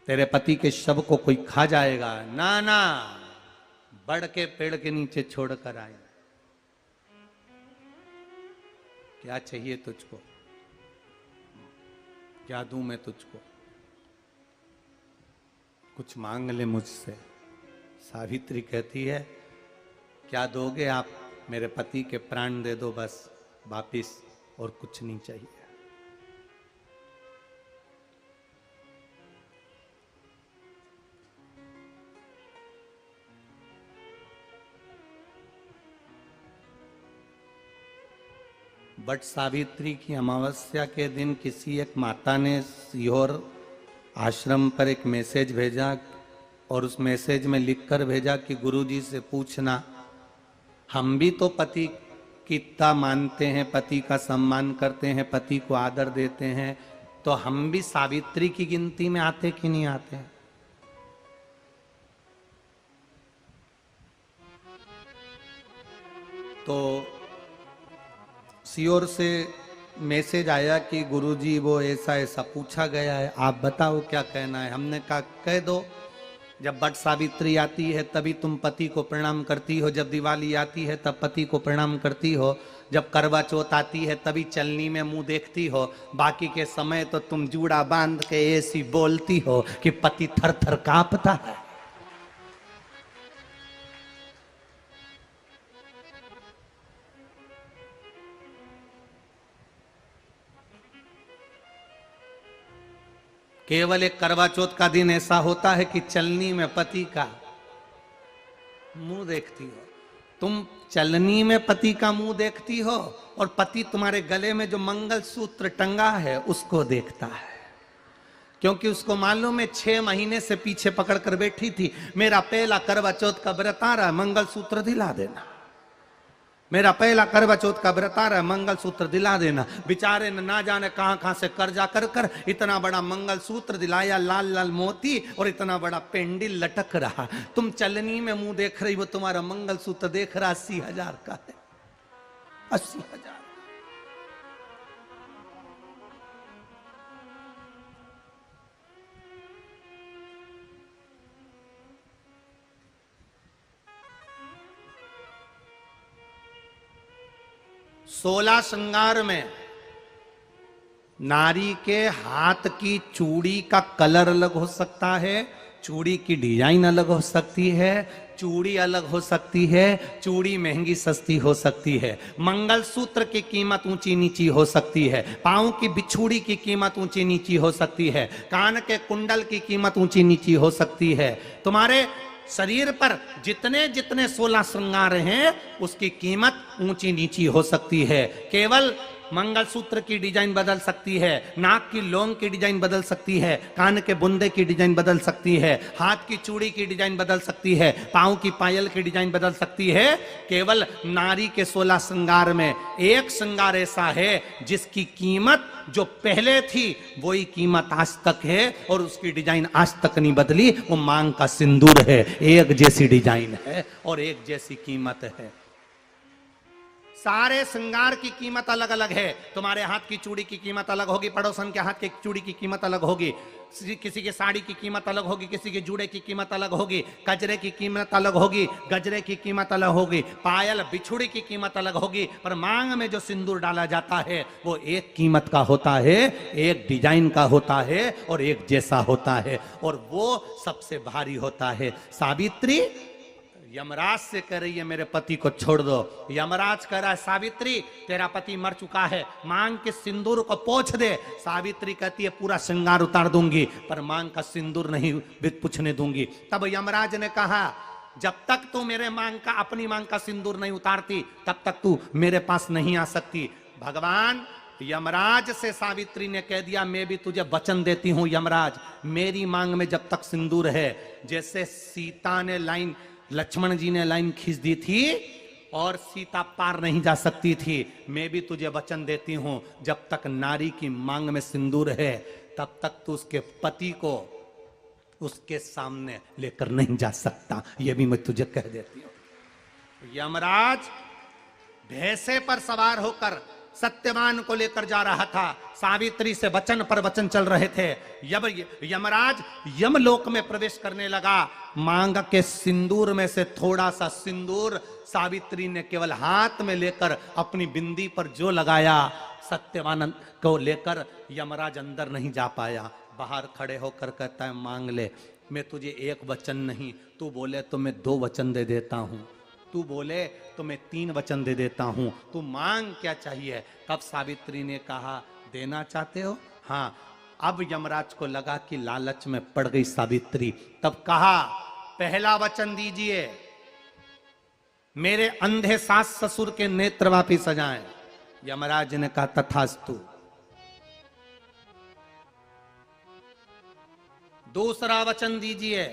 तेरे पति के शव को कोई खा जाएगा। ना ना, बढ़ के पेड़ के नीचे छोड़कर आए। क्या चाहिए तुझको, क्या दूं मैं तुझको, कुछ मांग ले मुझसे। सावित्री कहती है क्या दोगे आप, मेरे पति के प्राण दे दो बस वापिस, और कुछ नहीं चाहिए। बट सावित्री की अमावस्या के दिन किसी एक माता ने सीहोर आश्रम पर एक मैसेज भेजा, और उस मैसेज में लिखकर भेजा कि गुरुजी से पूछना, हम भी तो पति की इतना मानते हैं, पति का सम्मान करते हैं, पति को आदर देते हैं, तो हम भी सावित्री की गिनती में आते कि नहीं आते। तो सीओर से मैसेज आया कि गुरुजी वो ऐसा ऐसा पूछा गया है, आप बताओ क्या कहना है। हमने कहा कह दो, जब बट सावित्री आती है तभी तुम पति को प्रणाम करती हो, जब दिवाली आती है तब पति को प्रणाम करती हो, जब करवा चौथ आती है तभी चलनी में मुंह देखती हो, बाकी के समय तो तुम जूड़ा बांध के ऐसी बोलती हो कि पति थर थर कांपता है। केवल एक करवा चौथ का दिन ऐसा होता है कि चलनी में पति का मुंह देखती हो। तुम चलनी में पति का मुंह देखती हो, और पति तुम्हारे गले में जो मंगल सूत्र टंगा है उसको देखता है, क्योंकि उसको मालूम है 6 महीने से पीछे पकड़ कर बैठी थी, मेरा पहला करवा चौथ का व्रत आ रहा है, मंगल सूत्र दिला देना, मेरा पहला करवा चौथ का व्रत आ रहा है, मंगल सूत्र दिला देना। बेचारे ने ना जाने कहां कहां से कर्जा कर कर इतना बड़ा मंगल सूत्र दिलाया, लाल लाल मोती और इतना बड़ा पेंडिल लटक रहा। तुम चलनी में मुंह देख रही हो, तुम्हारा मंगल सूत्र देख रहा 80,000 का है, 80,000। 16 श्रृंगार में नारी के हाथ की चूड़ी का कलर अलग हो सकता है, चूड़ी की डिजाइन अलग हो सकती है, चूड़ी अलग हो सकती है, चूड़ी महंगी सस्ती हो सकती है, मंगलसूत्र की कीमत ऊंची नीची हो सकती है, पांव की बिछुड़ी की कीमत ऊंची नीची हो सकती है, कान के कुंडल की कीमत ऊंची नीची हो सकती है। तुम्हारे शरीर पर जितने जितने 16 श्रृंगार हैं उसकी कीमत ऊंची नीची हो सकती है। केवल मंगलसूत्र की डिजाइन बदल सकती है, नाक की लौंग की डिजाइन बदल सकती है, कान के बुंदे की डिजाइन बदल सकती है, हाथ की चूड़ी की डिजाइन बदल सकती है, पांव की पायल की डिजाइन बदल सकती है। केवल नारी के 16 श्रृंगार में एक श्रृंगार ऐसा है जिसकी कीमत जो पहले थी वही कीमत आज तक है, और उसकी डिजाइन आज तक नहीं बदली। वो मांग का सिंदूर है, एक जैसी डिजाइन है और एक जैसी कीमत है। सारे श्रृंगार की कीमत अलग अलग है। तुम्हारे हाथ की चूड़ी की कीमत अलग होगी, पड़ोसन के हाथ की चूड़ी की कीमत अलग होगी, किसी के साड़ी की कीमत अलग होगी, किसी के जूड़े की कीमत अलग होगी, गजरे की कीमत अलग होगी, गजरे की कीमत अलग होगी, पायल बिछुड़ी की कीमत अलग होगी, पर मांग में जो सिंदूर डाला जाता है वो एक कीमत का होता है, एक डिजाइन का होता है और एक जैसा होता है, और वो सबसे भारी होता है। सावित्री यमराज से कह रही है मेरे पति को छोड़ दो। यमराज कह रहा है सावित्री तेरा पति मर चुका है, मांग के सिंदूर को पोंछ दे। सावित्री कहती है पूरा श्रृंगार उतार दूंगी पर मांग का सिंदूर नहीं पूछने दूंगी। तब यमराज ने कहा जब तक तू मेरे मांग का अपनी मांग का सिंदूर नहीं उतारती तब तक तू मेरे पास नहीं आ सकती। भगवान यमराज से सावित्री ने कह दिया मैं भी तुझे वचन देती हूं यमराज, मेरी मांग में जब तक सिंदूर है, जैसे सीता ने लाइन लक्ष्मण जी ने लाइन खींच दी थी और सीता पार नहीं जा सकती थी, मैं भी तुझे वचन देती हूं जब तक नारी की मांग में सिंदूर है तब तक तू उसके पति को उसके सामने लेकर नहीं जा सकता, यह भी मैं तुझे कह देती हूं। यमराज भैंसे पर सवार होकर सत्यवान को लेकर जा रहा था। सावित्री से वचन पर वचन चल रहे थे। जब यमराज यमलोक में प्रवेश करने लगा, मांग के सिंदूर में से थोड़ा सा सिंदूर सावित्री ने केवल हाथ में लेकर अपनी बिंदी पर जो लगाया, सत्यवान को लेकर यमराज अंदर नहीं जा पाया। बाहर खड़े होकर कहता है, मांग ले, मैं तुझे एक वचन नहीं, तू बोले तो मैं 2 वचन दे देता हूं, तू बोले तो मैं 3 वचन दे देता हूं, तू मांग क्या चाहिए। तब सावित्री ने कहा, देना चाहते हो? हाँ। अब यमराज को लगा कि लालच में पड़ गई सावित्री। तब कहा, पहला वचन दीजिए, मेरे अंधे सास ससुर के नेत्र वापिस आ जाएं। यमराज ने कहा, तथास्तु। दूसरा वचन दीजिए,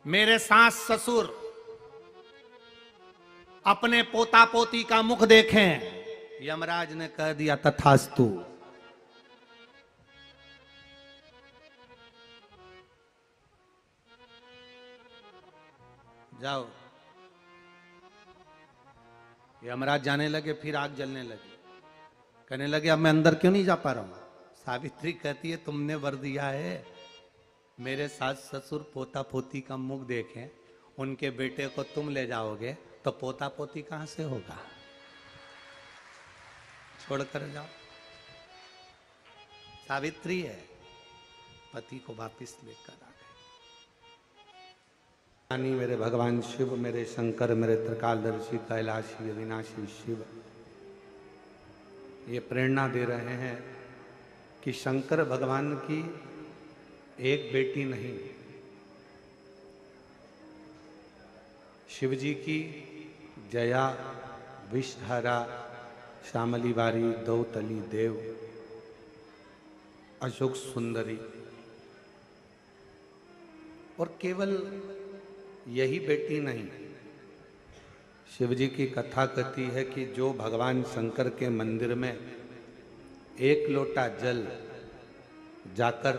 मेरे सास ससुर अपने पोता पोती का मुख देखें। यमराज ने कह दिया, तथास्तु। जाओ। यमराज जाने लगे, फिर आग जलने लगी। कहने लगे, अब मैं अंदर क्यों नहीं जा पा रहा हूं। सावित्री कहती है, तुमने वर दिया है, मेरे सास ससुर पोता पोती का मुख देखें, उनके बेटे को तुम ले जाओगे तो पोता पोती कहां से होगा, छोड़कर जाओ। सावित्री है, पति को वापिस लेकर आ गए। मेरे भगवान शिव, मेरे शंकर, मेरे त्रिकालदर्शी कैलाशी अविनाशी शिव ये प्रेरणा दे रहे हैं कि शंकर भगवान की एक बेटी नहीं, शिव जी की जया, विषधारा, श्यामली बारी, दौतली देव, अशोक सुंदरी, और केवल यही बेटी नहीं, शिव जी की कथा कहती है कि जो भगवान शंकर के मंदिर में 1 लोटा जल जाकर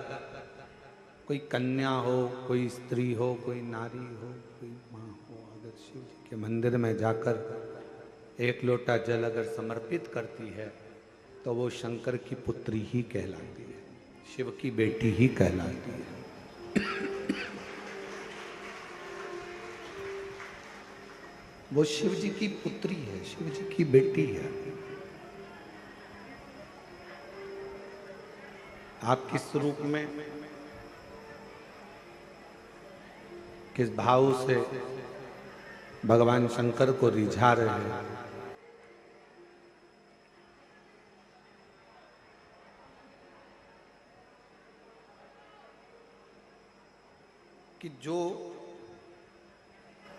कोई कन्या हो, कोई स्त्री हो, कोई नारी हो, कोई माँ हो, अगर शिव जी के मंदिर में जाकर 1 लोटा जल अगर समर्पित करती है तो वो शंकर की पुत्री ही कहलाती है, शिव की बेटी ही कहलाती है। वो शिव जी की पुत्री है, शिव जी की बेटी है। आप किस रूप में, किस भाव से भगवान शंकर को रिझा रहे हैं। कि जो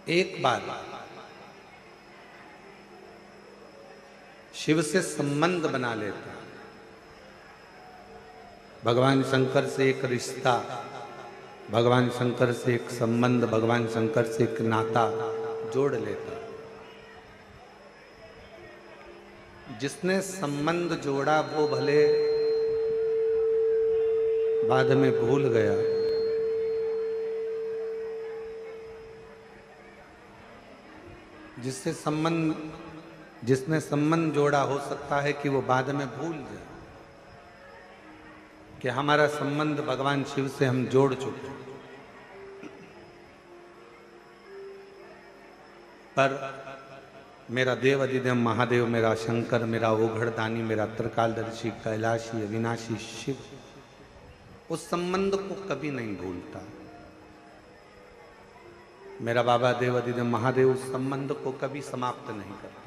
एक बार शिव से संबंध बना लेता, भगवान शंकर से एक रिश्ता, भगवान शंकर से एक संबंध, भगवान शंकर से एक नाता जोड़ लेता, जिसने संबंध जोड़ा वो भले बाद में भूल गया, जिसने संबंध जोड़ा हो सकता है कि वो बाद में भूल जाए कि हमारा संबंध भगवान शिव से हम जोड़ चुके। पर मेरा देव अधिदेव महादेव, मेरा शंकर, मेरा ओघड़दानी, मेरा त्रिकालदर्शी कैलाशी अविनाशी शिव उस संबंध को कभी नहीं भूलता। मेरा बाबा देव अधिदेव महादेव उस संबंध को कभी समाप्त नहीं करता।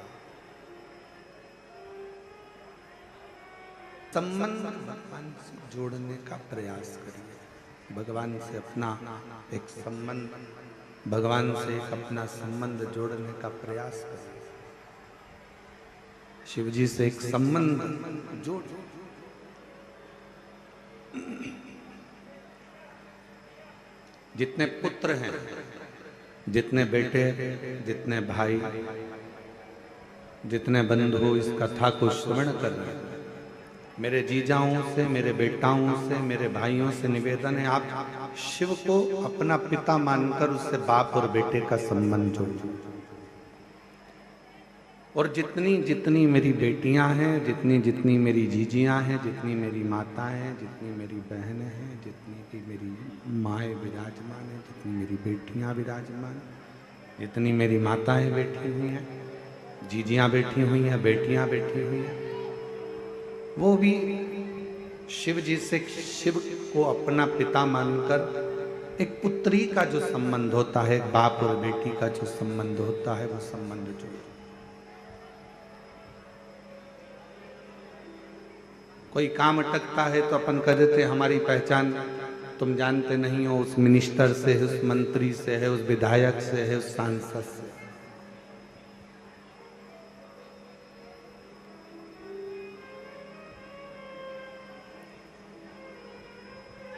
संबंध भगवान से जोड़ने का प्रयास करिए, भगवान से अपना एक संबंध, भगवान से एक अपना संबंध जोड़ने का प्रयास करिए। शिव जी से एक संबंध जोड़, जितने पुत्र हैं, जितने बेटे, जितने भाई, जितने बंधु इस कथा को श्रवण कर रहे हैं, मेरे जीजाओं से, मेरे बेटाओं से, मेरे भाइयों से निवेदन है, आप शिव को अपना पिता मानकर उससे बाप और बेटे का संबंध जोड़िए। और जितनी जितनी मेरी बेटियां हैं, जितनी जितनी मेरी जीजियां हैं, जितनी मेरी माताएं हैं, जितनी मेरी बहनें हैं, जितनी भी मेरी माएँ विराजमान हैं, जितनी मेरी बेटियां विराजमान, जितनी मेरी माताएं बैठी हुई हैं, जीजियां बैठी हुई हैं, बेटियां बैठी हुई हैं, वो भी शिव जी से, शिव को अपना पिता मानकर एक पुत्री का जो संबंध होता है, एक बाप और बेटी का जो संबंध होता है, वो संबंध जो कोई काम अटकता है तो अपन कह देते हमारी पहचान तुम जानते नहीं हो, उस मिनिस्टर से है, उस मंत्री से है, उस विधायक से है, उस सांसद से।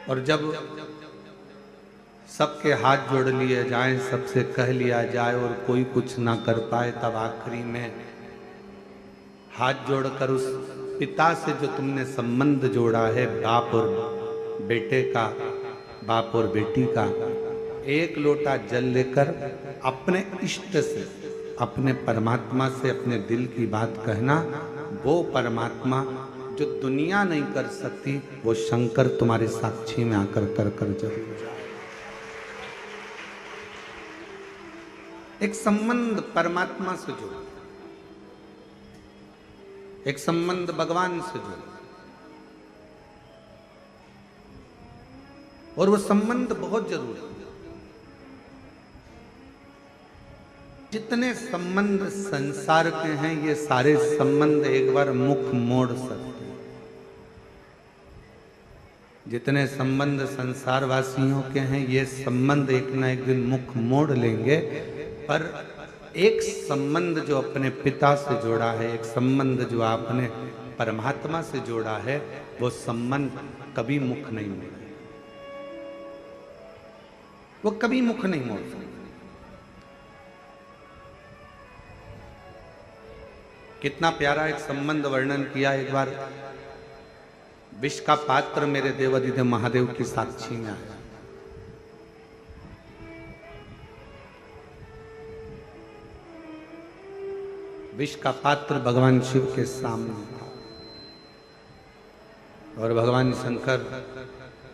और जब सबके हाथ जोड़ लिए जाएं, सबसे कह लिया जाए और कोई कुछ ना कर पाए, तब आखिरी में हाथ जोड़कर उस पिता से जो तुमने संबंध जोड़ा है, बाप और बेटे का, बाप और बेटी का, एक लोटा जल लेकर अपने इष्ट से, अपने परमात्मा से अपने दिल की बात कहना, वो परमात्मा जो दुनिया नहीं कर सकती, वो शंकर तुम्हारे साक्षी में आकर कर कर जरूर जाए। एक संबंध परमात्मा से जोड़ो, एक संबंध भगवान से जोड़ो, और वो संबंध बहुत जरूरी है। जितने संबंध संसार के हैं, ये सारे संबंध एक बार मुख मोड़ सकते हैं। जितने संबंध संसार वासियों के हैं, ये संबंध एक ना एक दिन मुख मोड़ लेंगे, पर एक संबंध जो अपने पिता से जोड़ा है, एक संबंध जो आपने परमात्मा से जोड़ा है, वो संबंध कभी मुख नहीं मोड़ेगा, वो कभी मुख नहीं मोड़ सकता। कितना प्यारा एक संबंध वर्णन किया एक बार, विष का पात्र मेरे देवाधिदेव महादेव की साक्षी में आया। विष का पात्र भगवान शिव के सामने था और भगवान शंकर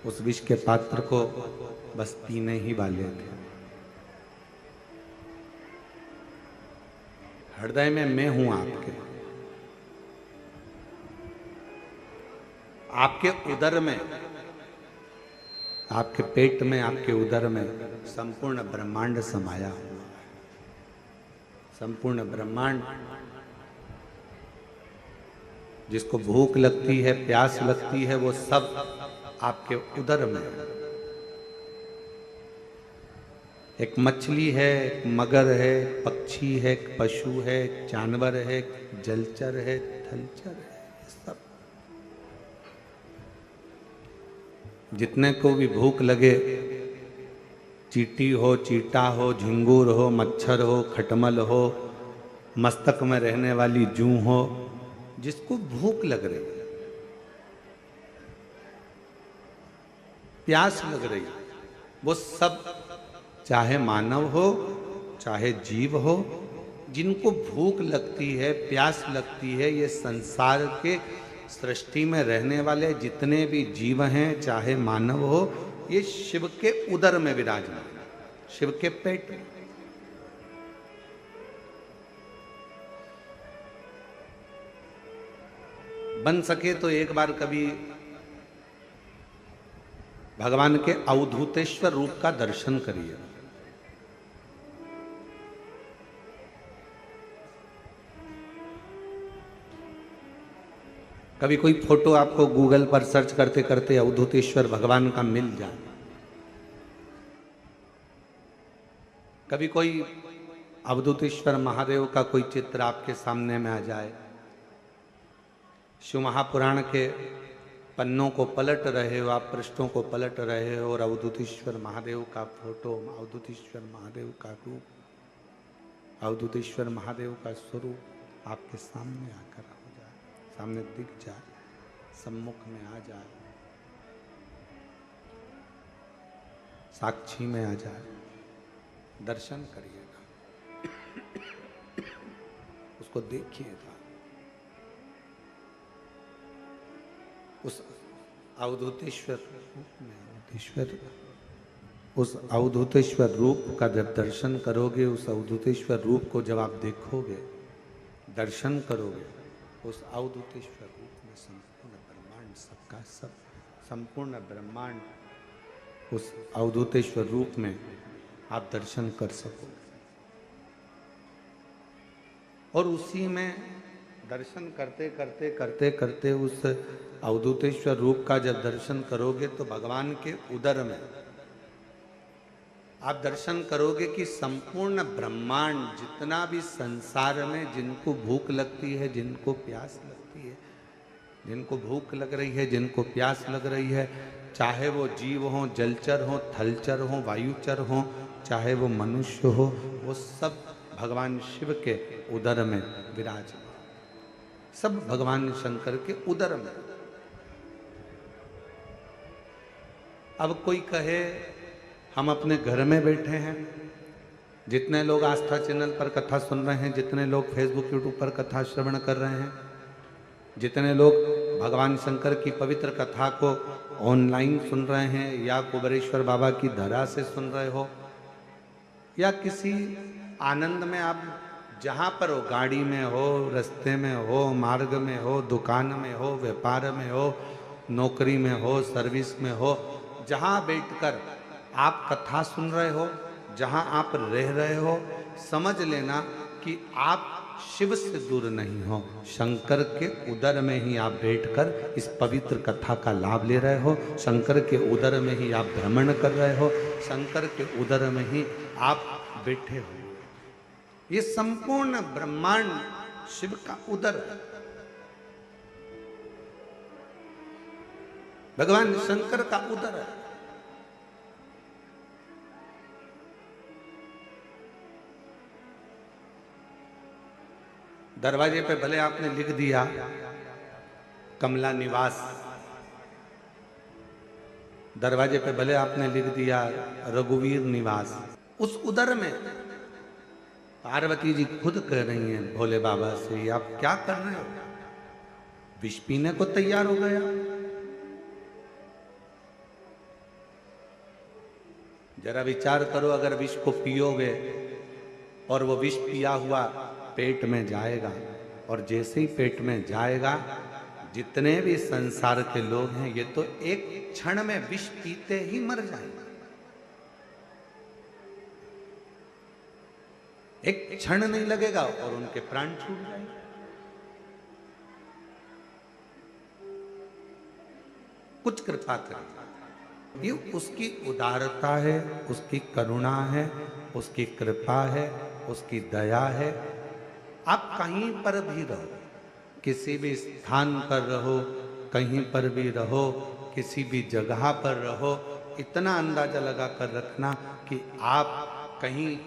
उस विष के पात्र को बस पीने ही वाले थे। हृदय में मैं हूं आपके, आपके उदर में, आपके पेट में, आपके उदर में संपूर्ण ब्रह्मांड समाया हुआ है। संपूर्ण ब्रह्मांड, जिसको भूख लगती है, प्यास लगती है, वो सब आपके उदर में। एक मछली है, एक मगर है, पक्षी है, एक पशु है, एक जानवर है, एक जलचर है, थलचर है, सब जितने को भी भूख लगे, चींटी हो, चीटा हो, झिंगुर हो, मच्छर हो, खटमल हो, मस्तक में रहने वाली जूं हो, जिसको भूख लग रही, प्यास लग रही, वो सब, चाहे मानव हो चाहे जीव हो, जिनको भूख लगती है, प्यास लगती है, ये संसार के सृष्टि में रहने वाले जितने भी जीव हैं, चाहे मानव हो, ये शिव के उदर में विराजमान, शिव के पेट में। बन सके तो एक बार कभी भगवान के अवधूतेश्वर रूप का दर्शन करिए। कभी कोई फोटो आपको गूगल पर सर्च करते करते अवधूतेश्वर भगवान का मिल जाए, कभी कोई अवधूतेश्वर महादेव का कोई चित्र आपके सामने में आ जाए, शिव महापुराण के पन्नों को पलट रहे हो, आप पृष्ठों को पलट रहे हो और अवधूतेश्वर महादेव का फोटो, अवधूतेश्वर महादेव का रूप, अवधूतेश्वर महादेव का स्वरूप आपके सामने आकर हो जाए, सामने दिख जाए, सम्मुख में आ जाए, साक्षी में आ जाए, दर्शन करिएगा। उसको देखिएगा। उस अवधूतेश्वर रूप में, उस अवधूतेश्वर रूप का जब दर्शन करोगे, उस अवधूतेश्वर रूप को जब आप देखोगे, दर्शन करोगे, उस अवधूतेश्वर रूप में संपूर्ण ब्रह्मांड, सबका सब संपूर्ण ब्रह्मांड उस अवधूतेश्वर रूप में आप दर्शन कर सकोगे। और उसी में दर्शन करते करते करते करते उस अवधूतेश्वर रूप का जब दर्शन करोगे तो भगवान के उदर में आप दर्शन करोगे कि संपूर्ण ब्रह्मांड, जितना भी संसार में जिनको भूख लगती है, जिनको प्यास लगती है, जिनको भूख लग रही है, जिनको प्यास लग रही है, चाहे वो जीव हो, जलचर हो, थलचर हो, वायुचर हो, चाहे वो मनुष्य हो, वो सब भगवान शिव के उदर में विराजमान, सब भगवान शंकर के उदर में। अब कोई कहे हम अपने घर में बैठे हैं, जितने लोग आस्था चैनल पर कथा सुन रहे हैं, जितने लोग फेसबुक यूट्यूब पर कथा श्रवण कर रहे हैं, जितने लोग भगवान शंकर की पवित्र कथा को ऑनलाइन सुन रहे हैं या कुबेरेश्वर बाबा की धरा से सुन रहे हो या किसी आनंद में आप जहाँ पर हो, गाड़ी में हो, रास्ते में हो, मार्ग में हो, दुकान में हो, व्यापार में हो, नौकरी में हो, सर्विस में हो, जहाँ बैठकर आप कथा सुन रहे हो, जहाँ आप रह रहे हो, समझ लेना कि आप शिव से दूर नहीं हो, शंकर के उदर में ही आप बैठकर इस पवित्र कथा का लाभ ले रहे हो, शंकर के उदर में ही आप भ्रमण कर रहे हो, शंकर के उदर में ही आप बैठे हो। ये संपूर्ण ब्रह्मांड शिव का उदर है। भगवान शंकर का उदर है। दरवाजे पे भले आपने लिख दिया कमला निवास, दरवाजे पे भले आपने लिख दिया रघुवीर निवास, उस उदर में पार्वती जी खुद कह रही हैं भोले बाबा से, आप क्या कर रहे हो, विष पीने को तैयार हो गया। जरा विचार करो, अगर विष को पियोगे और वो विष पिया हुआ पेट में जाएगा, और जैसे ही पेट में जाएगा, जितने भी संसार के लोग हैं ये तो एक क्षण में विष पीते ही मर जाएंगे, एक क्षण नहीं लगेगा और उनके प्राण छूट जाएंगे। कुछ कृपा करें, ये उसकी उदारता है, उसकी करुणा है, उसकी कृपा है, उसकी दया है। आप कहीं पर भी रहो, किसी भी स्थान पर रहो, कहीं पर भी रहो, किसी भी जगह पर रहो, इतना अंदाजा लगा कर रखना कि आप कहीं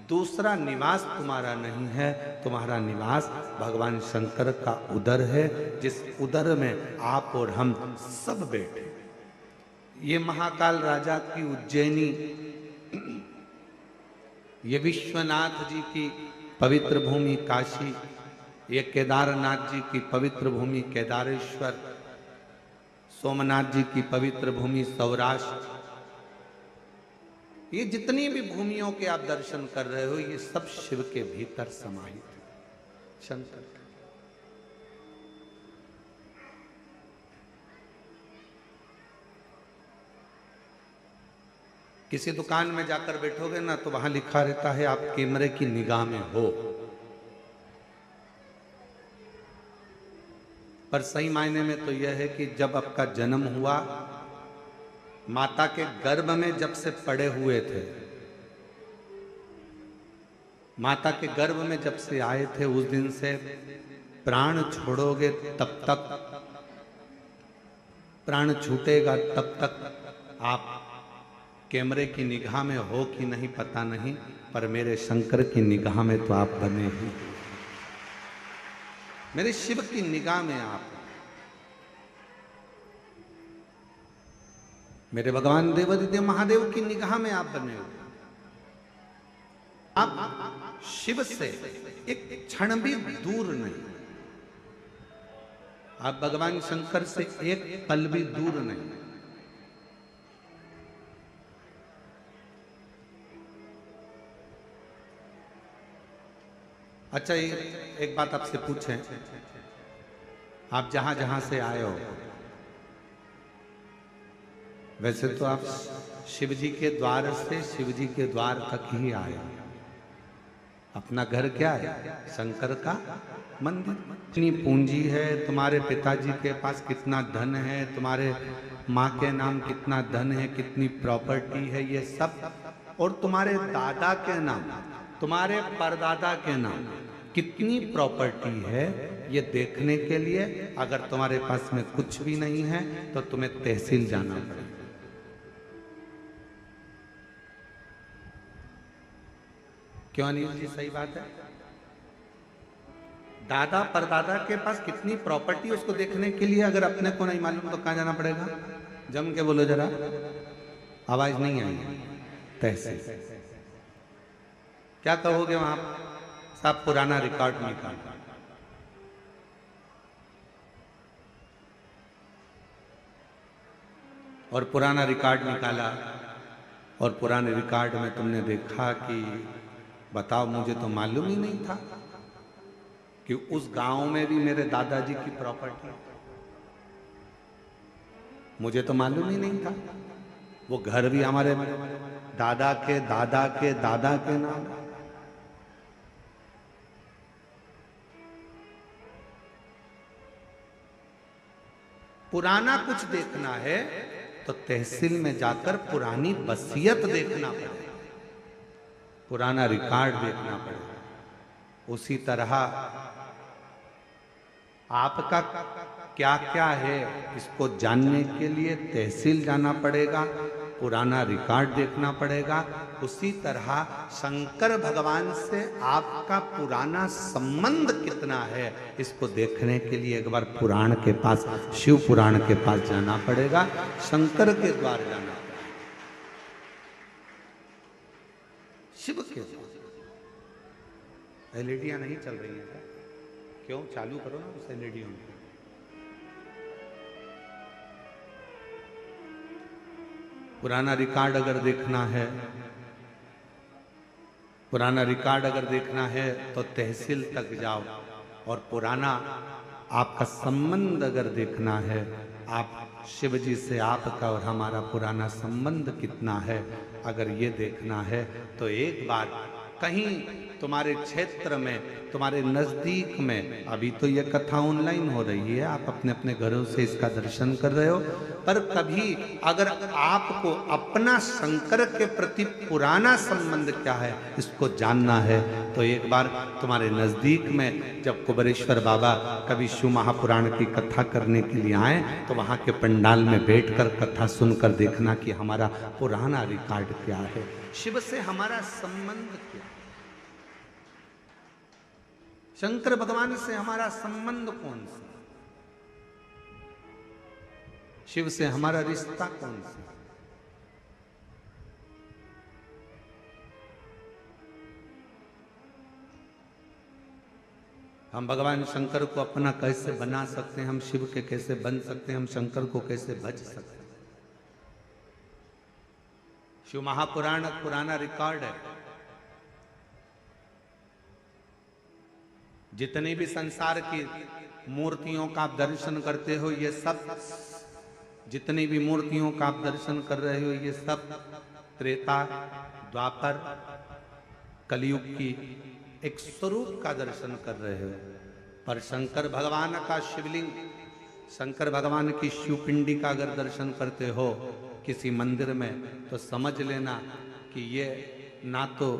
दूसरा निवास तुम्हारा नहीं है, तुम्हारा निवास भगवान शंकर का उदर है, जिस उदर में आप और हम सब बैठे। ये महाकाल राजा की उज्जैनी, ये विश्वनाथ जी की पवित्र भूमि काशी, ये केदारनाथ जी की पवित्र भूमि केदारेश्वर, सोमनाथ जी की पवित्र भूमि सौराष्ट्र, ये जितनी भी भूमियों के आप दर्शन कर रहे हो, ये सब शिव के भीतर समाहित है, शंकर। किसी दुकान में जाकर बैठोगे ना तो वहां लिखा रहता है आप कैमरे की निगाह में हो, पर सही मायने में तो यह है कि जब आपका जन्म हुआ, माता के गर्भ में जब से पड़े हुए थे, माता के गर्भ में जब से आए थे, उस दिन से प्राण छोड़ोगे तब तक, प्राण छूटेगा तब तक आप कैमरे की निगाह में हो कि नहीं पता नहीं, पर मेरे शंकर की निगाह में तो आप बने ही, मेरे शिव की निगाह में आप, मेरे भगवान देवादिदेव महादेव की निगाह में आप बने हो। आप शिव से एक क्षण भी दूर नहीं, आप भगवान शंकर से एक पल भी दूर नहीं। अच्छा, एक बात आपसे पूछें, आप जहां जहां से आए हो, वैसे तो आप शिव जी के द्वार से शिव जी के द्वार तक ही आए हो। अपना घर क्या है? शंकर का मंदिर। कितनी पूंजी है तुम्हारे पिताजी के पास, कितना धन है, तुम्हारे माँ के नाम कितना धन है, कितनी प्रॉपर्टी है, ये सब, और तुम्हारे दादा के नाम, तुम्हारे परदादा के नाम कितनी प्रॉपर्टी है, ये देखने के लिए अगर तुम्हारे पास में कुछ भी नहीं है तो तुम्हें तहसील जाना पड़ेगा। क्यों अनिल जी? सही बात है। दादा परदादा के पास कितनी प्रॉपर्टी, उसको देखने के लिए अगर अपने को नहीं मालूम तो कहां जाना पड़ेगा? जम के बोलो जरा, आवाज नहीं आई। तहसील। क्या कहोगे वहां? साहब पुराना रिकॉर्ड निकाल। और पुराना रिकॉर्ड निकाला, और पुराने रिकॉर्ड में तुमने देखा कि बताओ, मुझे तो मालूम ही नहीं था कि उस गांव में भी मेरे दादाजी की प्रॉपर्टी, मुझे तो मालूम ही नहीं था। वो घर भी हमारे दादा के दादा के दादा के नाम। पुराना कुछ देखना है तो तहसील में जाकर पुरानी वसीयत देखना पड़ेगा, पुराना रिकॉर्ड देखना पड़ेगा। उसी तरह आपका क्या क्या है, इसको जानने के लिए तहसील जाना पड़ेगा, पुराना रिकॉर्ड देखना पड़ेगा। उसी तरह शंकर भगवान से आपका पुराना संबंध कितना है, इसको देखने के लिए एक बार पुराण के पास, शिव पुराण के पास जाना पड़ेगा, शंकर के द्वार जाना पड़ेगा, शिव के द्वार। एलईडियां नहीं चल रही है क्या? क्यों? चालू करो ना उस एलईडियों में। पुराना रिकॉर्ड अगर देखना है, पुराना रिकॉर्ड अगर देखना है तो तहसील तक जाओ, और पुराना आपका संबंध अगर देखना है, आप शिव जी से आपका और हमारा पुराना संबंध कितना है, अगर ये देखना है तो एक बार कहीं तुम्हारे क्षेत्र में, तुम्हारे नजदीक में, अभी तो ये कथा ऑनलाइन हो रही है, आप अपने अपने घरों से इसका दर्शन कर रहे हो, पर कभी अगर आपको अपना शंकर के प्रति पुराना संबंध क्या है इसको जानना है, तो एक बार तुम्हारे नजदीक में जब कुबेरेश्वर बाबा कभी शिव महापुराण की कथा करने के लिए आए, तो वहां के पंडाल में बैठकर कथा सुनकर देखना कि हमारा पुराना रिकॉर्ड क्या है, शिव से हमारा संबंध क्या है, शंकर भगवान से हमारा संबंध कौन सा, शिव से हमारा रिश्ता कौन सा। हम भगवान शंकर को अपना कैसे बना सकते हैं, हम शिव के कैसे बन सकते हैं, हम शंकर को कैसे भज सकते हैं। शिव महापुराण पुराना रिकॉर्ड है। जितनी भी संसार की मूर्तियों का आप दर्शन करते हो, ये सब, जितनी भी मूर्तियों का आप दर्शन कर रहे हो, ये सब त्रेता द्वापर कलयुग की एक स्वरूप का दर्शन कर रहे हो। पर शंकर भगवान का शिवलिंग, शंकर भगवान की शिवपिंडी का अगर दर्शन करते हो किसी मंदिर में, तो समझ लेना कि ये ना तो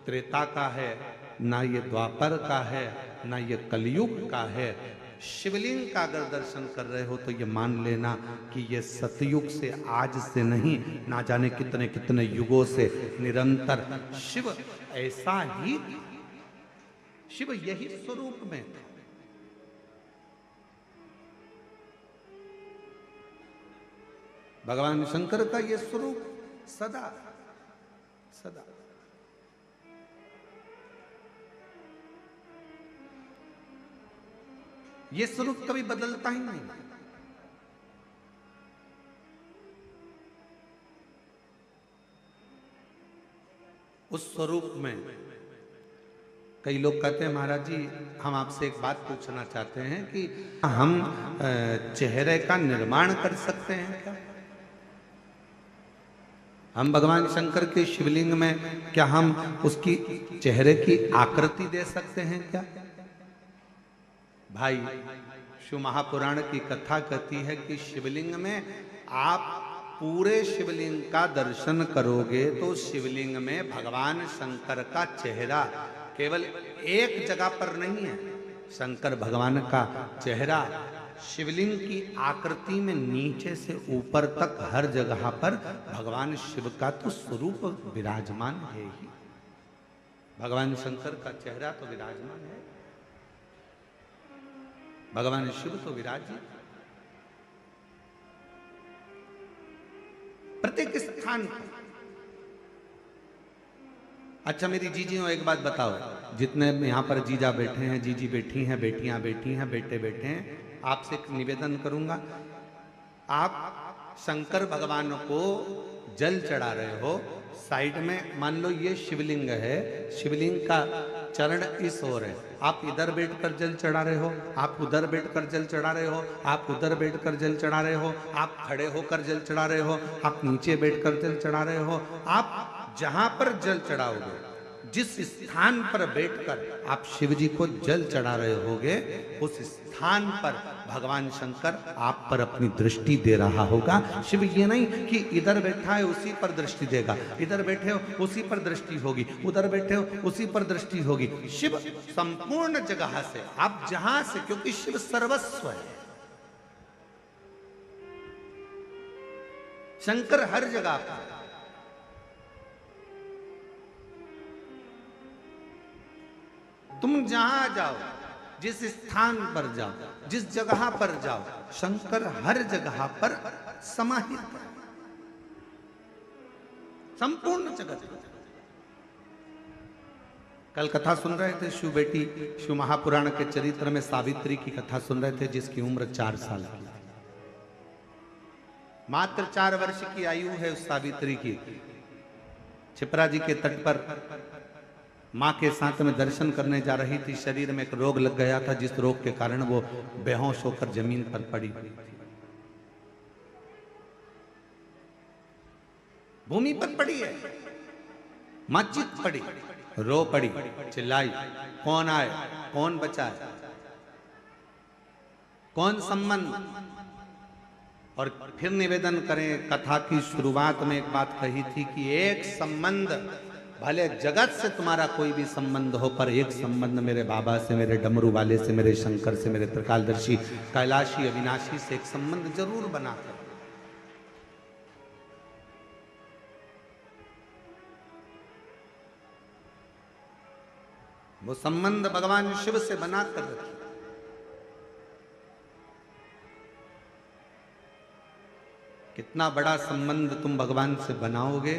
त्रेता का है, ना ये द्वापर का है, ना ये कलयुग का है। शिवलिंग का अगर दर्शन कर रहे हो तो ये मान लेना कि ये सतयुग से, आज से नहीं, ना जाने कितने कितने युगों से निरंतर शिव ऐसा ही, शिव यही स्वरूप में था। भगवान शंकर का ये स्वरूप सदा सदा। ये स्वरूप कभी बदलता ही नहीं। उस स्वरूप में कई लोग कहते हैं महाराज जी हम आपसे एक बात पूछना चाहते हैं कि हम चेहरे का निर्माण कर सकते हैं क्या? हम भगवान शंकर के शिवलिंग में क्या हम उसकी चेहरे की आकृति दे सकते हैं क्या? भाई शिव महापुराण की कथा कहती है कि शिवलिंग में आप पूरे शिवलिंग का दर्शन करोगे तो शिवलिंग में भगवान शंकर का चेहरा केवल एक जगह पर नहीं है। शंकर भगवान का चेहरा शिवलिंग की आकृति में नीचे से ऊपर तक हर जगह पर भगवान शिव का तो स्वरूप विराजमान है ही। भगवान शंकर का चेहरा तो विराजमान है, भगवान शिव तो विराजित प्रत्येक स्थान पर। अच्छा मेरी जीजियों एक बात बताओ, जितने यहाँ पर जीजा बैठे हैं, जीजी बैठी हैं, बेटियां बैठी हैं, बेटे बैठे हैं, आपसे एक निवेदन करूंगा, आप शंकर भगवान को जल चढ़ा रहे हो, साइड में मान लो ये शिवलिंग है, शिवलिंग का चरण इस ओर है, आप इधर बैठकर जल चढ़ा रहे हो, आप उधर बैठकर जल चढ़ा रहे हो, आप उधर बैठकर जल चढ़ा रहे हो, आप खड़े होकर जल चढ़ा रहे हो, आप नीचे बैठकर जल चढ़ा रहे हो, आप जहां पर जल चढ़ाओगे, जिस स्थान पर बैठकर आप शिव जी को जल चढ़ा रहे होगे, उस स्थान पर भगवान शंकर आप पर अपनी दृष्टि दे रहा होगा। शिव ये नहीं कि इधर बैठा है उसी पर दृष्टि देगा, इधर बैठे हो उसी पर दृष्टि होगी, उधर बैठे हो उसी पर दृष्टि होगी। शिव संपूर्ण जगह से, आप जहां से, क्योंकि शिव सर्वस्व है, शंकर हर जगह पर। तुम जहां जाओ, जिस स्थान पर जाओ, जिस जगह पर जाओ, शंकर हर जगह पर समाहित है, संपूर्ण जगत पर। कल कथा सुन रहे थे शिव बेटी, शिव महापुराण के चरित्र में सावित्री की कथा सुन रहे थे, जिसकी उम्र 4 साल की, मात्र 4 वर्ष की आयु है उस सावित्री की। छिपरा जी के तट पर मां के साथ में दर्शन करने जा रही थी, शरीर में एक रोग लग गया था, जिस रोग के कारण वो बेहोश होकर जमीन पर पड़ी, भूमि पर पड़ी है। मां चित पड़ी, रो पड़ी, चिल्लाई, कौन आए, कौन बचाए, कौन संबंध। और फिर निवेदन करें, कथा की शुरुआत में एक बात कही थी कि एक संबंध, भले जगत से तुम्हारा कोई भी संबंध हो, पर एक संबंध मेरे बाबा से, मेरे डमरू वाले से, मेरे शंकर से, मेरे त्रिकालदर्शी कैलाशी अविनाशी से एक संबंध जरूर बना कर। वो संबंध भगवान शिव से बना कर रखिए। कितना बड़ा संबंध तुम भगवान से बनाओगे।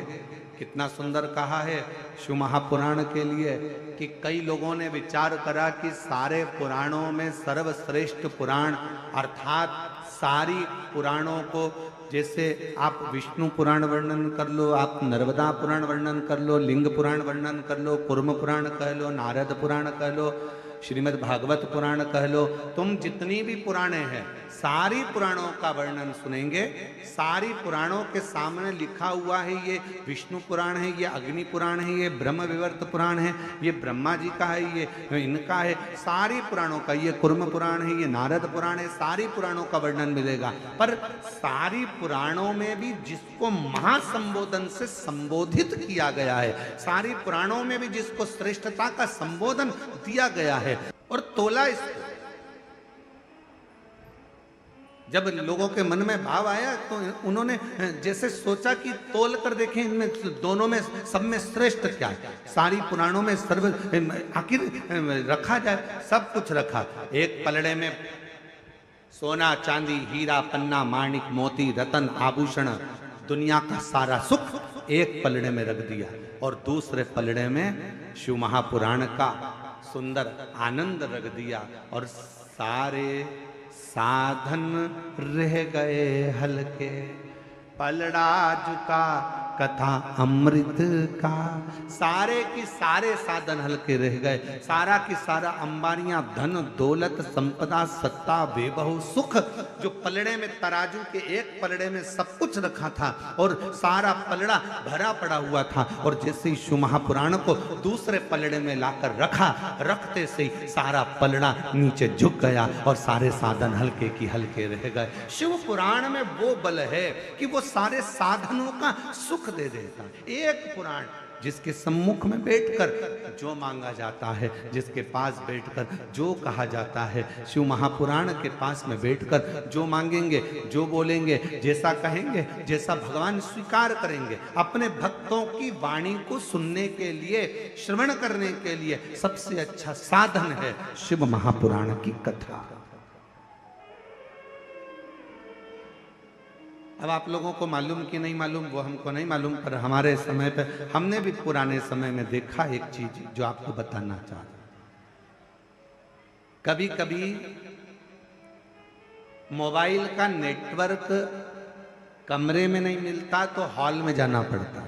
कितना सुंदर कहा है शिव महापुराण के लिए कि कई लोगों ने विचार करा कि सारे पुराणों में सर्वश्रेष्ठ पुराण अर्थात सारी पुराणों को, जैसे आप विष्णु पुराण वर्णन कर लो, आप नर्मदा पुराण वर्णन कर लो, लिंग पुराण वर्णन कर लो, कूर्म पुराण कह लो, नारद पुराण कह लो, श्रीमद् भागवत पुराण कह लो, तुम जितनी भी पुराणे हैं सारी पुराणों का वर्णन सुनेंगे। सारी पुराणों के सामने लिखा हुआ है, ये विष्णु पुराण है, ये अग्नि पुराण है, ये ब्रह्म विवर्त पुराण है, ये ब्रह्मा जी का है, ये इनका है, सारी पुराणों का, ये कूर्म पुराण है, ये नारद पुराण है, सारी पुराणों का वर्णन मिलेगा। पर सारी पुराणों में भी जिसको महासंबोधन से संबोधित किया गया है, सारी पुराणों में भी जिसको श्रेष्ठता का संबोधन दिया गया है और तोला इसको, जब लोगों के मन में भाव आया तो उन्होंने जैसे सोचा कि तोल कर देखें इनमें दोनों में, सब में श्रेष्ठ क्या है। सारी पुराणों में सर्व आखिर रखा जाए, सब कुछ रखा। एक पलड़े में सोना चांदी हीरा पन्ना माणिक मोती रतन आभूषण दुनिया का सारा सुख एक पलड़े में रख दिया और दूसरे पलड़े में शिव महापुराण का सुंदर आनंद रख दिया और सारे साधन रह गए हल्के, पलड़ा झुका कथा अमृत का। सारे की सारे साधन हल्के रह गए, सारा की सारा अंबारियां, धन दौलत संपदा सत्ता वैभव सुख, जो पलड़े में तराजू के एक पलड़े में सब कुछ रखा था और सारा पलड़ा भरा पड़ा हुआ था, और जैसे ही शिव महापुराण को दूसरे पलड़े में लाकर रखा, रखते से ही सारा पलड़ा नीचे झुक गया और सारे साधन हल्के की हल्के रह गए। शिव पुराण में वो बल है कि वो सारे साधनों का सुख दे देता है। एक पुराण जिसके सम्मुख में बैठकर जो मांगा जाता है, जिसके पास बैठकर जो कहा जाता है, शिव महापुराण के पास में बैठकर जो मांगेंगे, जो बोलेंगे, जैसा कहेंगे, जैसा भगवान स्वीकार करेंगे। अपने भक्तों की वाणी को सुनने के लिए, श्रवण करने के लिए सबसे अच्छा साधन है शिव महापुराण की कथा। अब आप लोगों को मालूम कि नहीं मालूम वो हमको नहीं मालूम, पर हमारे समय पे हमने भी पुराने समय में देखा एक चीज जो आपको बताना चाहता। कभी कभी मोबाइल का नेटवर्क कमरे में नहीं मिलता तो हॉल में जाना पड़ता।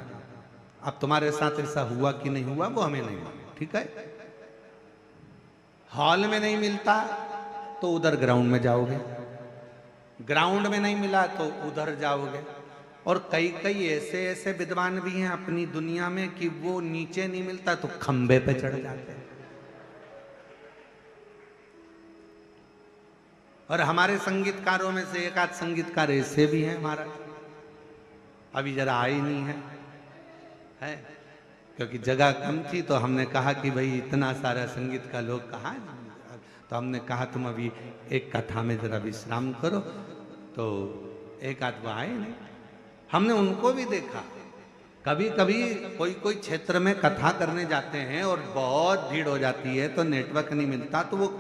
अब तुम्हारे साथ ऐसा हुआ कि नहीं हुआ वो हमें नहीं मालूम, ठीक है। हॉल में नहीं मिलता तो उधर ग्राउंड में जाओगे, ग्राउंड में नहीं मिला तो उधर जाओगे। और कई कई ऐसे ऐसे विद्वान भी हैं अपनी दुनिया में कि वो नीचे नहीं मिलता तो खंबे पे चढ़ जाते हैं। और हमारे संगीतकारों में से एक आध संगीतकार ऐसे भी हैं हमारा, अभी जरा आए नहीं है, क्योंकि जगह कम थी तो हमने कहा कि भाई इतना सारा संगीत का लोग कहाँ है, तो हमने कहा तुम अभी एक कथा में जरा विश्राम करो, तो एक आध वो आए नहीं। हमने उनको भी देखा, कभी कभी कोई कोई क्षेत्र में कथा करने जाते हैं और बहुत भीड़ हो जाती है तो नेटवर्क नहीं मिलता, तो वो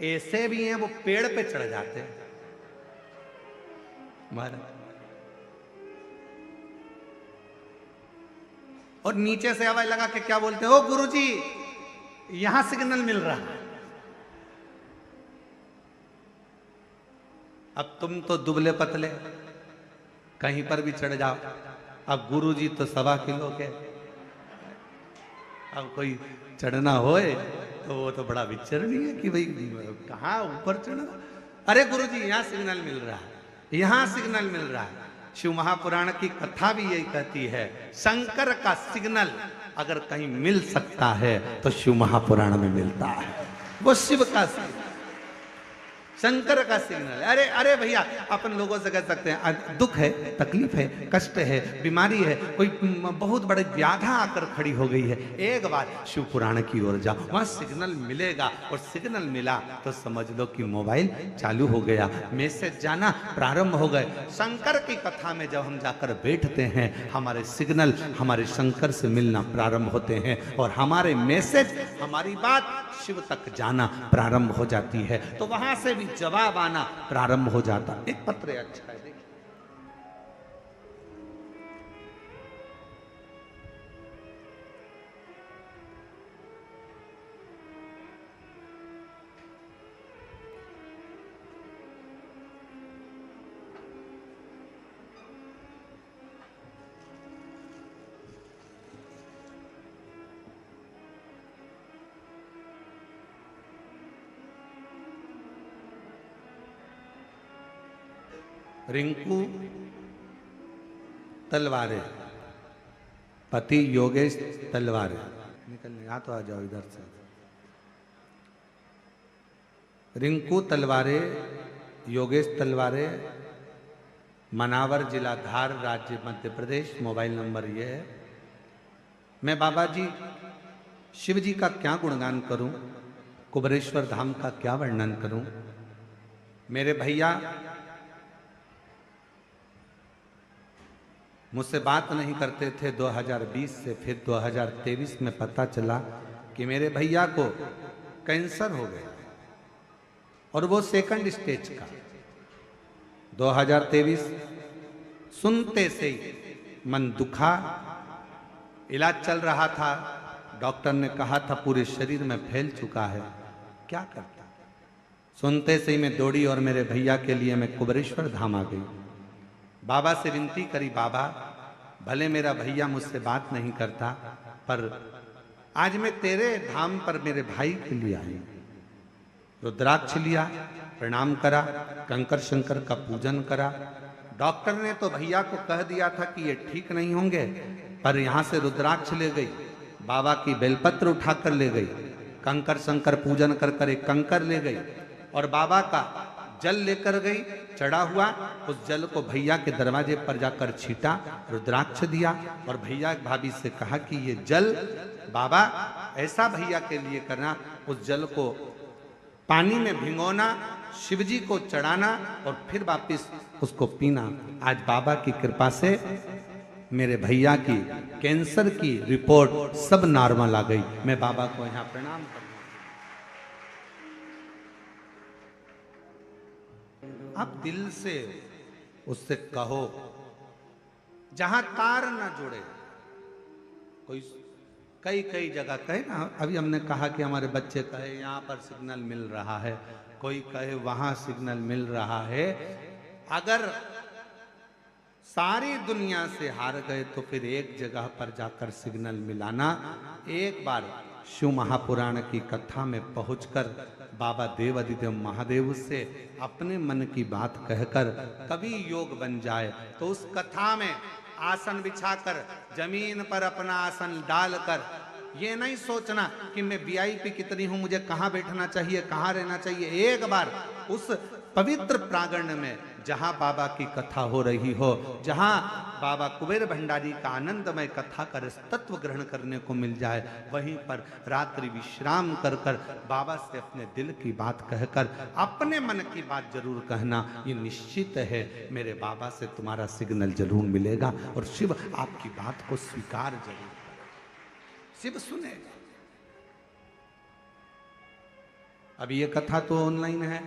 ऐसे भी हैं वो पेड़ पे चढ़ जाते हैं महाराज, और नीचे से आवाज लगा के क्या बोलते हैं, ओ गुरुजी यहां सिग्नल मिल रहा है। अब तुम तो दुबले पतले कहीं पर भी चढ़ जाओ, अब गुरुजी तो 1.25 किलो के, अब कोई चढ़ना होए तो वो तो बड़ा विचर नहीं है कि भाई कहाँ ऊपर चढ़ना। अरे गुरुजी यहाँ सिग्नल मिल रहा है, यहाँ सिग्नल मिल रहा है। शिव महापुराण की कथा भी यही कहती है, शंकर का सिग्नल अगर कहीं मिल सकता है तो शिव महापुराण में मिलता है। वो शिव का सिग्नल, शंकर का सिग्नल। अरे अरे भैया अपन लोगों से कह सकते हैं दुख है, तकलीफ है, कष्ट है, बीमारी है, कोई बहुत बड़ी व्याधा आकर खड़ी हो गई है, एक बार शिव पुराण की ओर जाओ, वहां सिग्नल मिलेगा। और सिग्नल मिला तो समझ लो कि मोबाइल चालू हो गया, मैसेज जाना प्रारंभ हो गए। शंकर की कथा में जब हम जाकर बैठते हैं, हमारे सिग्नल हमारे शंकर से मिलना प्रारंभ होते हैं और हमारे मैसेज, हमारी बात शिव तक जाना प्रारंभ हो जाती है, तो वहां से भी जवाब आना प्रारंभ हो जाता। एक पत्र अच्छा है, देखिए रिंकू तलवारे, पति योगेश तलवारे, निकलने यहाँ तो आ जाओ इधर से। रिंकू तलवारे, योगेश तलवारे, मनावर, जिला धार, राज्य मध्य प्रदेश। मोबाइल नंबर ये है। मैं बाबा जी शिव जी का क्या गुणगान करूं, कुबरेश्वर धाम का क्या वर्णन करूं। मेरे भैया मुझसे बात नहीं करते थे 2020 से, फिर 2023 में पता चला कि मेरे भैया को कैंसर हो गया और वो सेकंड स्टेज का। 2023 सुनते से ही मन दुखा, इलाज चल रहा था, डॉक्टर ने कहा था पूरे शरीर में फैल चुका है, क्या करता। सुनते से ही मैं दौड़ी और मेरे भैया के लिए मैं कुबरेश्वर धाम आ गई। बाबा से विनती करी, बाबा भले मेरा भैया मुझसे बात नहीं करता, पर आज मैं तेरे धाम पर मेरे भाई के लिए आई। रुद्राक्ष लिया, प्रणाम करा, कंकर शंकर का पूजन करा। डॉक्टर ने तो भैया को कह दिया था कि ये ठीक नहीं होंगे, पर यहां से रुद्राक्ष ले गई, बाबा की बेलपत्र उठाकर ले गई, कंकर शंकर पूजन कर कर एक कंकर ले गई और बाबा का जल लेकर गई, चढ़ा हुआ। उस जल को भैया के दरवाजे पर जाकर छीटा, रुद्राक्ष दिया और भैया भाभी से कहा कि ये जल बाबा ऐसा भैया के लिए करना, उस जल को पानी में भिगोना, शिवजी को चढ़ाना और फिर वापिस उसको पीना। आज बाबा की कृपा से मेरे भैया की कैंसर की रिपोर्ट सब नॉर्मल आ गई। मैं बाबा को यहां प्रणाम करता हूं। आप दिल से उससे कहो, जहां तार ना जुड़े, कोई कई कई जगह कहे ना, अभी हमने कहा कि हमारे बच्चे कहे यहाँ पर सिग्नल मिल रहा है, कोई कहे वहां सिग्नल मिल रहा है। अगर सारी दुनिया से हार गए तो फिर एक जगह पर जाकर सिग्नल मिलाना। एक बार शिव महापुराण की कथा में पहुंचकर बाबा देवाधिदेव महादेव से अपने मन की बात कहकर कभी योग बन जाए तो उस कथा में आसन बिछाकर जमीन पर अपना आसन डालकर ये नहीं सोचना कि मैं वीआईपी कितनी हूं, मुझे कहां बैठना चाहिए, कहां रहना चाहिए। एक बार उस पवित्र प्रांगण में जहां बाबा की कथा हो रही हो, जहां बाबा कुबेर भंडारी का आनंदमय कथा कर तत्व ग्रहण करने को मिल जाए, वहीं पर रात्रि विश्राम कर कर बाबा से अपने दिल की बात कहकर अपने मन की बात जरूर कहना। ये निश्चित है मेरे बाबा से तुम्हारा सिग्नल जरूर मिलेगा और शिव आपकी बात को स्वीकार जरूर करेगा, शिव सुनेगा। अब ये कथा तो ऑनलाइन है,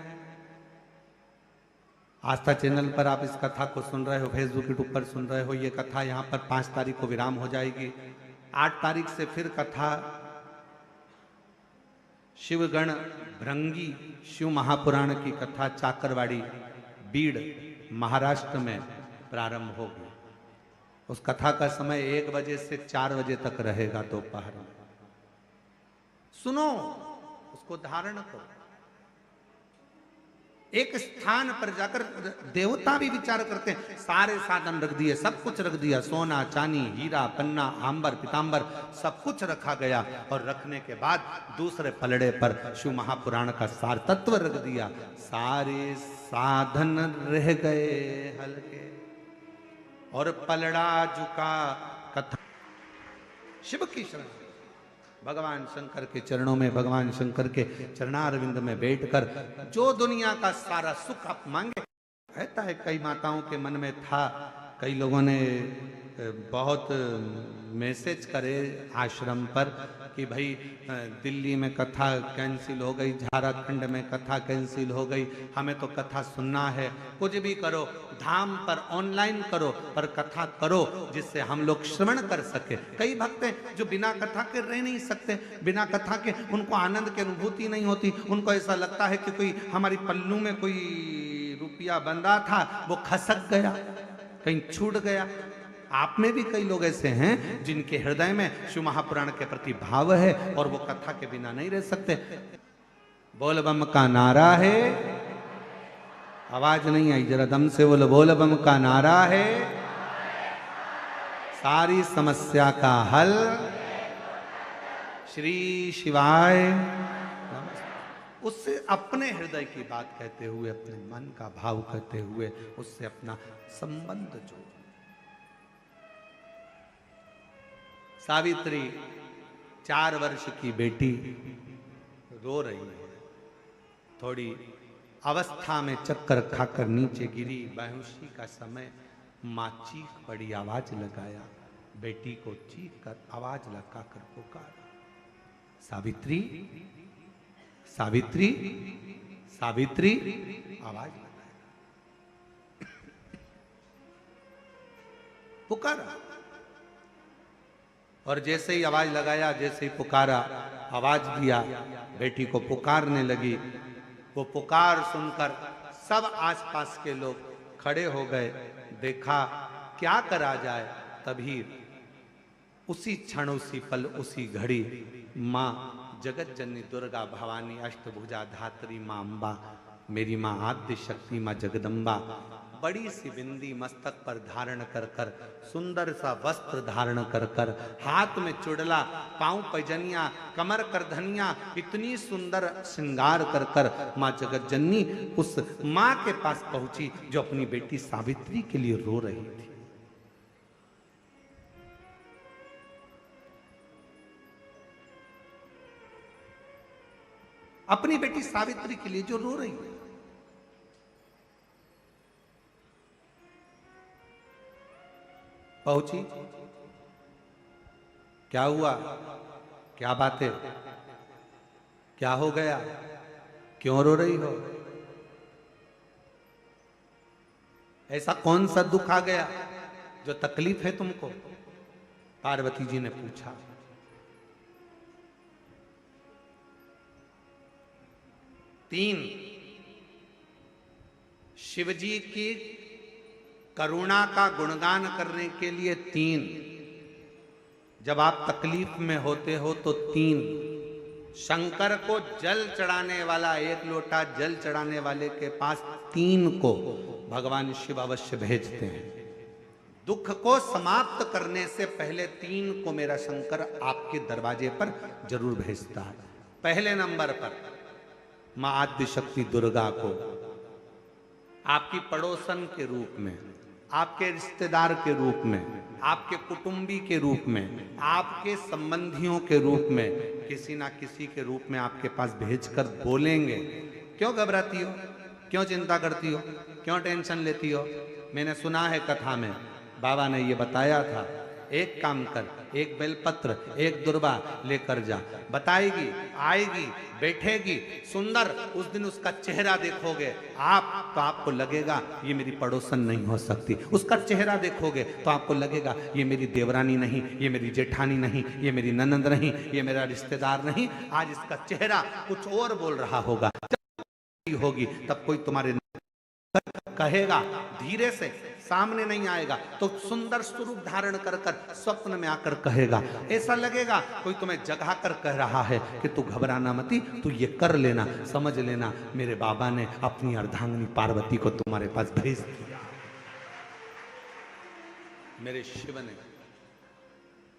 आस्था चैनल पर आप इस कथा को सुन रहे हो, फेसबुक यूट्यूब पर सुन रहे हो। ये कथा यहाँ पर 5 तारीख को विराम हो जाएगी। 8 तारीख से फिर कथा शिवगण भृंगी शिव महापुराण की कथा चाकरवाड़ी बीड़ महाराष्ट्र में प्रारंभ होगी। उस कथा का समय 1 बजे से 4 बजे तक रहेगा दोपहर में। सुनो, उसको धारण करो। एक स्थान पर जाकर देवता भी विचार करते हैं, सारे साधन रख दिए, सब कुछ रख दिया, सोना चांदी हीरा पन्ना आंबर पीतांबर सब कुछ रखा गया और रखने के बाद दूसरे पलड़े पर शिव महापुराण का सार तत्व रख दिया। सारे साधन रह गए हल्के और पलड़ा झुका कथा। शिव की शरण, भगवान शंकर के चरणों में, भगवान शंकर के चरणारविंद में बैठकर जो दुनिया का सारा सुख आप मांगे। रहता है कई माताओं के मन में था, कई लोगों ने बहुत मैसेज करे आश्रम पर कि भाई दिल्ली में कथा कैंसिल हो गई, झारखंड में कथा कैंसिल हो गई, हमें तो कथा सुनना है। कुछ भी करो, धाम पर ऑनलाइन करो, पर कथा करो जिससे हम लोग श्रवण कर सके। कई भक्त हैं जो बिना कथा के रह नहीं सकते, बिना कथा के उनको आनंद की अनुभूति नहीं होती। उनको ऐसा लगता है कि कोई हमारी पल्लू में कोई रुपया बंधा था, वो खसक गया, कहीं छूट गया। आप में भी कई लोग ऐसे हैं जिनके हृदय में शिव महापुराण के प्रति भाव है और वो कथा के बिना नहीं रह सकते। बोल बम का नारा है, आवाज नहीं आई, जरा दम से बोलो। बोल बम का नारा है, सारी समस्या का हल श्री शिवाय। उससे अपने हृदय की बात कहते हुए, अपने मन का भाव कहते हुए उससे अपना संबंध जोड़ो। सावित्री 4 वर्ष की बेटी रो रही है, थोड़ी अवस्था में चक्कर खाकर नीचे गिरी। बेहोशी का समय माँ चीख पड़ी, आवाज लगाया, बेटी को चीख कर आवाज लगाकर पुकारा, सावित्री सावित्री सावित्री। आवाज लगाया, पुकारा, और जैसे ही आवाज लगाया, जैसे ही पुकारा, आवाज दिया, बेटी को पुकारने लगी। वो पुकार सुनकर सब आसपास के लोग खड़े हो गए। देखा क्या करा जाए, तभी उसी क्षण, उसी पल, उसी घड़ी माँ जगत जननी दुर्गा भवानी अष्टभुजा धात्री माँ अम्बा, मेरी माँ आद्य शक्ति माँ जगदम्बा, बड़ी सी बिंदी मस्तक पर धारण कर कर, सुंदर सा वस्त्र धारण कर कर, हाथ में चुड़ला, पांव पैजनिया, कमर कर धनिया, इतनी सुंदर श्रृंगार कर कर माँ जगत जननी उस माँ के पास पहुंची जो अपनी बेटी सावित्री के लिए रो रही थी। अपनी बेटी सावित्री के लिए जो रो रही है। पहुंची, क्या हुआ, क्या बात है, क्या हो गया, क्यों रो रही हो, ऐसा कौन सा दुख आ गया जो तकलीफ है तुमको? पार्वती जी ने पूछा। तीन, शिवजी की करुणा का गुणगान करने के लिए तीन, जब आप तकलीफ में होते हो तो तीन, शंकर को जल चढ़ाने वाला, एक लोटा जल चढ़ाने वाले के पास तीन को भगवान शिव अवश्य भेजते हैं। दुख को समाप्त करने से पहले तीन को मेरा शंकर आपके दरवाजे पर जरूर भेजता है। पहले नंबर पर मां आद्य शक्ति दुर्गा को आपकी पड़ोसन के रूप में, आपके रिश्तेदार के रूप में, आपके कुटुंबी के रूप में, आपके संबंधियों के रूप में, किसी ना किसी के रूप में आपके पास भेजकर बोलेंगे, क्यों घबराती हो, क्यों चिंता करती हो, क्यों टेंशन लेती हो? मैंने सुना है कथा में बाबा ने ये बताया था, एक काम कर, एक बेलपत्र, एक दुर्वा लेकर जा, बताएगी, आएगी, बैठेगी, सुंदर, उस दिन उसका चेहरा देखोगे आप तो आपको लगेगा ये मेरी पड़ोसन नहीं हो सकती। उसका चेहरा देखोगे तो आपको लगेगा ये मेरी देवरानी नहीं, ये मेरी जेठानी नहीं, ये मेरी ननंद नहीं, ये मेरा रिश्तेदार नहीं। आज इसका चेहरा कुछ और बोल रहा होगा। जब होगी तब कोई तुम्हारे कहेगा, धीरे से, सामने नहीं आएगा तो सुंदर स्वरूप धारण कर कर स्वप्न में आकर कहेगा। ऐसा लगेगा कोई तुम्हें जगा कर कह रहा है कि तू घबराना मती, तू ये कर लेना, समझ लेना मेरे बाबा ने अपनी अर्धांगिनी पार्वती को तुम्हारे पास भेज दिया, मेरे शिव ने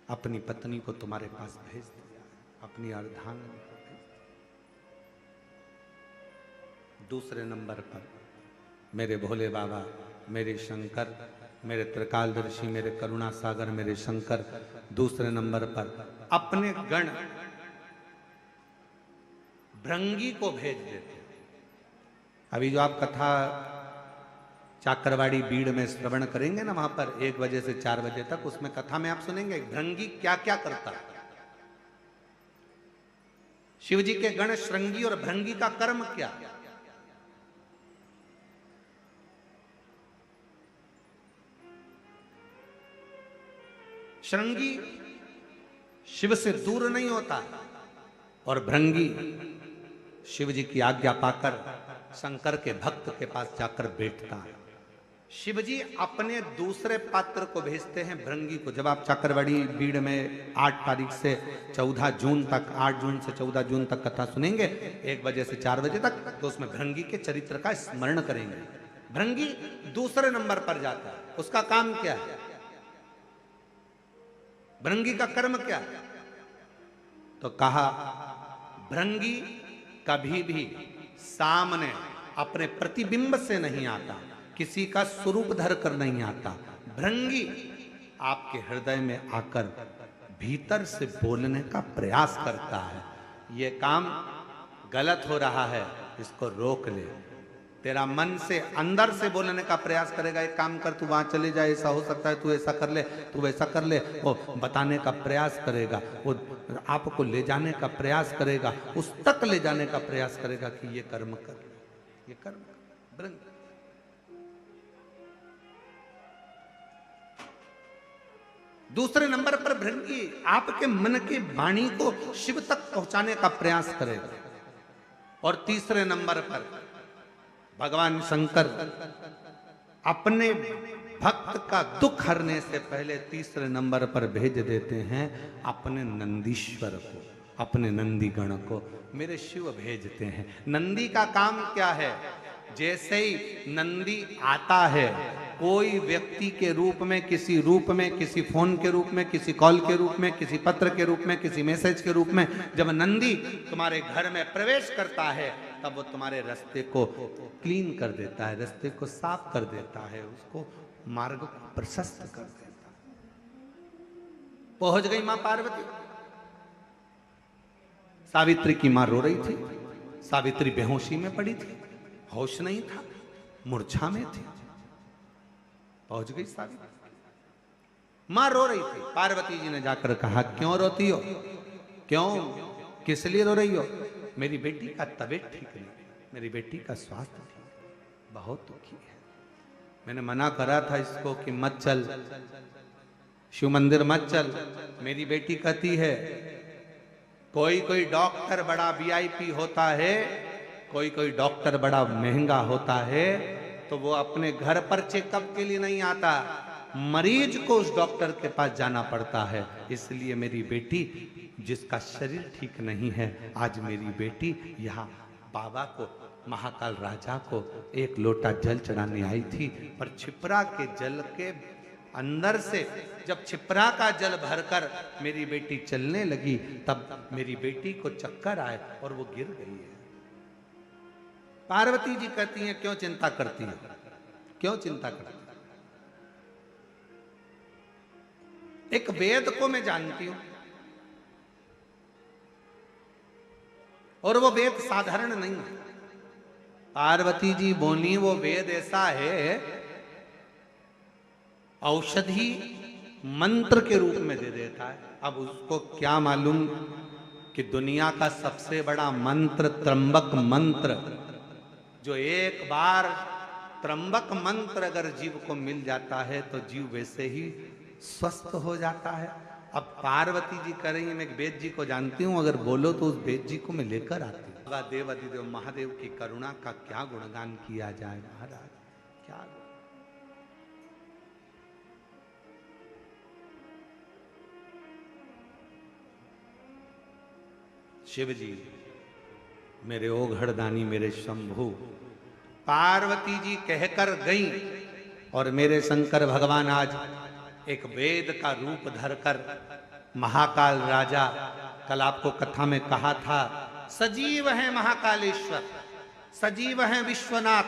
अपनी पत्नी को तुम्हारे पास भेज दिया, अपनी अर्धांगिनी को भेज दिया। दूसरे नंबर पर मेरे भोले बाबा, मेरे शंकर, मेरे त्रिकालदर्शी, मेरे करुणा सागर, मेरे शंकर दूसरे नंबर पर अपने गण भृंगी को भेज देते। अभी जो आप कथा चाकरवाड़ी बीड़ में श्रवण करेंगे ना, वहां पर 1 बजे से 4 बजे तक, उसमें कथा में आप सुनेंगे भृंगी क्या क्या करता। शिवजी के गण श्रृंगी और भृंगी का कर्म क्या। श्रृंगी शिव से दूर नहीं होता और भृंगी शिव जी की आज्ञा पाकर शंकर के भक्त के पास जाकर बैठता है। शिव जी अपने दूसरे पात्र को भेजते हैं भृंगी को। जब आप चाकरवाड़ी बीड़ में 8 तारीख से 14 जून तक, 8 जून से 14 जून तक कथा सुनेंगे 1 बजे से 4 बजे तक, तो उसमें भृंगी के चरित्र का स्मरण करेंगे। भृंगी दूसरे नंबर पर जाता है। उसका काम क्या है, भृंगी का कर्म क्या है? तो कहा भृंगी कभी भी सामने अपने प्रतिबिंब से नहीं आता, किसी का स्वरूप धर कर नहीं आता। भृंगी आपके हृदय में आकर भीतर से बोलने का प्रयास करता है। ये काम गलत हो रहा है, इसको रोक ले। तेरा मन से अंदर से बोलने का प्रयास करेगा, एक काम कर, तू वहां चले जा, ऐसा हो सकता है, तू ऐसा कर ले, तू वैसा कर ले। वो बताने का प्रयास करेगा, वो आपको ले जाने का प्रयास करेगा, उस तक ले जाने का प्रयास करेगा कि ये कर्म कर, ये कर्म कर। दूसरे नंबर पर भृंगी आपके मन की वाणी को शिव तक पहुंचाने का प्रयास करेगा। और तीसरे नंबर पर भगवान शंकर अपने भक्त का दुख हरने से पहले तीसरे नंबर पर भेज देते हैं अपने नंदीश्वर को, अपने नंदीगण को मेरे शिव भेजते हैं। नंदी का काम क्या है? जैसे ही नंदी आता है, कोई व्यक्ति के रूप में, किसी रूप में, किसी फोन के रूप में, किसी कॉल के रूप में, किसी पत्र के रूप में, किसी मैसेज के रूप में, जब नंदी तुम्हारे घर में प्रवेश करता है तब वो तुम्हारे रास्ते को क्लीन कर देता है, रास्ते को साफ कर देता है, उसको मार्ग को प्रशस्त कर देता है। पहुंच गई मां पार्वती। सावित्री की मां रो रही थी, सावित्री बेहोशी में पड़ी थी, होश नहीं था, मूर्छा में थी। पहुंच गई सावित्री, मां रो रही थी। पार्वती जी ने जाकर कहा, क्यों रोती हो? क्यों, किस लिए रो रही हो? मेरी बेटी का तबीयत ठीक नहीं, मेरी बेटी का स्वास्थ्य ठीक, बहुत दुखी है। मैंने मना करा था इसको कि मत चल, शिव मंदिर मत चल। मेरी बेटी कहती है, कोई कोई डॉक्टर बड़ा वीआईपी होता है, कोई कोई डॉक्टर बड़ा महंगा होता है, तो वो अपने घर पर चेकअप के लिए नहीं आता, मरीज को उस डॉक्टर के पास जाना पड़ता है। इसलिए मेरी बेटी, जिसका शरीर ठीक नहीं है, आज मेरी बेटी यहाँ बाबा को, महाकाल राजा को एक लोटा जल चढ़ाने आई थी। पर छिपरा के जल के अंदर से जब छिपरा का जल भरकर मेरी बेटी चलने लगी, तब मेरी बेटी को चक्कर आए और वो गिर गई है। पार्वती जी कहती हैं, क्यों चिंता करती है, क्यों चिंता करती है? एक वेद को मैं जानती हूं, और वो वेद साधारण नहीं है। पार्वती जी बोली, वो वेद ऐसा है, औषधि मंत्र के रूप में दे देता है। अब उसको क्या मालूम कि दुनिया का सबसे बड़ा मंत्र त्र्यंबक मंत्र, जो एक बार त्र्यंबक मंत्र अगर जीव को मिल जाता है तो जीव वैसे ही स्वस्थ हो जाता है। अब पार्वती जी कह रही है, मैं एक वेद जी को जानती हूं, अगर बोलो तो उस वेद जी को मैं लेकर आती हूँ। देव अधिदेव महादेव की करुणा का क्या गुणगान किया जाए महाराज, क्या। शिव जी मेरे ओघड़दानी, मेरे शंभु, पार्वती जी कहकर गई और मेरे शंकर भगवान आज एक वेद का रूप धरकर, महाकाल राजा, कल आपको कथा में कहा था, सजीव है महाकालेश्वर, सजीव है विश्वनाथ,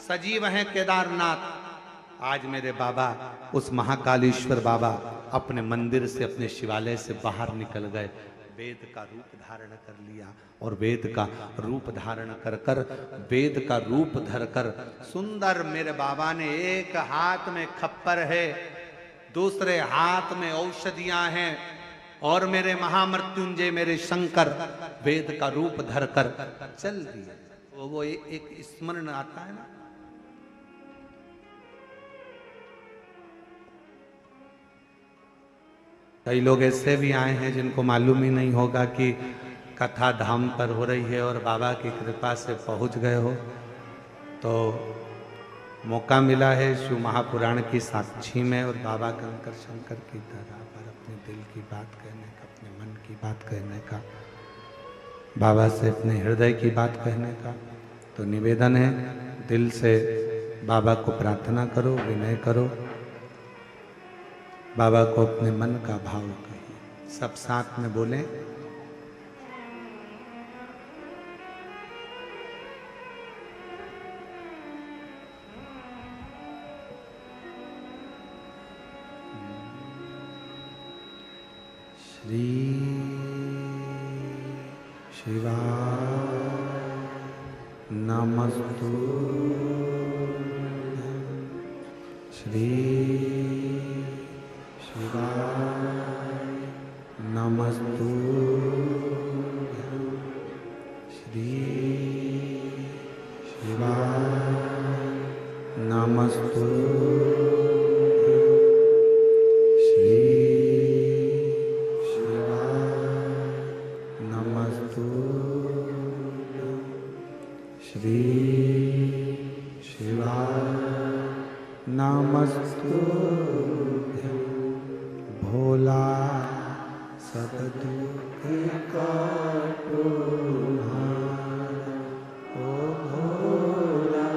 सजीव है केदारनाथ। आज मेरे बाबा, उस महाकालेश्वर बाबा अपने मंदिर से, अपने शिवालय से बाहर निकल गए, वेद का रूप धारण कर लिया, और वेद का रूप धारण कर कर, वेद का रूप धरकर सुंदर मेरे बाबा ने, एक हाथ में खप्पर है, दूसरे हाथ में औषधियां हैं, और मेरे महामृत्युंजय मेरे शंकर वेद का रूप धरकर चल दिए। वो एक स्मरण आता है ना, कई लोग ऐसे भी आए हैं जिनको मालूम ही नहीं होगा कि कथा धाम पर हो रही है और बाबा की कृपा से पहुंच गए हो। तो मौका मिला है शिव महापुराण की साक्षी में और बाबा कंकर शंकर की धरा पर अपने दिल की बात कहने का, अपने मन की बात कहने का, बाबा से अपने हृदय की बात कहने का। तो निवेदन है, दिल से बाबा को प्रार्थना करो, विनय करो, बाबा को अपने मन का भाव कहिए। सब साथ में बोलें, श्री शिवाय नमस्तु, श्री शिवाय नमस्तु, श्री शिवाय नमस्तु, श्री शिवाय नमस्तु। सब दुख काटो हारा, ओ भोला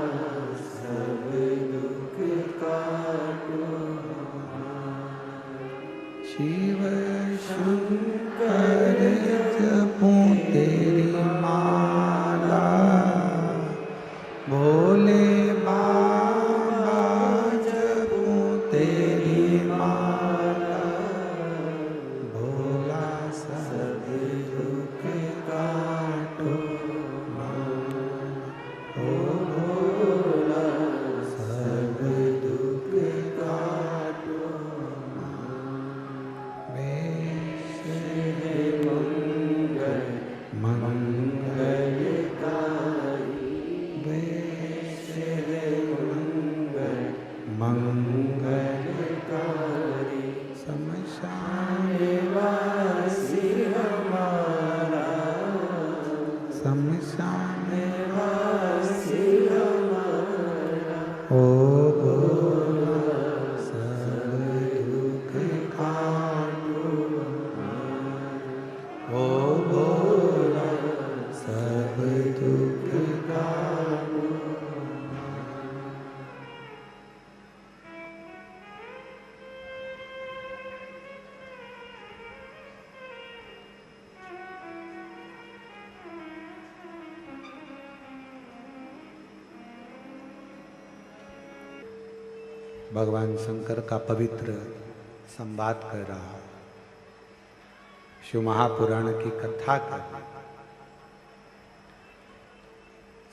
सब दुख काटो हारा। शिव शंकर जपूं तेरी माला, भोले बाबा जपूं तेरी माला, भोला सब दुख काटो हारा, ओ भोला सब दुख काटो हारा। वेश है मंगल मंगलकारी, वेश है मंगल मंगलकारी, शमशान वासी हमारा, शमशान वासी हमारा, ओ भोला सब दुख काटो हारा, ओ भोला सब दुख काटो हारा। भगवान शंकर का पवित्र संवाद कर रहा, शिव महापुराण की कथा कर रहा।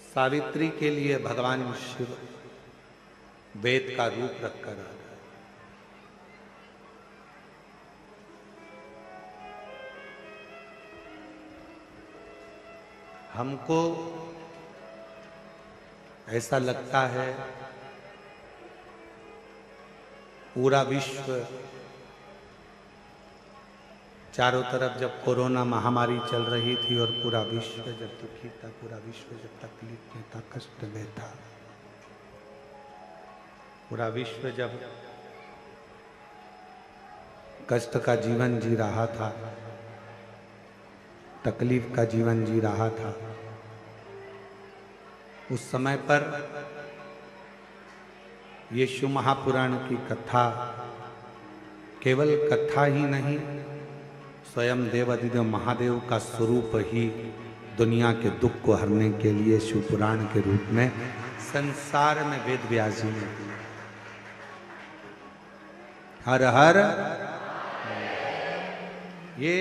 सावित्री के लिए भगवान शिव वेद का रूप रखकर आ रहा है। हमको ऐसा लगता है पूरा विश्व चारों तरफ जब कोरोना महामारी चल रही थी और पूरा विश्व जब दुखी था, पूरा विश्व जब तकलीफ में था, कष्ट में था, पूरा विश्व जब कष्ट का जीवन जी रहा था, तकलीफ का जीवन जी रहा था, उस समय पर ये शिव महापुराण की कथा केवल कथा ही नहीं, स्वयं देवाधिदेव महादेव का स्वरूप ही दुनिया के दुख को हरने के लिए शिव पुराण के रूप में संसार में वेद व्यास जी ने दिया। हर हर ये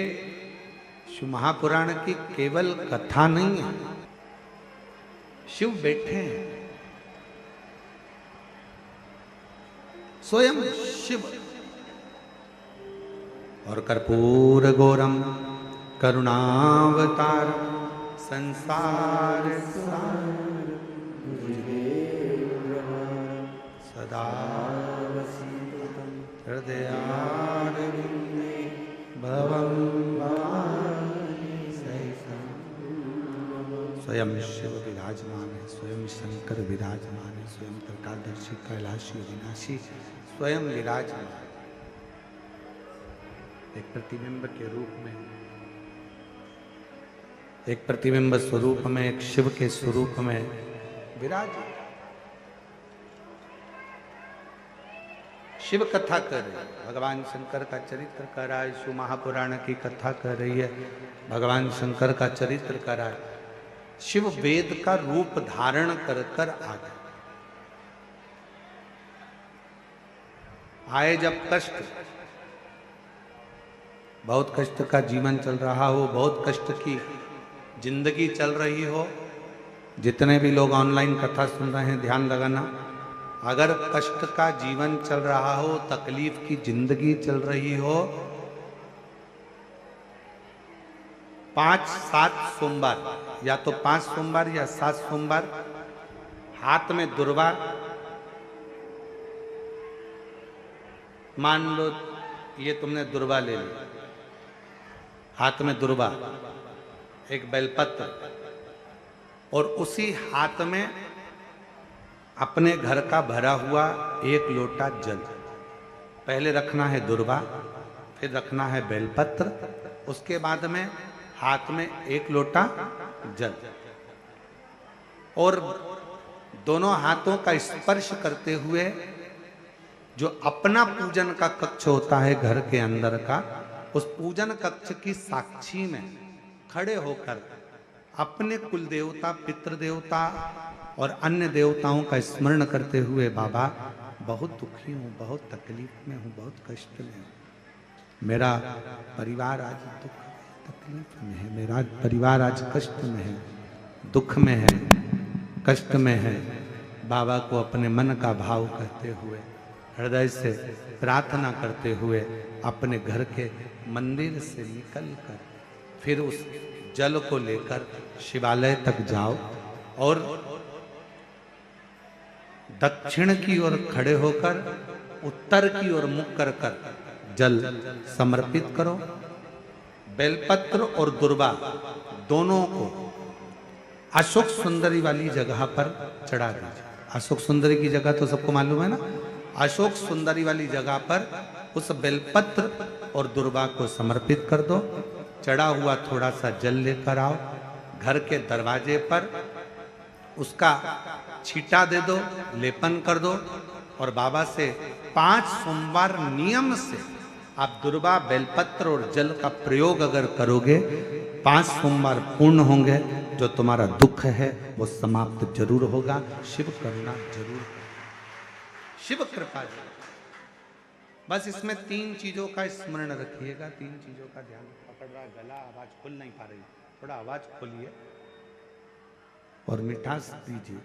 शिव महापुराण की केवल कथा नहीं है, शिव बैठे हैं, स्वयं शिव। और कर्पूर गौरम करुणावतार संसार सार सदा हृदयारविंदे भवं भवानी सहितं। स्वयं शिव विराजमान है, स्वयं शंकर विराजमान है, स्वयं त्रिकालदर्शी कैलाशी अविनाशी स्वयं विराजमान, एक प्रतिबिंब के रूप में, एक प्रतिबिंब स्वरूप में, एक शिव के स्वरूप में विराज। शिव कथा कर रही है, भगवान शंकर का चरित्र कर रहा है, शिव महापुराण की कथा कर रही है, भगवान शंकर का चरित्र कर रहा है। शिव वेद का रूप धारण कर कर आ गए। आए जब कष्ट, बहुत कष्ट का जीवन चल रहा हो, बहुत कष्ट की जिंदगी चल रही हो, जितने भी लोग ऑनलाइन कथा सुन रहे हैं ध्यान लगाना, अगर कष्ट का जीवन चल रहा हो, तकलीफ की जिंदगी चल रही हो, 5-7 सोमवार, या तो 5 सोमवार या 7 सोमवार, हाथ में दुर्वा, मान लो ये तुमने दुर्वा ले ली, हाथ में दुर्वा, एक बेलपत्र, और उसी हाथ में अपने घर का भरा हुआ 1 लोटा जल। पहले रखना है दुर्वा, फिर रखना है बेलपत्र, उसके बाद में हाथ में 1 लोटा जल और दोनों हाथों का स्पर्श करते हुए जो अपना पूजन का कक्ष होता है घर के अंदर का, उस पूजन कक्ष की साक्षी में खड़े होकर अपने कुल देवता, पितृ देवता और अन्य देवताओं का स्मरण करते हुए, बाबा बहुत दुखी हूँ, बहुत तकलीफ में हूँ, बहुत कष्ट में हूँ, मेरा परिवार आज दुख तकलीफ में है, मेरा परिवार आज कष्ट में है, दुख में है, कष्ट में है। बाबा को अपने मन का भाव कहते हुए, हृदय से प्रार्थना करते हुए अपने घर के मंदिर से निकल कर फिर उस जल को लेकर शिवालय तक जाओ और दक्षिण की ओर खड़े होकर उत्तर की ओर मुख कर कर जल समर्पित करो। बेलपत्र और दुर्वा दोनों को अशोक सुंदरी वाली जगह पर चढ़ा दीजिए। अशोक सुंदरी की जगह तो सबको मालूम है ना। अशोक सुंदरी वाली जगह पर उस बेलपत्र और दुर्वा को समर्पित कर दो। चढ़ा हुआ थोड़ा सा जल लेकर आओ, घर के दरवाजे पर उसका छींटा दे दो, लेपन कर दो और बाबा से 5 सोमवार नियम से आप दुर्वा, बेलपत्र और जल का प्रयोग अगर करोगे, 5 सोमवार पूर्ण होंगे। जो तुम्हारा दुख है वो समाप्त जरूर होगा। शिव करुणा जरूर, शिव कृपा जरूर। बस इसमें 3 चीजों का स्मरण रखिएगा, 3 चीजों का ध्यान। पकड़ रहा गला, आवाज खुल नहीं पा रही, थोड़ा आवाज खोलिए और मिठास दीजिए।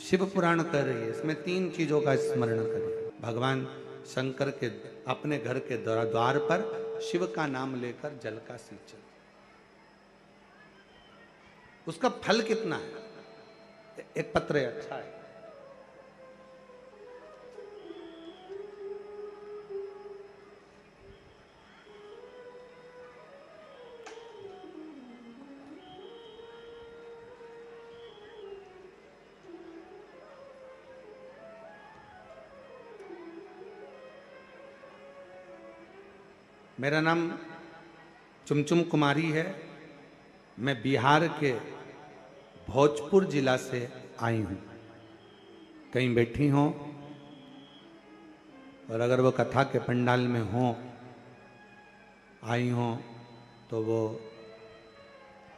शिव पुराण कह रही है, इसमें 3 चीजों का स्मरण करिए। भगवान शंकर के अपने घर के द्वार पर शिव का नाम लेकर जल का सिंचन। उसका फल कितना है? 1 पत्र अच्छा है। मेरा नाम चुमचुम कुमारी है। मैं बिहार के भोजपुर जिला से आई हूँ। कहीं बैठी हों और अगर वो कथा के पंडाल में हों, आई हों, तो वो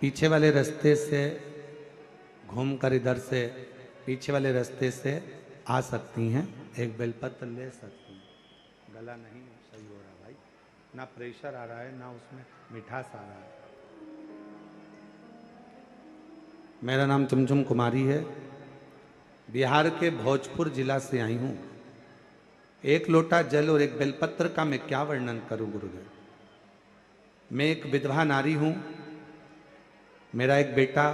पीछे वाले रास्ते से घूमकर इधर से पीछे वाले रास्ते से आ सकती हैं। एक बेलपत्र ले सकती हैं। गला नहीं सही हो रहा भाई, ना प्रेशर आ रहा है, ना उसमें मिठास आ रहा है। मेरा नाम चुमचुम कुमारी है। बिहार के भोजपुर जिला से आई हूँ। 1 लोटा जल और 1 बेलपत्र का मैं क्या वर्णन करूं गुरुदेव। मैं एक विधवा नारी हूं। मेरा एक बेटा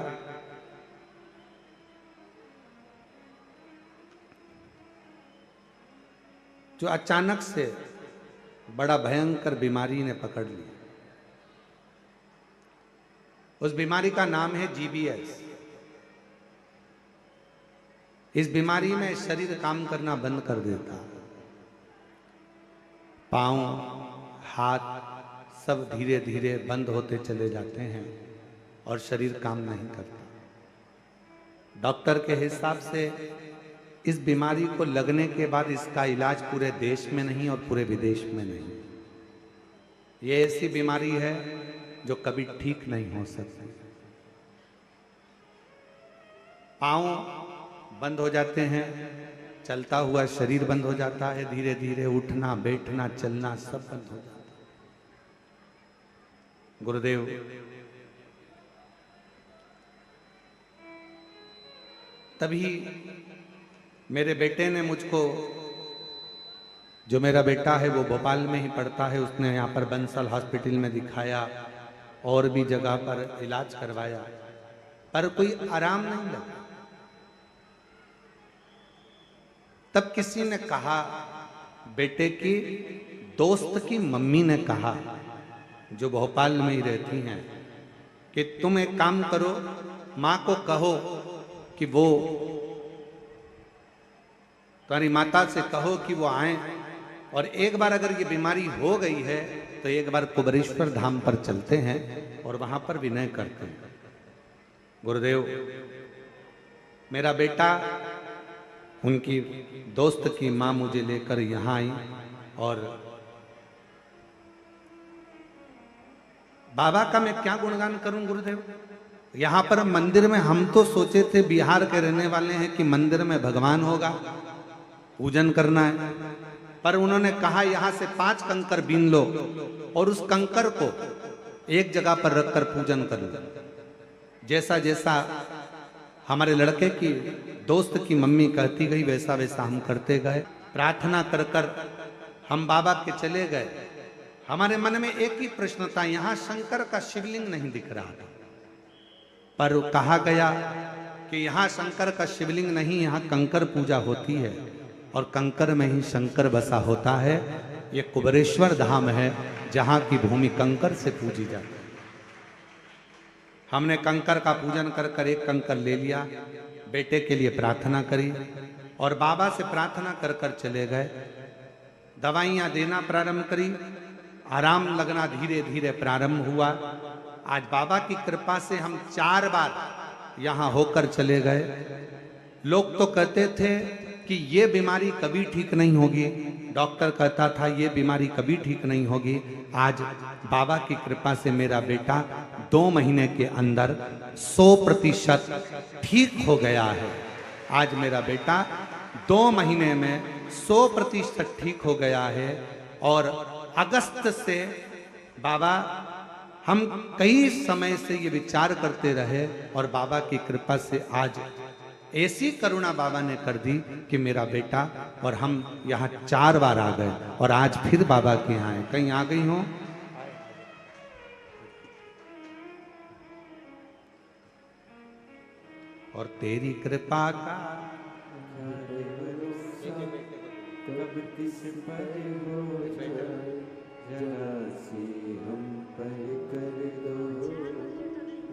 जो अचानक से बड़ा भयंकर बीमारी ने पकड़ ली। उस बीमारी का नाम है GBS। इस बीमारी में शरीर काम करना बंद कर देता, पांव, हाथ सब धीरे धीरे बंद होते चले जाते हैं और शरीर काम नहीं करता। डॉक्टर के हिसाब से इस बीमारी को लगने के बाद इसका इलाज पूरे देश में नहीं और पूरे विदेश में नहीं। ये ऐसी बीमारी है जो कभी ठीक नहीं हो सकती। पांव बंद हो जाते हैं, चलता हुआ शरीर बंद हो जाता है, धीरे धीरे उठना, बैठना, चलना सब बंद हो जाता है। गुरुदेव, तभी मेरे बेटे ने मुझको, जो मेरा बेटा है वो भोपाल में ही पढ़ता है, उसने यहाँ पर बंसल हॉस्पिटल में दिखाया और भी जगह पर इलाज करवाया, पर कोई आराम नहीं लगा। तब किसी ने कहा, बेटे की दोस्त की मम्मी ने कहा, जो भोपाल में ही रहती हैं, कि तुम एक काम करो, माँ को कहो कि वो, तुम्हारी माता से कहो कि वो आए और एक बार अगर ये बीमारी हो गई है तो एक बार कुबरेश्वर धाम पर चलते हैं और वहां पर विनय करते हैं। गुरुदेव, मेरा बेटा, उनकी दोस्त की मां मुझे लेकर यहां आई और बाबा का मैं क्या गुणगान करूं गुरुदेव। यहां पर मंदिर में हम तो सोचे थे बिहार के रहने वाले हैं कि मंदिर में भगवान होगा, पूजन करना है, पर उन्होंने कहा यहां से 5 कंकर बीन लो और उस कंकर को एक जगह पर रखकर पूजन कर लो। जैसा जैसा हमारे लड़के की दोस्त की मम्मी कहती गई वैसा वैसा हम करते गए। प्रार्थना कर कर हम बाबा के चले गए। हमारे मन में एक ही प्रश्न था, यहां शंकर का शिवलिंग नहीं दिख रहा था, पर कहा गया कि यहां शंकर का शिवलिंग नहीं, यहां कंकर पूजा होती है और कंकर में ही शंकर बसा होता है। ये कुबरेश्वर धाम है जहां की भूमि कंकर से पूजी जाती है। हमने कंकर का पूजन कर कर एक कंकर ले लिया, बेटे के लिए प्रार्थना करी और बाबा से प्रार्थना कर कर चले गए। दवाइयां देना प्रारंभ करी, आराम लगना धीरे धीरे प्रारंभ हुआ। आज बाबा की कृपा से हम 4 बार यहां होकर चले गए। लोग तो कहते थे कि ये बीमारी कभी ठीक नहीं होगी, डॉक्टर कहता था ये बीमारी कभी ठीक नहीं होगी। आज बाबा की कृपा से मेरा बेटा 2 महीने के अंदर 100% ठीक हो गया है। आज मेरा बेटा 2 महीने में 100% ठीक हो गया है। और अगस्त से बाबा, हम कई समय से ये विचार करते रहे और बाबा की कृपा से आज ऐसी करुणा बाबा ने कर दी कि मेरा बेटा और हम यहाँ 4 बार आ गए और आज फिर बाबा के यहाँ आए। कहीं आ गई हो? और तेरी कृपा का कब किस पर हो जाए, जरा सी हम पर कर दो,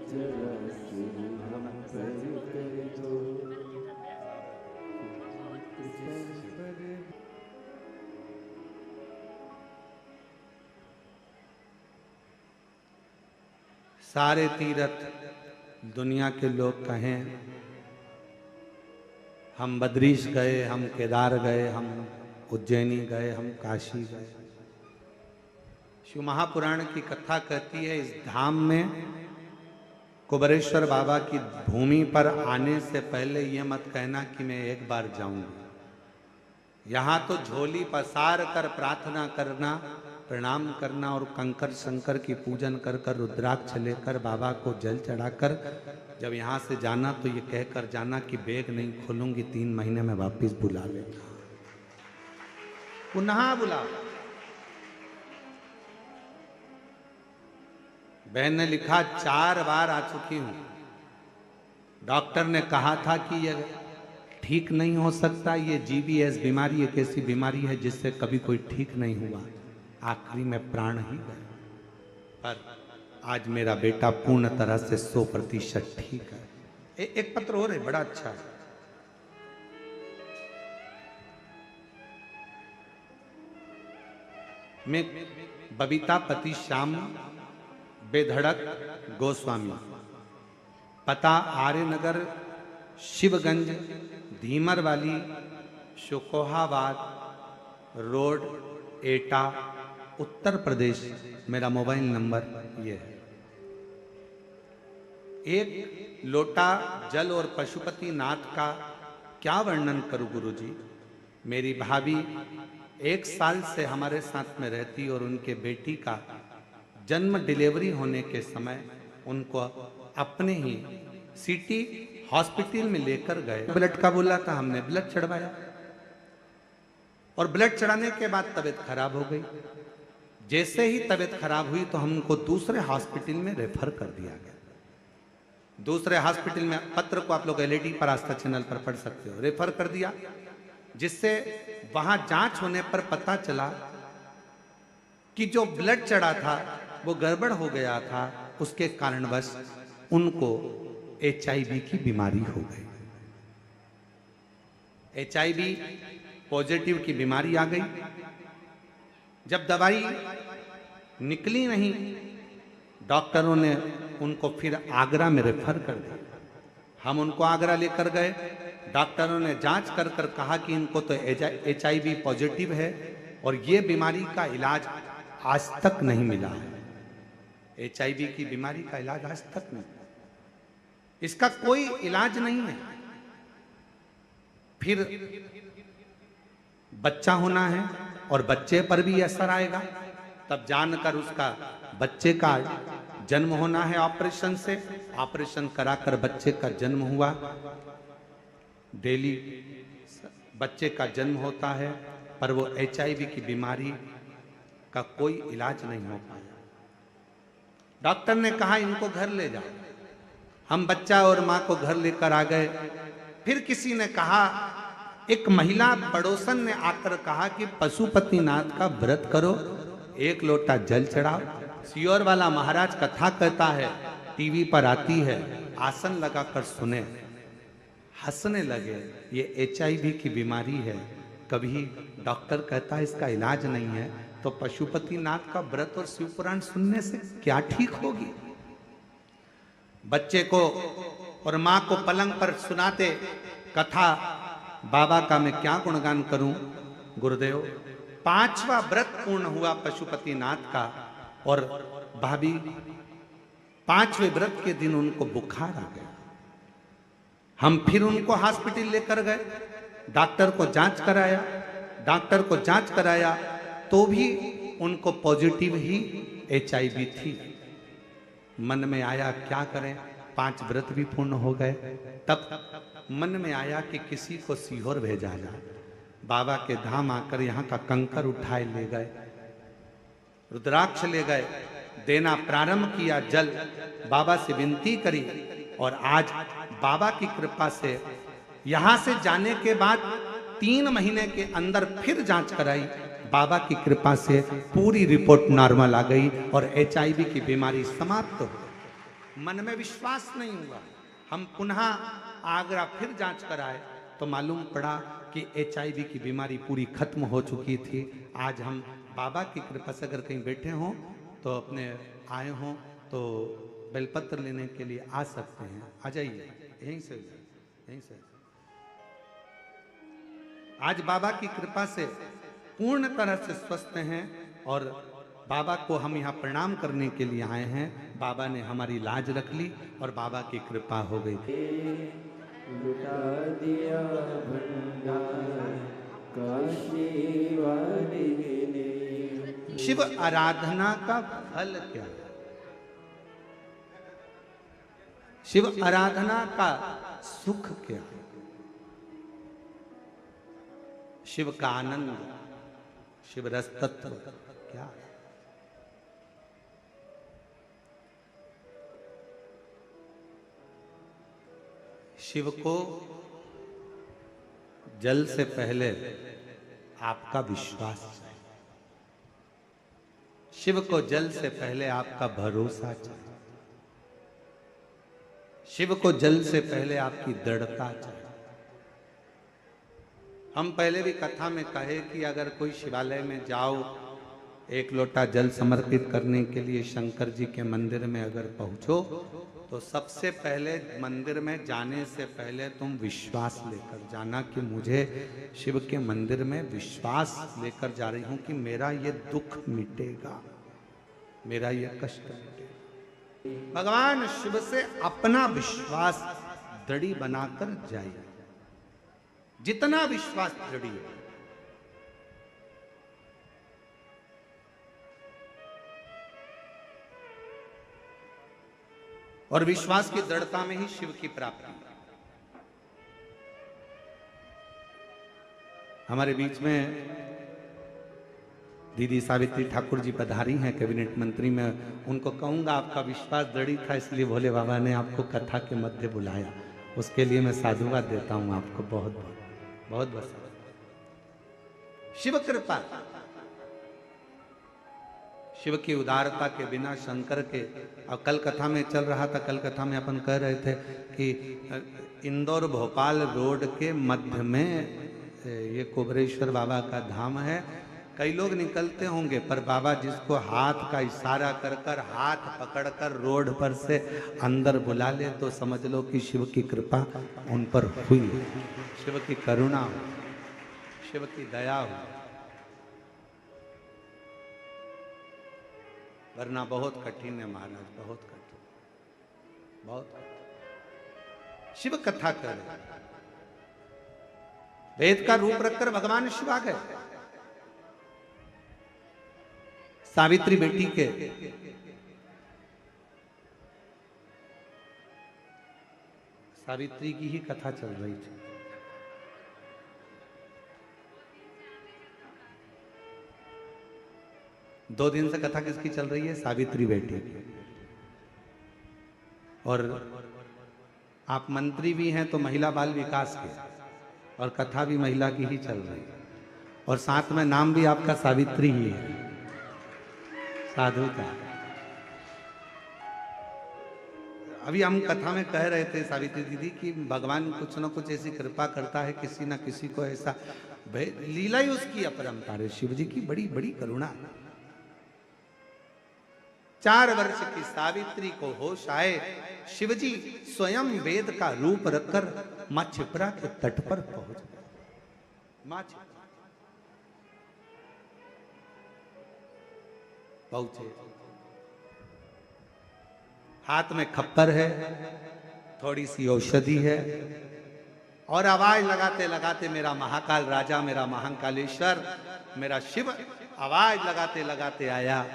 जरा सी हम पर कर दो। सारे तीर्थ दुनिया के लोग कहें, हम बद्रीश गए, हम केदार गए, हम उज्जैनी गए, हम काशी गए। शिव महापुराण की कथा कहती है इस धाम में कुबरेश्वर बाबा की भूमि पर आने से पहले ये मत कहना कि मैं एक बार जाऊंगी। यहाँ तो झोली पसार कर प्रार्थना करना, प्रणाम करना और कंकर शंकर की पूजन कर कर रुद्राक्ष लेकर बाबा को जल चढ़ाकर जब यहाँ से जाना तो ये कहकर जाना कि बैग नहीं खोलूंगी, 3 महीने में वापस बुला लेना, पुनः बुला। बहन ने लिखा 4 बार आ चुकी हूं। डॉक्टर ने कहा था कि ये ठीक नहीं हो सकता, ये GBS बीमारी एक ऐसी बीमारी है जिससे कभी कोई ठीक नहीं हुआ, आखिरी में प्राण ही गए। पर आज मेरा बेटा पूर्ण तरह से 100% ठीक है। एक पत्र और है, बड़ा अच्छा है। मैं बबीता पति श्याम बेधड़क गोस्वामी, पता आर्यनगर शिवगंज धीमर वाली शुकोहाबाद रोड एटा उत्तर प्रदेश। मेरा मोबाइल नंबर ये है। एक लोटा जल और पशुपति नाथ का क्या वर्णन करूं गुरुजी। मेरी भाभी 1 साल से हमारे साथ में रहती और उनके बेटी का जन्म डिलीवरी होने के समय उनको अपने ही सिटी हॉस्पिटल में लेकर गए। ब्लड का बोला था, हमने ब्लड चढ़वाया और ब्लड चढ़ाने के बाद तबीयत खराब हो गई। जैसे ही तबीयत खराब हुई तो हमको दूसरे हॉस्पिटल में रेफर कर दिया गया। दूसरे हॉस्पिटल में, पत्र को आप लोग LED पर आस्था चैनल पर पढ़ सकते हो, रेफर कर दिया, जिससे वहां जांच होने पर पता चला कि जो ब्लड चढ़ा था वो गड़बड़ हो गया था, उसके कारणवश उनको HIV की बीमारी हो गई। HIV पॉजिटिव की बीमारी आ गई जब दवाई निकली नहीं, डॉक्टरों ने उनको फिर आगरा में रेफर कर दिया। हम उनको आगरा लेकर गए, डॉक्टरों ने जांच कर कर कहा कि इनको तो HIV पॉजिटिव है और ये बीमारी का इलाज आज तक नहीं मिला है। HIV की बीमारी का इलाज आज तक नहीं, इसका कोई इलाज नहीं है। फिर बच्चा होना है और बच्चे पर भी असर आएगा, तब जानकर उसका बच्चे का जन्म होना है ऑपरेशन से। ऑपरेशन कराकर बच्चे का जन्म हुआ। डेली बच्चे का जन्म होता है, पर वो HIV की बीमारी का कोई इलाज नहीं हो पाया। डॉक्टर ने कहा इनको घर ले जाओ। हम बच्चा और माँ को घर लेकर आ गए। फिर किसी ने कहा, एक महिला पड़ोसन ने आकर कहा कि पशुपतिनाथ का व्रत करो, 1 लोटा जल चढ़ाओ। सियोर वाला महाराज कथा कहता है, टीवी पर आती है, आसन लगाकर सुने। हंसने लगे, ये HIV की बीमारी है। कभी डॉक्टर कहता है इसका इलाज नहीं है, तो पशुपतिनाथ का व्रत और शिव पुराण सुनने से क्या ठीक होगी। बच्चे को और माँ को पलंग पर सुनाते कथा, बाबा का मैं क्या गुणगान करूं गुरुदेव। 5वां व्रत पूर्ण हुआ पशुपतिनाथ का, और भाभी 5वें व्रत के दिन उनको बुखार आ गया। हम फिर उनको हॉस्पिटल लेकर गए, डॉक्टर को जांच कराया तो भी उनको पॉजिटिव ही HIV थी। मन में आया क्या करें, 5 व्रत भी पूर्ण हो गए। तब मन में आया कि किसी को सीहोर भेजा जाए। बाबा के धाम आकर यहाँ का कंकर उठाए ले गए, रुद्राक्ष ले गए, देना प्रारंभ किया जल। बाबा से विनती करी, और आज बाबा की कृपा से यहां से जाने के बाद 3 महीने के अंदर फिर जांच कराई। बाबा की कृपा से पूरी रिपोर्ट नॉर्मल आ गई और HIV की बीमारी समाप्त हो गई। मन में विश्वास नहीं हुआ। हम पुनः आगरा फिर जांच कराए तो मालूम पड़ा कि HIV की बीमारी पूरी खत्म हो चुकी थी। आज हम बाबा की कृपा से अगर कहीं बैठे हों तो अपने आए हों तो बेलपत्र लेने के लिए आ सकते हैं। आ जाइए, यहीं से। आज बाबा की कृपा से पूर्ण तरह से स्वस्थ हैं और बाबा को हम यहाँ प्रणाम करने के लिए आए हैं। बाबा ने हमारी लाज रख ली और बाबा की कृपा हो गई। लुटा दिया भंडार काशी वाले ने। शिव आराधना का फल क्या है? शिव आराधना का सुख क्या है? शिव का आनंद, शिव रस तत्व क्या है? शिव को जल से पहले आपका विश्वास चाहिए। शिव को जल से पहले आपका भरोसा चाहिए। शिव को जल से पहले आपकी दृढ़ता चाहिए। हम पहले भी कथा में कहे कि अगर कोई शिवालय में जाओ, 1 लोटा जल समर्पित करने के लिए शंकर जी के मंदिर में अगर पहुंचो, तो सबसे पहले मंदिर में जाने से पहले तुम विश्वास लेकर जाना कि मुझे शिव के मंदिर में विश्वास लेकर जा रही हूं कि मेरा ये दुख मिटेगा, मेरा ये कष्ट मिटेगा। भगवान शिव से अपना विश्वास दृढ़ बनाकर जाइए। जितना विश्वास दृढ़ है, और विश्वास की दृढ़ता में ही शिव की प्राप्ति। हमारे बीच में दीदी सावित्री ठाकुर जी पधारी हैं कैबिनेट मंत्री में। उनको कहूंगा आपका विश्वास दृढ़ था, इसलिए भोले बाबा ने आपको कथा के मध्य बुलाया। उसके लिए मैं साधुवाद देता हूं आपको। बहुत बहुत बहुत बहुत शिव कृपा, शिव की उदारता के बिना शंकर के। अब कल कथा में चल रहा था, कल कथा में अपन कह रहे थे कि इंदौर भोपाल रोड के मध्य में ये कुबरेश्वर बाबा का धाम है। कई लोग निकलते होंगे, पर बाबा जिसको हाथ का इशारा कर कर, हाथ पकड़कर रोड पर से अंदर बुला ले, तो समझ लो कि शिव की कृपा उन पर हुई, शिव की करुणा हो, शिव की दया हो। वरना बहुत कठिन है महाराज, बहुत कठिन, बहुत कठिन। शिव कथा कर, वेद का रूप रखकर भगवान शिव आ गए। सावित्री बेटी के सावित्री की ही कथा चल रही थी। दो दिन से कथा किसकी चल रही है? सावित्री बेटी की। और आप मंत्री भी हैं तो महिला बाल विकास के, और कथा भी महिला की ही चल रही है, और साथ में नाम भी आपका सावित्री ही है, साधु का। अभी हम कथा में कह रहे थे सावित्री दीदी कि भगवान कुछ ना कुछ ऐसी कृपा करता है, किसी ना किसी को ऐसा, लीला ही उसकी अपरंपार है, शिव जी की बड़ी बड़ी करुणा। 4 वर्ष की सावित्री को होश आए, शिवजी स्वयं वेद का रूप रखकर मां छिपरा के तट पर पहुंच गए। मां छिपरा पहुंचे, हाथ में खप्पर है, थोड़ी सी औषधि है, और आवाज लगाते लगाते मेरा महाकाल राजा, मेरा महाकालेश्वर, मेरा शिव आवाज लगाते लगाते आया,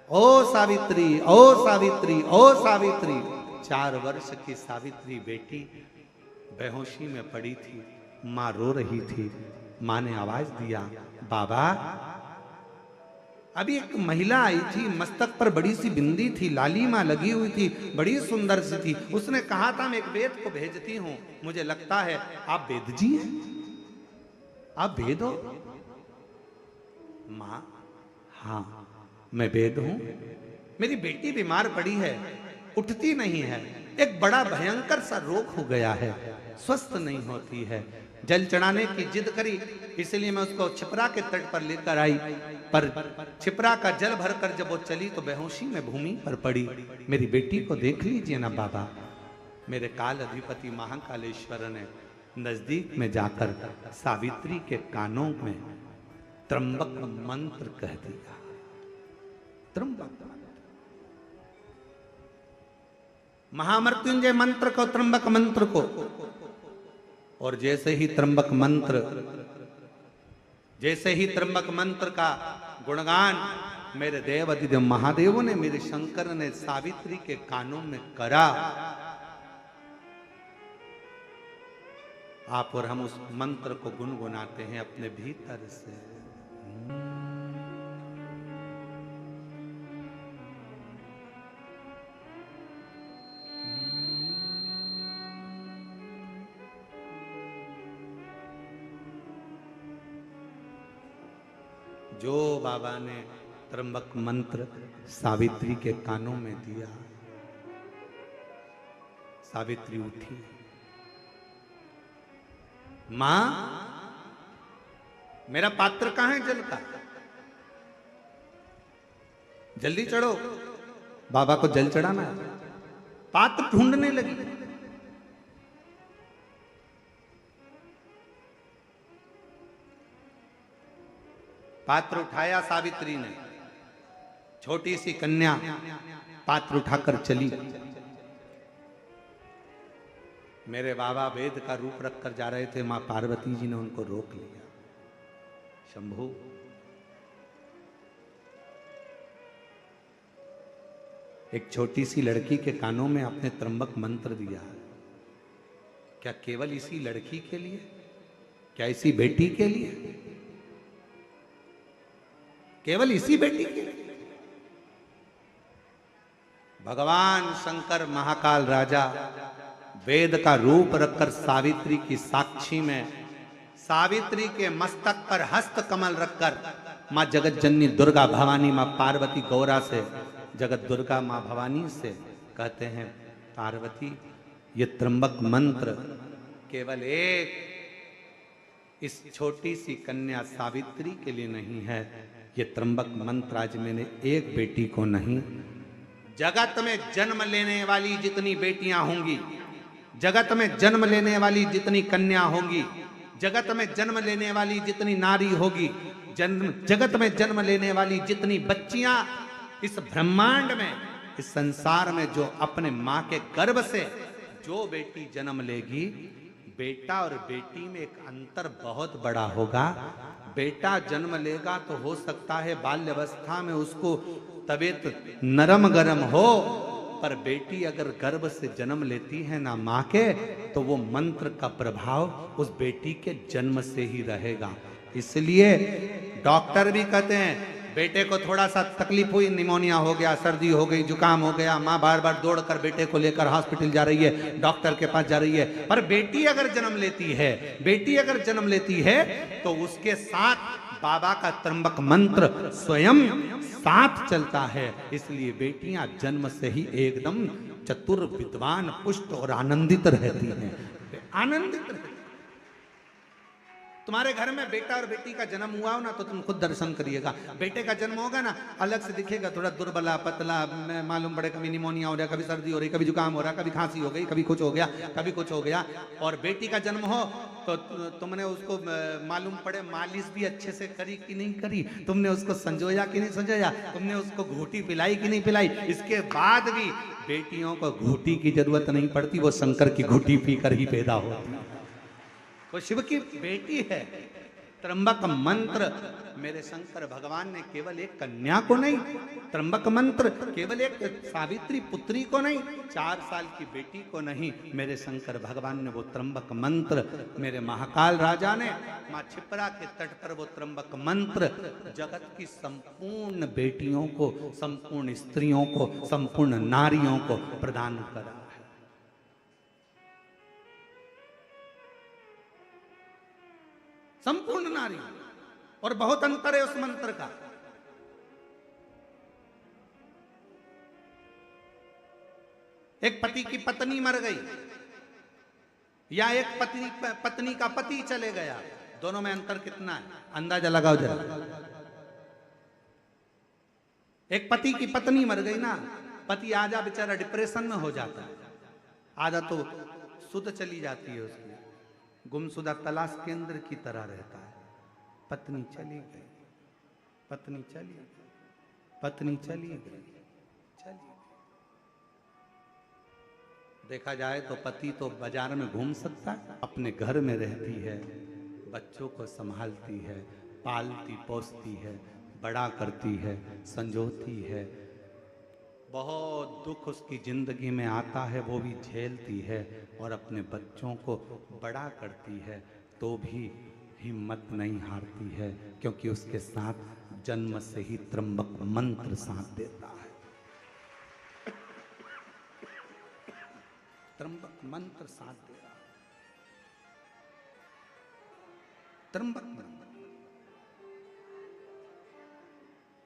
ओ सावित्री, ओ सावित्री, ओ सावित्री। 4 वर्ष की सावित्री बेटी बेहोशी में पड़ी थी, मां रो रही थी। मां ने आवाज दिया, बाबा। अभी एक महिला आई थी, मस्तक पर बड़ी सी बिंदी थी, लालिमा लगी हुई थी, बड़ी सुंदर सी थी। उसने कहा था मैं एक वेद को भेजती हूं, मुझे लगता है आप वेद जी हैं, आप वेद हो? मां, हाँ मैं वेद हूं। मेरी बेटी बीमार पड़ी है, उठती नहीं है, एक बड़ा भयंकर सा रोग हो गया है, स्वस्थ नहीं होती है। जल चढ़ाने की जिद करी, इसलिए मैं उसको छिपरा के तट पर लेकर आई, पर छिपरा का जल भरकर जब वो चली तो बेहोशी में भूमि पर पड़ी। मेरी बेटी को देख लीजिए ना बाबा। मेरे काल अधिपति महाकालेश्वर ने नजदीक में जाकर सावित्री के कानों में त्र्यंबक मंत्र कह दिया। त्र्यंबक महामृत्युंजय मंत्र को, त्र्यंबक मंत्र को, और जैसे ही त्र्यंबक मंत्र का गुणगान मेरे देव अधिदेव महादेवों ने, मेरे शंकर ने सावित्री के कानों में करा, आप और हम उस मंत्र को गुनगुनाते हैं अपने भीतर से। जो बाबा ने त्र्यंबक मंत्र सावित्री के कानों में दिया, सावित्री उठी। मां, मेरा पात्र कहां है जल का? जल्दी चढ़ो, बाबा को जल चढ़ाना है। पात्र ढूंढने लगी। पात्र उठाया सावित्री ने, छोटी सी कन्या पात्र उठाकर चली। मेरे बाबा वेद का रूप रखकर जा रहे थे, मां पार्वती जी ने उनको रोक लिया। शंभू, एक छोटी सी लड़की के कानों में आपने त्र्यंबक मंत्र दिया, क्या केवल इसी लड़की के लिए? क्या इसी बेटी के लिए? केवल इसी बेटी के लिए? भगवान शंकर महाकाल राजा वेद का रूप रखकर सावित्री की साक्षी में, सावित्री के मस्तक पर हस्त कमल रखकर मां जगत जननी दुर्गा भवानी, मां पार्वती गौरा से, जगत दुर्गा मां भवानी से कहते हैं, पार्वती ये त्र्यंबक मंत्र केवल एक इस छोटी सी कन्या सावित्री के लिए नहीं है। ये त्र्यंबक मंत्र आज मैंने एक बेटी को नहीं, जगत में जन्म लेने वाली जितनी बेटियां होंगी, जगत में जन्म लेने वाली जितनी कन्या होंगी, जगत में जन्म लेने वाली जितनी नारी होगी, जगत में जन्म लेने वाली जितनी बच्चियां इस ब्रह्मांड में, इस संसार में, जो अपने मां के गर्भ से जो बेटी जन्म लेगी, बेटा और बेटी में एक अंतर बहुत बड़ा होगा। बेटा जन्म लेगा तो हो सकता है बाल्यावस्था में उसको तबीयत नरम गरम हो, पर बेटी अगर गर्भ से जन्म लेती है ना मां के, तो वो मंत्र का प्रभाव उस बेटी के जन्म से ही रहेगा। इसलिए डॉक्टर भी कहते हैं बेटे को थोड़ा सा तकलीफ हुई, निमोनिया हो गया, सर्दी हो गई, जुकाम हो गया, माँ बार बार दौड़कर बेटे को लेकर हॉस्पिटल जा रही है, डॉक्टर के पास जा रही है, पर बेटी अगर जन्म लेती है, बेटी अगर जन्म लेती है तो उसके साथ बाबा का त्र्यंबक मंत्र स्वयं साथ चलता है। इसलिए बेटियां जन्म से ही एकदम चतुर, विद्वान, पुष्ट और आनंदित रहती हैं, आनंदित रहती। तुम्हारे घर में बेटा और बेटी का जन्म हुआ हो ना, तो तुम खुद दर्शन करिएगा। बेटे का जन्म होगा ना, अलग से दिखेगा, थोड़ा दुर्बला पतला, मालूम पड़े कभी निमोनिया हो रहा, कभी सर्दी हो रही, कभी जुकाम हो रहा, कभी खांसी हो गई, कभी कुछ हो गया, कभी कुछ हो गया। और बेटी का जन्म हो तो तुमने उसको मालूम पड़े मालिश भी अच्छे से करी कि नहीं करी, तुमने उसको संजोया कि नहीं संजोया, तुमने उसको घूटी पिलाई कि नहीं पिलाई। इसके बाद भी बेटियों को घूटी की जरूरत नहीं पड़ती, वो शंकर की घूटी पीकर ही पैदा होती है। वो शिव की बेटी है। त्र्यंबक मंत्र मेरे शंकर भगवान ने केवल एक कन्या को नहीं, त्र्यंबक मंत्र केवल एक सावित्री पुत्री को नहीं, 4 साल की बेटी को नहीं, मेरे शंकर भगवान ने वो त्र्यंबक मंत्र, मेरे महाकाल राजा ने माँ छिपरा के तट पर वो त्र्यंबक मंत्र जगत की संपूर्ण बेटियों को, संपूर्ण स्त्रियों को, संपूर्ण नारियों को प्रदान करा। संपूर्ण नारी, और बहुत अंतर है उस मंत्र का। एक पति की पत्नी मर गई या एक पत्नी का पति चले गया, दोनों में अंतर कितना है, अंदाजा लगाओ जरा। एक पति की पत्नी मर गई ना, पति आजा बेचारा डिप्रेशन में हो जाता है, आधा तो सुध चली जाती है उसकी, गुमशुदा तलाश केंद्र की तरह रहता है। पत्नी चली गई, पत्नी चली गई, पत्नी चली गई, चली गई। देखा जाए तो पति तो बाजार में घूम सकता है, अपने घर में रहती है, बच्चों को संभालती है, पालती पोसती है, बड़ा करती है, संजोती है, बहुत दुख उसकी जिंदगी में आता है वो भी झेलती है, और अपने बच्चों को बड़ा करती है, तो भी हिम्मत नहीं हारती है, क्योंकि उसके साथ जन्म से ही त्र्यंबक मंत्र साथ देता है। त्र्यंबक मंत्र साथ दे रहा है, त्र्यंबक मंत्र।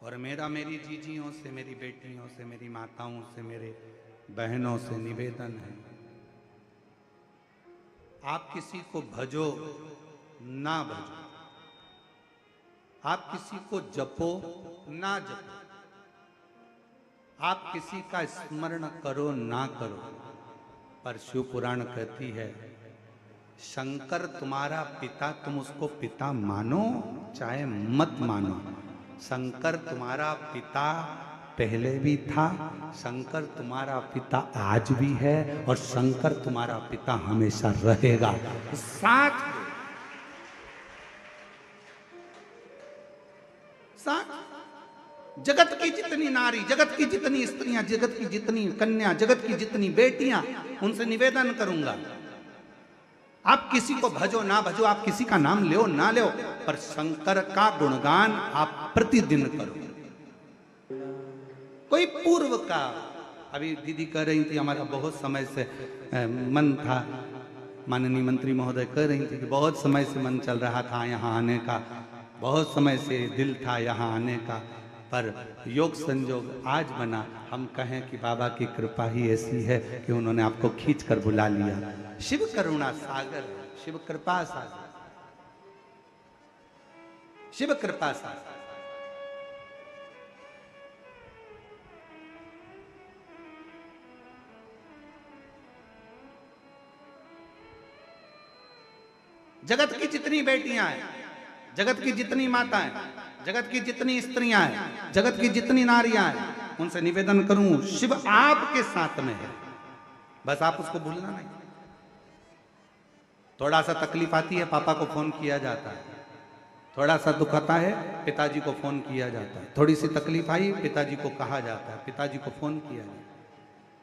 और मेरा मेरी जीजियों से, मेरी बेटियों से, मेरी माताओं से, मेरे बहनों से निवेदन है, आप किसी को भजो ना भजो, आप किसी को जपो ना जपो, आप किसी का स्मरण करो ना करो, पर शिव पुराण कहती है शंकर तुम्हारा पिता, तुम उसको पिता मानो चाहे मत मानो, शंकर तुम्हारा पिता पहले भी था, शंकर तुम्हारा पिता आज भी है, और शंकर तुम्हारा पिता हमेशा रहेगा। साथ जगत की जितनी नारी, जगत की जितनी स्त्रियां, जगत की जितनी कन्या, जगत की जितनी बेटियां, उनसे निवेदन करूंगा, आप किसी को भजो ना भजो, आप किसी का नाम लो ना लो, पर शंकर का गुणगान आप प्रतिदिन करो। कोई पूर्व का, अभी दीदी कह रही थी हमारा बहुत समय से मन था, माननीय मंत्री महोदय कह रही थी कि बहुत समय से मन चल रहा था यहाँ आने का, बहुत समय से दिल था यहाँ आने का, पर योग संजोग आज बना। हम कहें कि बाबा की कृपा ही ऐसी है कि उन्होंने आपको खींच कर बुला लिया। शिव करुणा सागर, शिव कृपा सागर। शिव कृपा से। जगत की जितनी बेटियां हैं, जगत की जितनी माताएं, जगत की जितनी स्त्रियां हैं, जगत की जितनी नारियां हैं, उनसे निवेदन करूं शिव आपके साथ में है, बस आप उसको भूलना नहीं। थोड़ा सा तकलीफ आती है, पापा को फोन किया जाता है। थोड़ा सा दुख आता है, पिताजी को फोन किया जाता है। थोड़ी सी तकलीफ आई, पिताजी को कहा जाता है, पिताजी को फोन किया जाता है।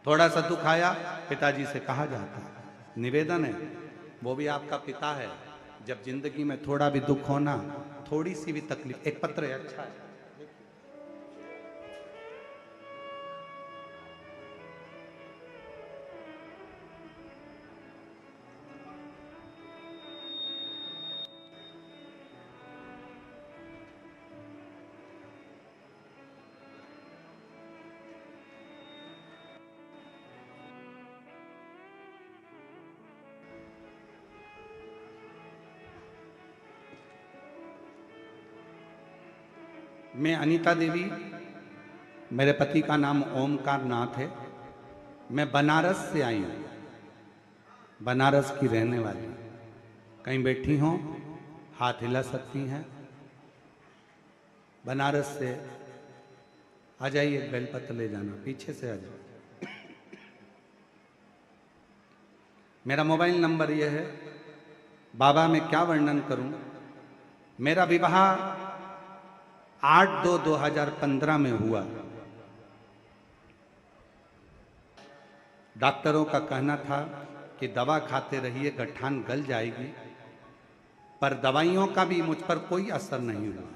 थोड़ा सा दुख आया, पिताजी से कहा जाता है। निवेदन है, वो भी आपका पिता है। जब जिंदगी में थोड़ा भी दुख होना, थोड़ी सी भी तकलीफ, एक पत्र है, अच्छा है, मैं अनीता देवी, मेरे पति का नाम ओमकार नाथ है। मैं बनारस से आई हूँ, बनारस की रहने वाली। कहीं बैठी हो, हाथ हिला सकती हैं। बनारस से आ जाइए, बेलपत्र ले जाना, पीछे से आ जाओ। मेरा मोबाइल नंबर यह है। बाबा मैं क्या वर्णन करूं। मेरा विवाह 8/2/2015 में हुआ। डॉक्टरों का कहना था कि दवा खाते रहिए, गठान गल जाएगी, पर दवाइयों का भी मुझ पर कोई असर नहीं हुआ।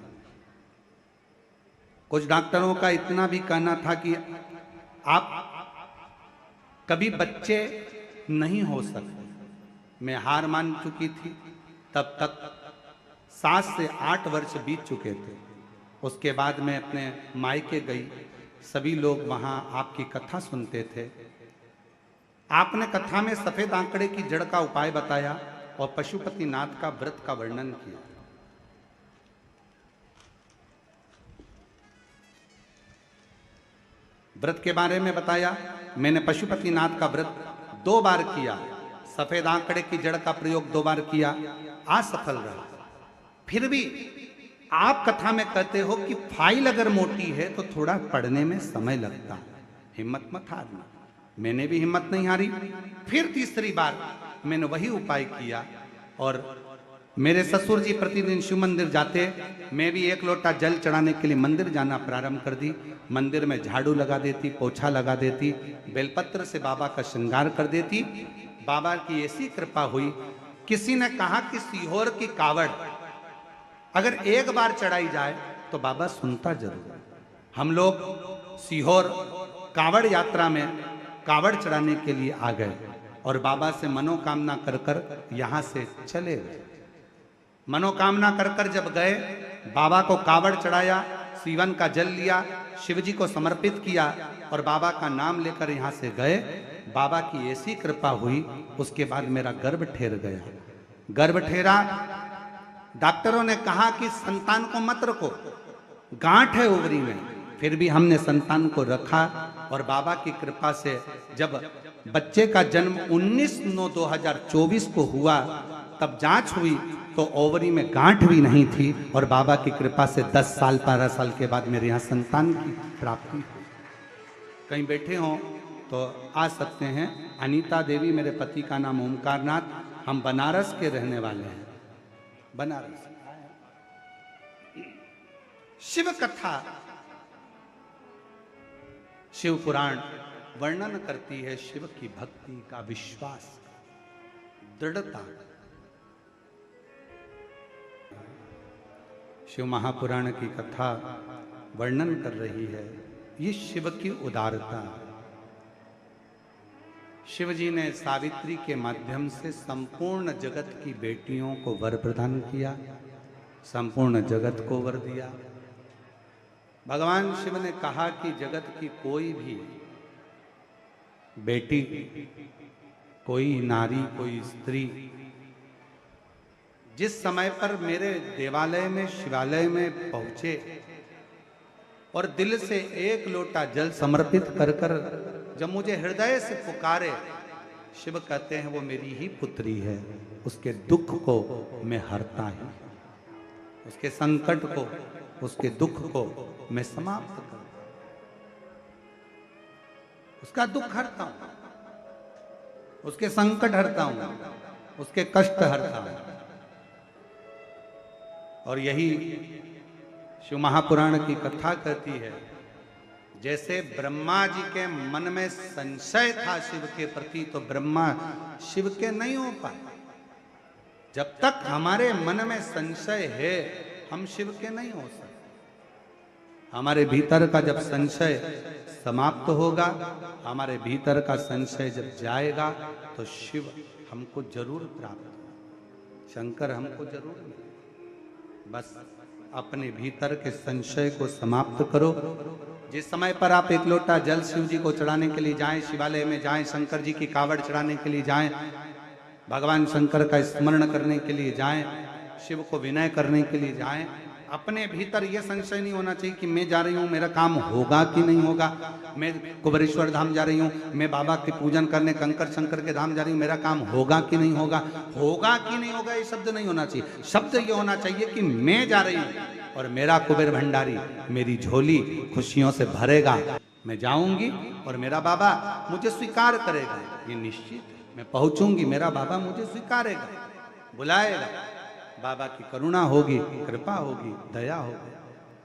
कुछ डॉक्टरों का इतना भी कहना था कि आप कभी बच्चे नहीं हो सकते। मैं हार मान चुकी थी। तब तक 7 से 8 वर्ष बीत चुके थे। उसके बाद मैं अपने मायके गई। सभी लोग वहां आपकी कथा सुनते थे। आपने कथा में सफेद आंकड़े की जड़ का उपाय बताया और पशुपतिनाथ का व्रत का वर्णन किया। व्रत के बारे में बताया। मैंने पशुपतिनाथ का व्रत 2 बार किया। सफेद आंकड़े की जड़ का प्रयोग 2 बार किया, असफल रहा। फिर भी आप कथा में कहते हो कि फाइल अगर मोटी है तो थोड़ा पढ़ने में समय लगता है, हिम्मत मत हारना। मैंने भी हिम्मत नहीं हारी। फिर तीसरी बार मैंने वही उपाय किया और मेरे ससुर जी प्रतिदिन शिव मंदिर जाते। मैं भी 1 लोटा जल चढ़ाने के लिए मंदिर जाना प्रारंभ कर दी। मंदिर में झाड़ू लगा देती, पोछा लगा देती, बेलपत्र से बाबा का श्रृंगार कर देती। बाबा की ऐसी कृपा हुई। किसी ने कहा कि सीहोर की कावड़ अगर 1 बार चढ़ाई जाए तो बाबा सुनता जरूर। हम लोग सीहोर कावड़ यात्रा में कावड़ चढ़ाने के लिए आ गए और बाबा से मनोकामना कर कर यहां से चले गए। मनोकामना कर कर जब गए, बाबा को कावड़ चढ़ाया, सीवन का जल लिया, शिवजी को समर्पित किया और बाबा का नाम लेकर यहां से गए। बाबा की ऐसी कृपा हुई, उसके बाद मेरा गर्भ ठहर गया। गर्भ ठहरा। डॉक्टरों ने कहा कि संतान को मत रखो, गांठ है ओवरी में। फिर भी हमने संतान को रखा और बाबा की कृपा से जब बच्चे का जन्म 19/9/2024 को हुआ, तब जांच हुई तो ओवरी में गांठ भी नहीं थी और बाबा की कृपा से 10 साल 12 साल के बाद मेरे यहाँ संतान की प्राप्ति हुई। कहीं बैठे हों तो आ सकते हैं। अनीता देवी, मेरे पति का नाम ओमकार नाथ। हम बनारस के रहने वाले हैं। बनारस शिव कथा, शिव पुराण वर्णन करती है शिव की भक्ति का, विश्वास, दृढ़ता। शिव महापुराण की कथा वर्णन कर रही है ये शिव की उदारता। शिव जी ने सावित्री के माध्यम से संपूर्ण जगत की बेटियों को वर प्रदान किया, संपूर्ण जगत को वर दिया। भगवान शिव ने कहा कि जगत की कोई भी बेटी, कोई नारी, कोई स्त्री जिस समय पर मेरे देवालय में शिवालय में पहुंचे और दिल से एक लोटा जल समर्पित कर कर जब मुझे हृदय से पुकारे, शिव कहते हैं वो मेरी ही पुत्री है, उसके दुख को मैं हरता ही, उसके संकट को, उसके दुख को मैं समाप्त कर, उसका दुख हरता हूं, उसके संकट हरता हूं, उसके कष्ट हरता हूं। और यही शिव महापुराण की कथा कहती है, जैसे ब्रह्मा जी के मन में संशय था शिव के प्रति, तो ब्रह्मा शिव के नहीं हो पाए। जब तक हमारे मन में संशय है, हम शिव के नहीं हो सकते। हमारे भीतर का जब संशय समाप्त होगा, हमारे भीतर का संशय जब जाएगा, तो शिव हमको जरूर प्राप्त होगा, शंकर हमको जरूर मिलेगा। बस अपने भीतर के संशय को समाप्त करो। जिस समय पर आप एक लोटा जल शिव जी को चढ़ाने के लिए जाएं, शिवालय में जाएं, शंकर जी की कावड़ चढ़ाने के लिए जाएं, भगवान शंकर का स्मरण करने के लिए जाएं, शिव को विनय करने के लिए जाएं, अपने भीतर यह संशय नहीं होना चाहिए कि मैं जा रही हूं, मेरा काम होगा कि नहीं होगा, मैं कुबेरेश्वर धाम जा रही हूं, मैं बाबा के पूजन करने कंकर शंकर के धाम जा रही हूं, मेरा काम होगा कि नहीं होगा, होगा कि नहीं होगा ये शब्द नहीं होना चाहिए। शब्द ये होना चाहिए कि मैं जा रही हूं और मेरा कुबेर भंडारी मेरी झोली खुशियों से भरेगा, मैं जाऊंगी और मेरा बाबा मुझे स्वीकार करेगा, ये निश्चित है। मैं पहुंचूंगी, मेरा बाबा मुझे स्वीकारेगा, बुलाएगा, बाबा की करुणा होगी, कृपा होगी, दया होगी।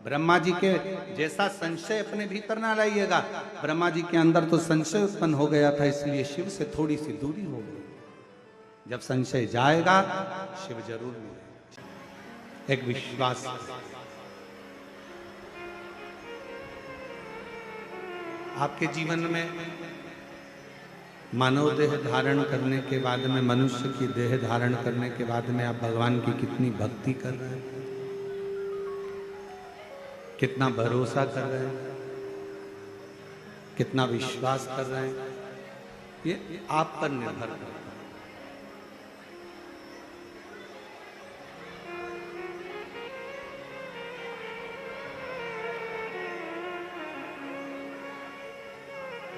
ब्रह्मा जी के जैसा संशय अपने भीतर ना लाइएगा। ब्रह्मा जी के अंदर तो संशय उत्पन्न हो गया था, इसलिए शिव से थोड़ी सी दूरी हो गई। जब संशय जाएगा, शिव जरूर मिलेगा। एक विश्वास, आपके जीवन में मानव देह धारण करने के बाद में, मनुष्य की देह धारण करने के बाद में आप भगवान की कितनी भक्ति कर रहे हैं, कितना भरोसा कर रहे हैं, कितना विश्वास कर रहे हैं, ये आप पर निर्भर करता है।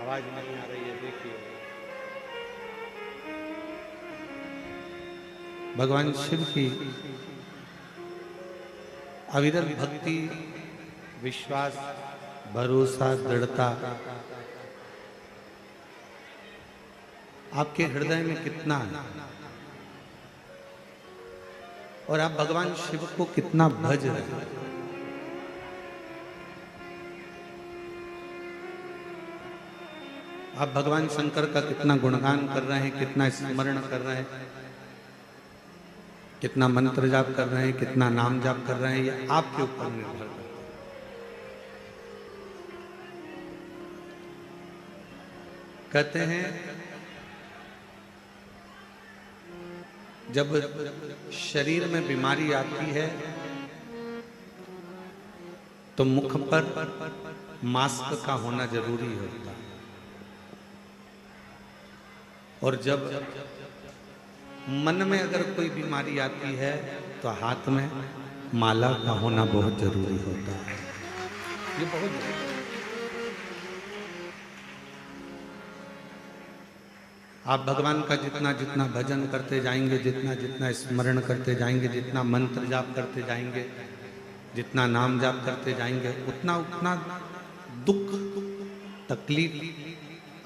आवाज नहीं आ रही है, देखिए। भगवान शिव की अविरल भक्ति, विश्वास, भरोसा, दृढ़ता आपके हृदय में कितना है और आप भगवान शिव को कितना भज रहे हैं। आप भगवान शंकर का कितना गुणगान कर रहे हैं, कितना स्मरण कर रहे हैं, कितना मंत्र जाप कर रहे हैं, कितना नाम जाप कर रहे हैं, ये आपके ऊपर निर्भर करता है। कहते हैं जब शरीर में बीमारी आती है तो मुख पर मास्क का होना जरूरी होता है, और जब मन में अगर कोई बीमारी आती है तो हाथ में माला का होना बहुत जरूरी होता है। ये बहुत जरूरी है। आप भगवान का जितना जितना भजन करते जाएंगे, जितना जितना स्मरण करते जाएंगे, जितना मंत्र जाप करते जाएंगे, जितना नाम जाप करते जाएंगे, उतना उतना दुख तकलीफ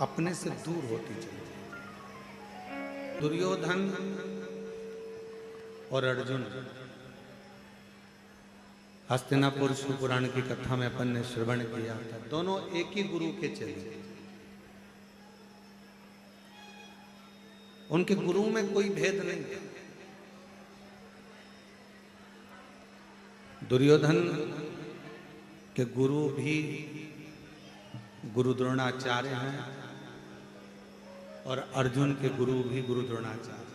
अपने से दूर होती चली। दुर्योधन और अर्जुन, हस्तिनापुर शिव पुराण की कथा में अपन ने श्रवण किया था, दोनों एक ही गुरु के चले। उनके गुरु में कोई भेद नहीं था। दुर्योधन के गुरु भी गुरु द्रोणाचार्य हैं और अर्जुन के गुरु भी गुरु द्रोणाचार्य।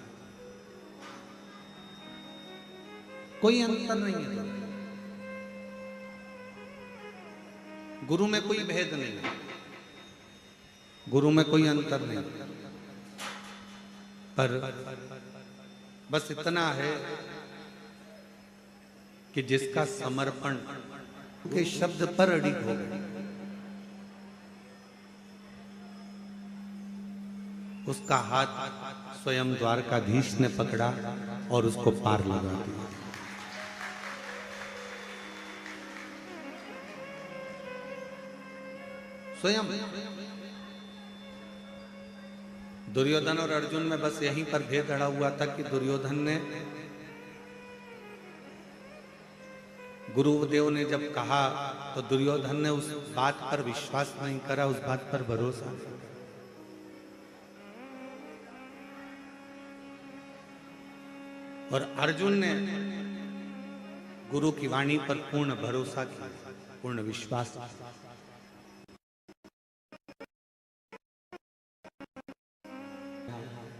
कोई अंतर नहीं है, गुरु में कोई भेद नहीं है, गुरु में कोई अंतर नहीं, पर बस इतना है कि जिसका समर्पण के शब्द पर अड़ी हो गई, उसका हाथ स्वयं द्वारकाधीश ने पकड़ा और उसको पार लगा दिया। स्वयं दुर्योधन और अर्जुन में बस यहीं पर भेद अड़ा हुआ था कि दुर्योधन ने, गुरुदेव ने जब कहा तो दुर्योधन ने उस बात पर विश्वास नहीं करा, उस बात पर भरोसा नहीं करा। और अर्जुन ने गुरु की वाणी पर पूर्ण भरोसा किया, पूर्ण विश्वास किया।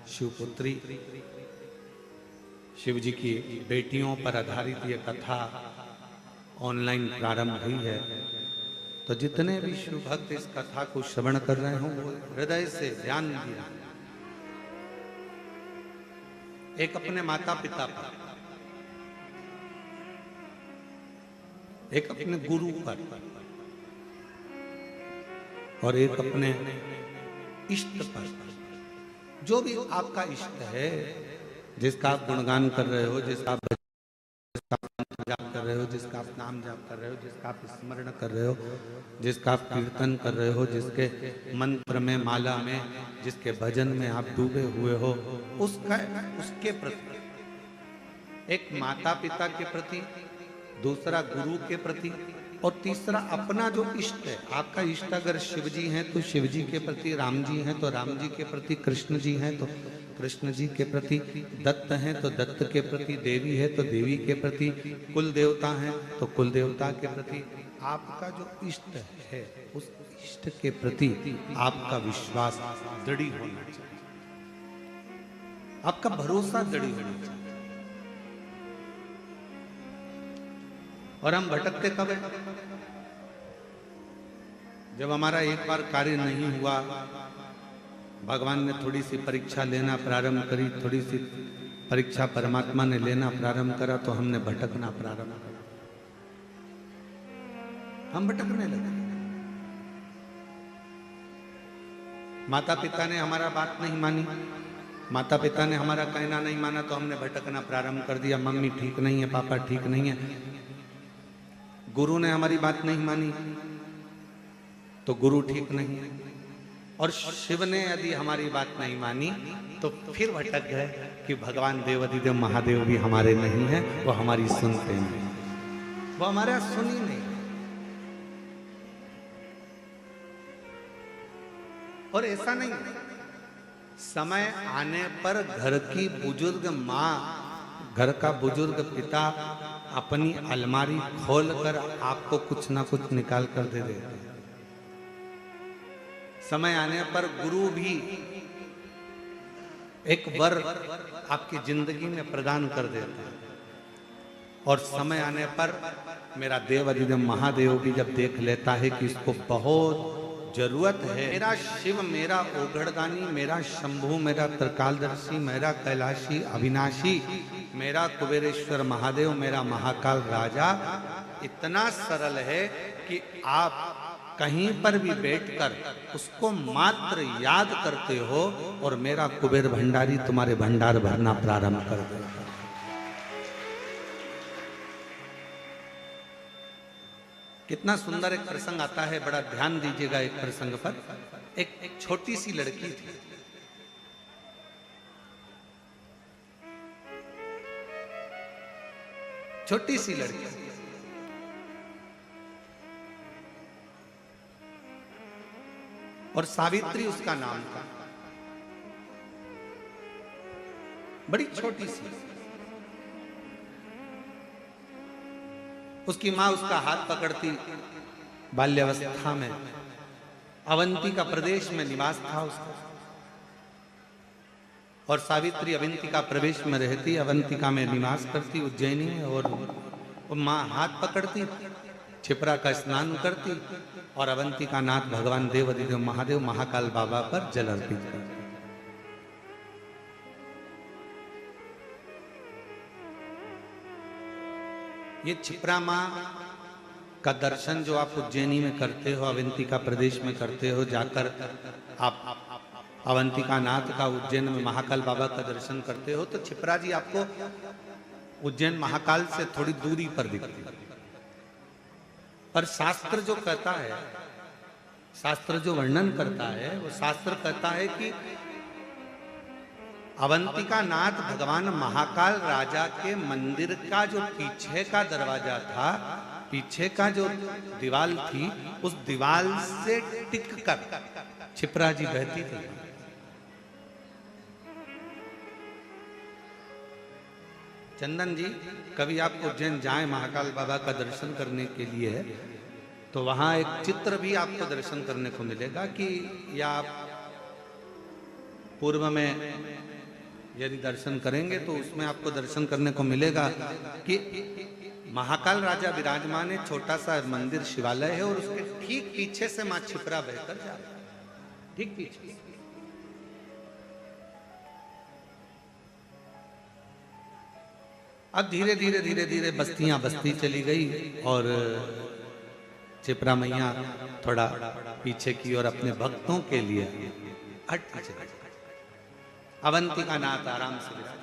शिवपुत्री शिव जी की बेटियों पर आधारित ये कथा ऑनलाइन प्रारंभ हुई है, तो जितने भी शिव भक्त इस कथा को श्रवण कर रहे हो वो हृदय से ध्यान दिया, एक अपने माता पिता पर, एक अपने गुरु पर, और एक अपने इष्ट पर। जो भी आपका इष्ट है, जिसका आप गुणगान कर रहे हो, जिसका आप जाप कर रहे हो, जिसका आप नाम जाप कर रहे हो, जिसका आप स्मरण कर रहे हो, जिसका आप कीर्तन कर रहे हो, जिसके मंत्र में, माला में, जिसके भजन में आप डूबे हुए हो, उसके प्रति, एक माता पिता के प्रति, दूसरा गुरु के प्रति, और तीसरा अपना जो इष्ट है। आपका इष्ट अगर शिव जी हैं तो शिव जी के प्रति, राम जी हैं तो राम जी के प्रति, कृष्ण जी हैं तो कृष्ण जी के प्रति, दत्त हैं तो दत्त के प्रति, देवी है तो देवी के प्रति, कुल देवता हैं तो कुल देवता के प्रति। आपका जो इष्ट है उस इष्ट के प्रति आपका विश्वास दृढ़ होना चाहिए, आपका भरोसा दृढ़ होना चाहिए। और हम भटकते कब है? जब हमारा एक बार कार्य नहीं हुआ, भगवान ने थोड़ी सी परीक्षा लेना प्रारंभ करी, थोड़ी सी परीक्षा परमात्मा ने लेना प्रारंभ करा, तो हमने भटकना प्रारंभ करा, हम भटकने लगे। माता पिता ने हमारा बात नहीं मानी, माता पिता ने हमारा कहना नहीं माना, तो हमने भटकना प्रारंभ कर दिया। मम्मी ठीक नहीं है, पापा ठीक नहीं है। गुरु ने हमारी बात नहीं मानी तो गुरु ठीक नहीं है, और शिव ने यदि हमारी बात नहीं मानी तो फिर भटक गए कि भगवान देवाधिदेव महादेव भी हमारे नहीं हैं, वो हमारी सुनते नहीं, वो हमारा सुन ही नहीं। और ऐसा नहीं, समय आने पर घर की बुजुर्ग माँ, घर का बुजुर्ग पिता अपनी अलमारी खोलकर आपको कुछ ना कुछ निकाल कर दे देते हैं। समय आने पर गुरु भी एक वर आपकी जिंदगी में प्रदान कर देते हैं, और समय आने पर मेरा देवाधिदेव महादेव भी जब देख लेता है कि इसको बहुत जरूरत है, मेरा शिव, मेरा ओघड़दानी, मेरा शंभु, मेरा त्रिकालदर्शी, मेरा कैलाशी अविनाशी, मेरा कुबेरेश्वर महादेव, मेरा महाकाल राजा इतना सरल है कि आप कहीं पर भी बैठकर उसको मात्र याद करते हो और मेरा कुबेर भंडारी तुम्हारे भंडार भरना प्रारंभ कर देगा। कितना सुंदर एक प्रसंग आता है, बड़ा ध्यान दीजिएगा एक प्रसंग पर। एक छोटी सी लड़की थी, छोटी सी लड़की, और सावित्री उसका नाम था, बड़ी छोटी सी। उसकी माँ उसका हाथ पकड़ती, बाल्यावस्था में अवंती का प्रदेश में निवास था उसका, और सावित्री अवंतिका प्रदेश में रहती, अवंतिका में निवास करती उज्जैनी में, और वो माँ हाथ पकड़ती, छिपरा का स्नान करती, और अवंतिका नाथ भगवान देवाधिदेव महादेव महाकाल बाबा पर जल अर्पित करती। ये क्षिप्रा माँ का दर्शन जो आप उज्जैनी में करते हो, अवंतिका प्रदेश में करते हो, जाकर आप अवंतिका नाथ का उज्जैन में महाकाल बाबा का दर्शन करते हो, तो क्षिप्रा जी आपको उज्जैन महाकाल से थोड़ी दूरी पर दिखती है। पर शास्त्र जो कहता है, शास्त्र जो वर्णन करता है, वो शास्त्र कहता है कि अवंतिका नाथ भगवान महाकाल राजा के मंदिर का जो पीछे का दरवाजा था, पीछे का जो दीवाल थी, उस दीवाल से टिक कर क्षिप्रा जी बहती थी। चंदन जी, कभी आप उज्जैन जाएं महाकाल बाबा का दर्शन करने के लिए, तो वहां एक चित्र भी आपको दर्शन करने को मिलेगा कि या आप पूर्व में यदि दर्शन करेंगे तो उसमें आपको दर्शन करने को मिलेगा कि महाकाल राजा विराजमान है, छोटा सा मंदिर शिवालय है और उसके ठीक पीछे से मां क्षिप्रा बहकर जा रही है, ठीक पीछे। अब धीरे धीरे धीरे धीरे बस्तियां बस्ती चली गई और क्षिप्रा मैया थोड़ा पीछे की और अपने भक्तों के लिए हटती चली। अवंतिका नाथ आराम से विराज।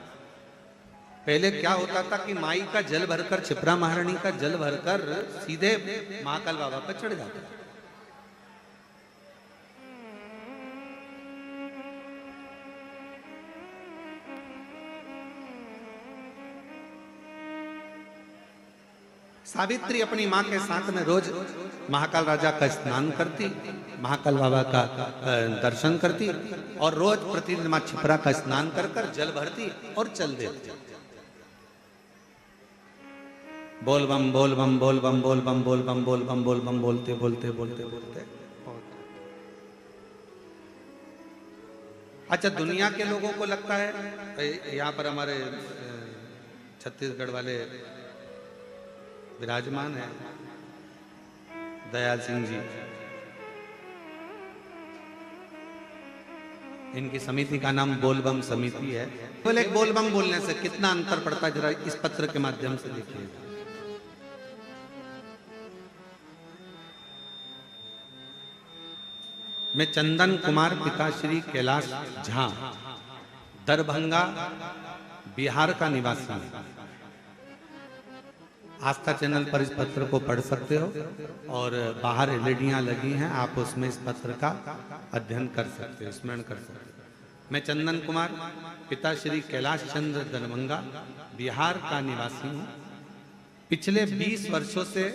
पहले क्या होता था कि माई का जल भरकर, क्षिप्रा महारानी का जल भरकर सीधे महाकाल बाबा पर चढ़ जाता था। सावित्री अपनी मां के साथ में रोज महाकाल राजा का स्नान करती, महाकाल बाबा का दर्शन करती और रोज प्रतिदिन मां क्षिप्रा का स्नान कर कर जल भरती और चल देती। बोल बम बोल बम बोल बम बोल बम बोल बम बोल बम बोल बम बोलते बोलते बोलते बोलते। अच्छा, दुनिया के लोगों को लगता है, यहाँ पर हमारे छत्तीसगढ़ वाले विराजमान है दयाल सिंह जी, इनकी समिति का नाम बोलबम समिति है। केवल एक बोलबम बोलने से कितना अंतर पड़ता है, जरा इस पत्र के माध्यम से देखिए। मैं चंदन कुमार पिता श्री कैलाश झा, दरभंगा बिहार का निवासी हूं। आस्था चैनल पर इस पत्र को पढ़ सकते हो और बाहर एलईडियां लगी हैं, आप उसमें इस पत्र का अध्ययन कर सकते हो, स्मरण कर सकते हो। मैं चंदन कुमार पिता श्री कैलाश चंद्र, दरभंगा बिहार का निवासी हूँ। पिछले 20 वर्षों से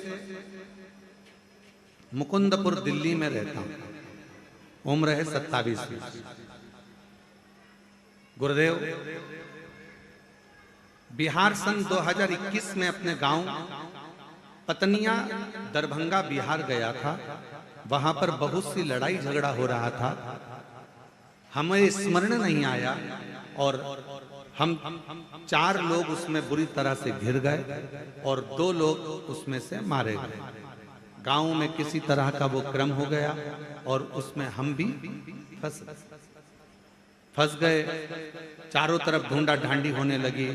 मुकुंदपुर दिल्ली में रहता हूँ। उम्र है 27 वर्ष। गुरुदेव, बिहार सन 2021 में अपने गांव पतनिया दरभंगा बिहार गया था। वहां पर बहुत सी लड़ाई झगड़ा हो रहा था, हमें स्मरण नहीं आया और हम 4 लोग उसमें बुरी तरह से घिर गए और 2 लोग उसमें से मारे गए। गांव में किसी तरह का वो क्रम हो गया और उसमें हम भी फंस गए। चारों तरफ ढूंढा ढांडी होने लगी,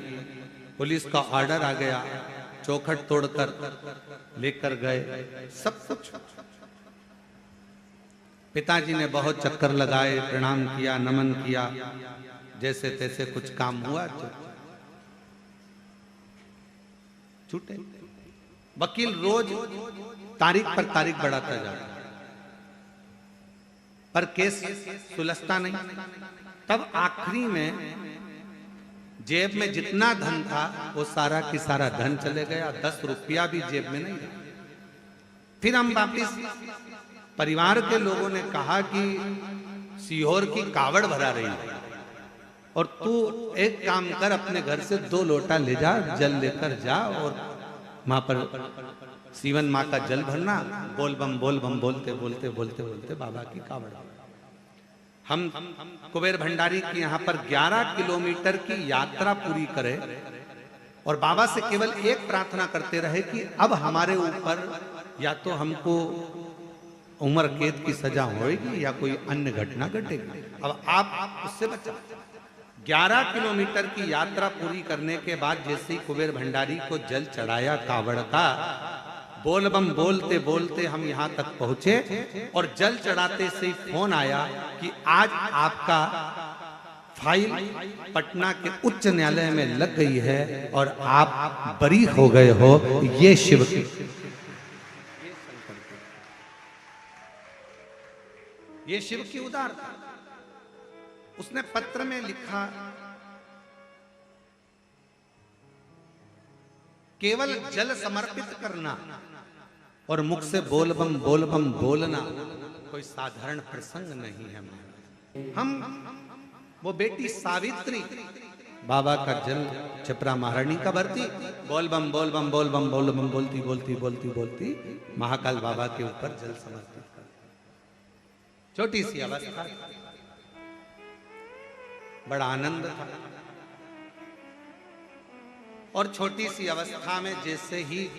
पुलिस का ऑर्डर आ गया, चौखट तोड़कर लेकर गए सब कुछ। पिताजी ने बहुत चक्कर लगाए, प्रणाम किया, नमन किया, जैसे तैसे कुछ काम हुआ, छूटे। वकील रोज तारीख पर तारीख बढ़ाता जाता पर केस सुलझता नहीं। तब आखिरी में जेब में जितना धन था वो सारा की सारा धन चले गया, 10 रुपया भी जेब में नहीं रहा। फिर हम वापिस परिवार के लोगों ने कहा कि सीहोर की कावड़ भरा रही है और तू एक काम कर, अपने घर से 2 लोटा ले जा, जल लेकर जा और वहां पर सीवन माँ का जल भरना, बोल बम बोलते बोलते बोलते बोलते बाबा की कावड़। हम कुबेर भंडारी की यहाँ पर 11 किलोमीटर की यात्रा पूरी करें और बाबा से केवल एक प्रार्थना करते रहे कि अब हमारे ऊपर या तो हमको उम्र कैद की सजा होगी या कोई अन्य घटना घटेगी, अब आप उससे बचा। 11 किलोमीटर की यात्रा पूरी करने के बाद जैसे ही कुबेर भंडारी को जल चढ़ाया कावड़ का, बोल बम बोलते बोलते हम यहां तक पहुंचे और जल चढ़ाते से ही फोन आया कि आज आपका फाइल पटना के उच्च न्यायालय में लग गई है और आप बरी हो गए हो। ये शिव की, ये शिव की उदारता। उसने पत्र में लिखा, केवल जल समर्पित करना और मुख से बोल बम बोलना कोई साधारण प्रसंग नहीं है। हम वो बेटी सावित्री बाबा का जल छपरा महारानी का भरती, बोल बम बोलती बोलती बोलती बोलती महाकाल बाबा के ऊपर जल समर्पित कर। छोटी सी अवस्था, बड़ा आनंद था। और छोटी सी अवस्था में जैसे ही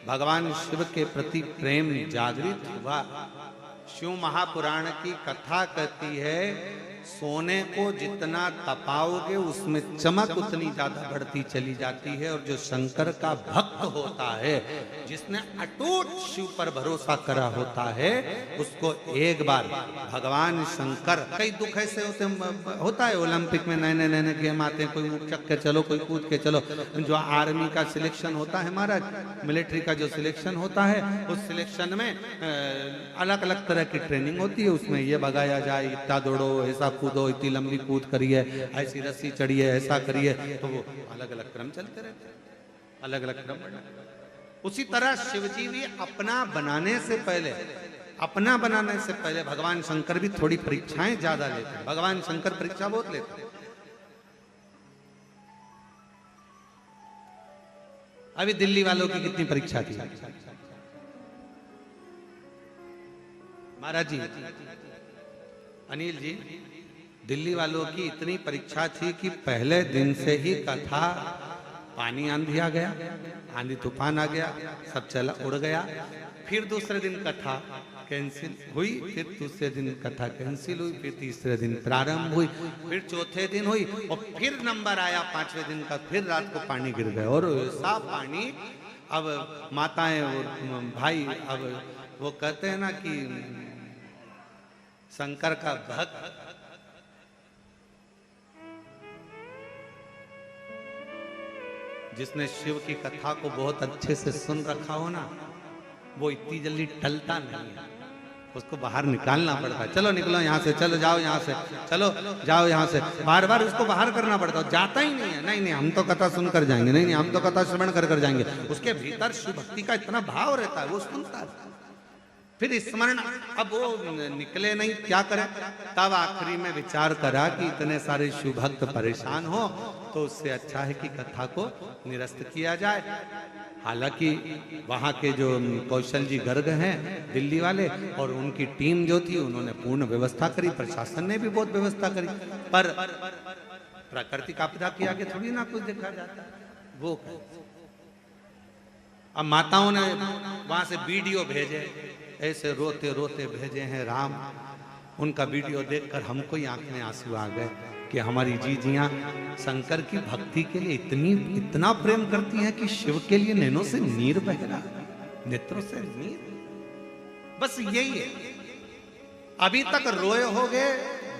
भगवान शिव के प्रति प्रेम जागृत हुआ, शिव महापुराण की कथा कहती है, सोने को जितना तपाओगे उसमें चमक उतनी ज्यादा बढ़ती चली जाती है। और जो शंकर का भक्त होता है, जिसने अटूट शिव पर भरोसा करा होता है, उसको एक बार भगवान शंकर, कई दुख ऐसे होता है ओलंपिक में नए नए गेम आते हैं, कोई उचक के चलो, कोई कूद के चलो। जो आर्मी का सिलेक्शन होता है हमारा, मिलिट्री का जो सिलेक्शन होता है, उस सिलेक्शन में अलग अलग तरह की ट्रेनिंग होती है। उसमें ये भगाया जाए, इतना दौड़ो, ऐसा कूदो, इतनी लंबी कूद करिए, ऐसी रस्सी चढ़िए, ऐसा करिए, तो वो अलग अलग क्रम चलते रहते हैं, अलग अलग क्रम। उसी तरह शिवजी भी अपना बनाने से पहले भगवान शंकर भी थोड़ी परीक्षाएं ज्यादा लेते हैं। भगवान शंकर परीक्षा बहुत लेते हैं। अभी दिल्ली वालों की कितनी परीक्षा थी महाराज जी, अनिल जी, दिल्ली वालों की इतनी परीक्षा थी कि पहले दिन से ही कथा, पानी आंधी आ गया, आंधी तूफान आ गया, सब चला उड़ गया। फिर दूसरे दिन कथा कैंसिल हुई, फिर दूसरे दिन कथा कैंसिल हुई, फिर तीसरे दिन प्रारंभ हुई, फिर चौथे दिन हुई, और फिर नंबर आया 5वें दिन का, फिर रात को पानी गिर गया। और ऐसा पानी, अब माताएं और भाई, अब वो कहते हैं ना कि शंकर का भक्त जिसने शिव की कथा को बहुत अच्छे से सुन रखा हो ना, वो इतनी जल्दी टलता नहीं है, उसको बाहर निकालना पड़ता है। चलो निकलो यहाँ से, चलो जाओ यहाँ से, चलो जाओ यहाँ से, बार बार उसको बाहर करना पड़ता है। जाता ही नहीं है, नहीं हम तो कथा सुनकर जाएंगे, नहीं हम तो कथा श्रवण कर जाएंगे। उसके भीतर शिव भक्ति का इतना भाव रहता है, वो सुनता है। फिर स्मरण, अब वो निकले नहीं, क्या करें? तब आखिरी में विचार करा कि इतने सारे शिव भक्त परेशान हो, तो उससे अच्छा है कि कथा को निरस्त किया जाए। हालांकि वहां के जो कौशल जी गर्ग हैं दिल्ली वाले, और उनकी टीम जो थी, उन्होंने पूर्ण व्यवस्था करी, प्रशासन ने भी बहुत व्यवस्था करी, पर प्राकृतिक आपदा के आगे थोड़ी ना कुछ देखा जाता वो। अब माताओं ने वहां से वीडियो भेजे, ऐसे रोते रोते भेजे हैं राम। उनका वीडियो देखकर हमको ही आंख में आंसू आ गए कि हमारी जीजियां शंकर की भक्ति के लिए इतना प्रेम करती हैं कि शिव के लिए नैनों से नीर बह रहा, नेत्रों से नीर। बस यही है। अभी तक रोए होगे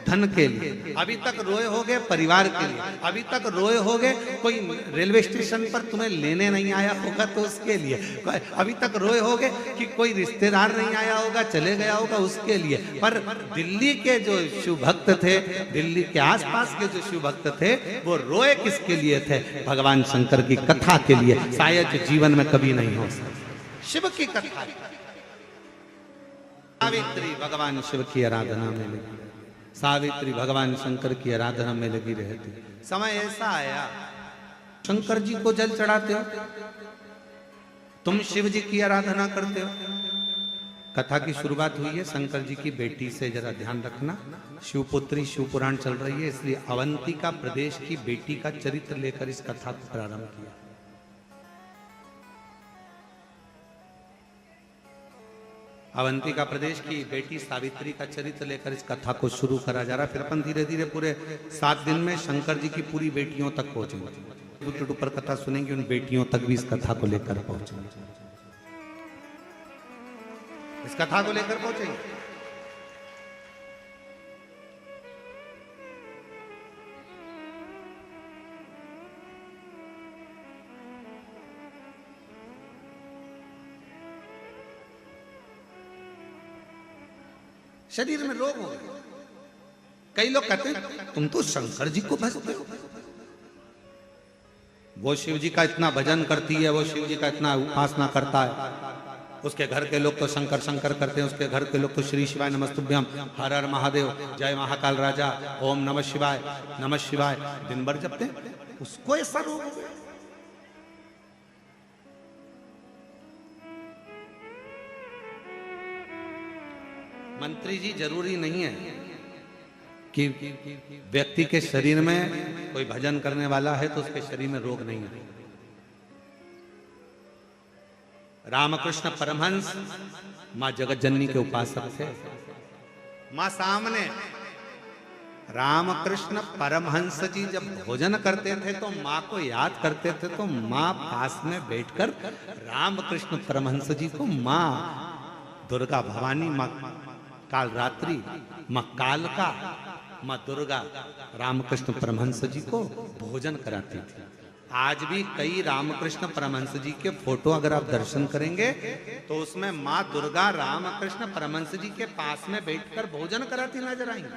धन के लिए, अभी तक रोए होगे परिवार के लिए, अभी तक रोए होगे कोई रेलवे स्टेशन पर तुम्हें लेने नहीं आया होगा तो उसके लिए, अभी तक रोए होगे कि कोई रिश्तेदार नहीं आया होगा, चले गया होगा, उसके लिए। पर दिल्ली के जो शिव भक्त थे, दिल्ली के आसपास के जो शिव भक्त थे, वो रोए किसके लिए थे? भगवान शंकर की कथा के लिए। शायद जीवन में कभी नहीं हो सकता। शिव की कथा, सावित्री भगवान शिव की आराधना में लगी, सावित्री भगवान शंकर की आराधना में लगी रहती। समय ऐसा आया, शंकर जी को जल चढ़ाते हो, तुम शिव जी की आराधना करते हो। कथा की शुरुआत हुई है शंकर जी की बेटी से, जरा ध्यान रखना। शिवपुत्री शिव पुराण चल रही है, इसलिए अवंतिका प्रदेश की बेटी का चरित्र लेकर इस कथा को प्रारंभ किया। अवंतिका प्रदेश की बेटी सावित्री का चरित्र लेकर इस कथा को शुरू करा जा रहा है। फिर अपन धीरे धीरे पूरे 7 दिन में शंकर जी की पूरी बेटियों तक पहुंचेंगे। ऊपर कथा सुनेंगे, उन बेटियों तक भी इस कथा को लेकर पहुंचेंगे, इस कथा को लेकर पहुंचेंगे। शरीर में रोग हो गए। कई लोग कहते हैं तुम तो शंकर जी को भजते हो, वो शिव जी का इतना भजन करती है, वो शिव जी का इतना उपासना करता है, उसके घर के लोग तो शंकर शंकर करते हैं, उसके घर के लोग तो श्री शिवाय नमस्तुभ्यम, हर हर महादेव, जय महाकाल राजा, ओम नमः शिवाय दिन भर जपते हैं। उसको ऐसा रोग हो गया। मंत्री जी, जरूरी नहीं है कि व्यक्ति के शरीर में कोई भजन करने वाला है तो उसके शरीर में रोग नहीं है। रामकृष्ण परमहंस मां जगतजननी के उपासक थे। मां सामने रामकृष्ण परमहंस जी जब भोजन करते थे तो मां को याद करते थे, तो मां पास में बैठकर रामकृष्ण परमहंस जी को मां दुर्गा भवानी, मां काल रात्रि, मां कालका, मां दुर्गा रामकृष्ण परमहंस जी को भोजन कराती थी। आज भी कई रामकृष्ण परमहंस जी के फोटो अगर आप दर्शन करेंगे तो उसमें मां दुर्गा रामकृष्ण परमहंस जी के पास में बैठकर भोजन कराती नजर आएंगी।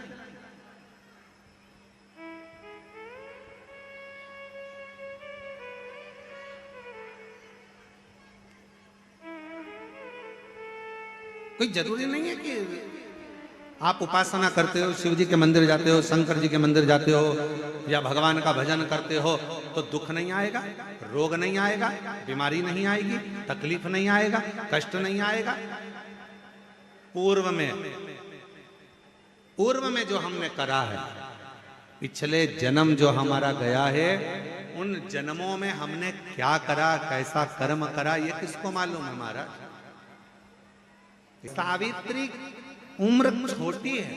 कोई जरूरी नहीं है कि आप उपासना करते हो, शिव जी के मंदिर जाते हो, शंकर जी के मंदिर जाते हो, या भगवान का भजन करते हो तो दुख नहीं आएगा, रोग नहीं आएगा, बीमारी नहीं आएगी, तकलीफ नहीं आएगा, कष्ट नहीं आएगा। पूर्व में जो हमने करा है, पिछले जन्म जो हमारा गया है, उन जन्मों में हमने क्या करा, कैसा कर्म करा, ये किसको मालूम है महाराज। सावित्री उम्र छोटी है,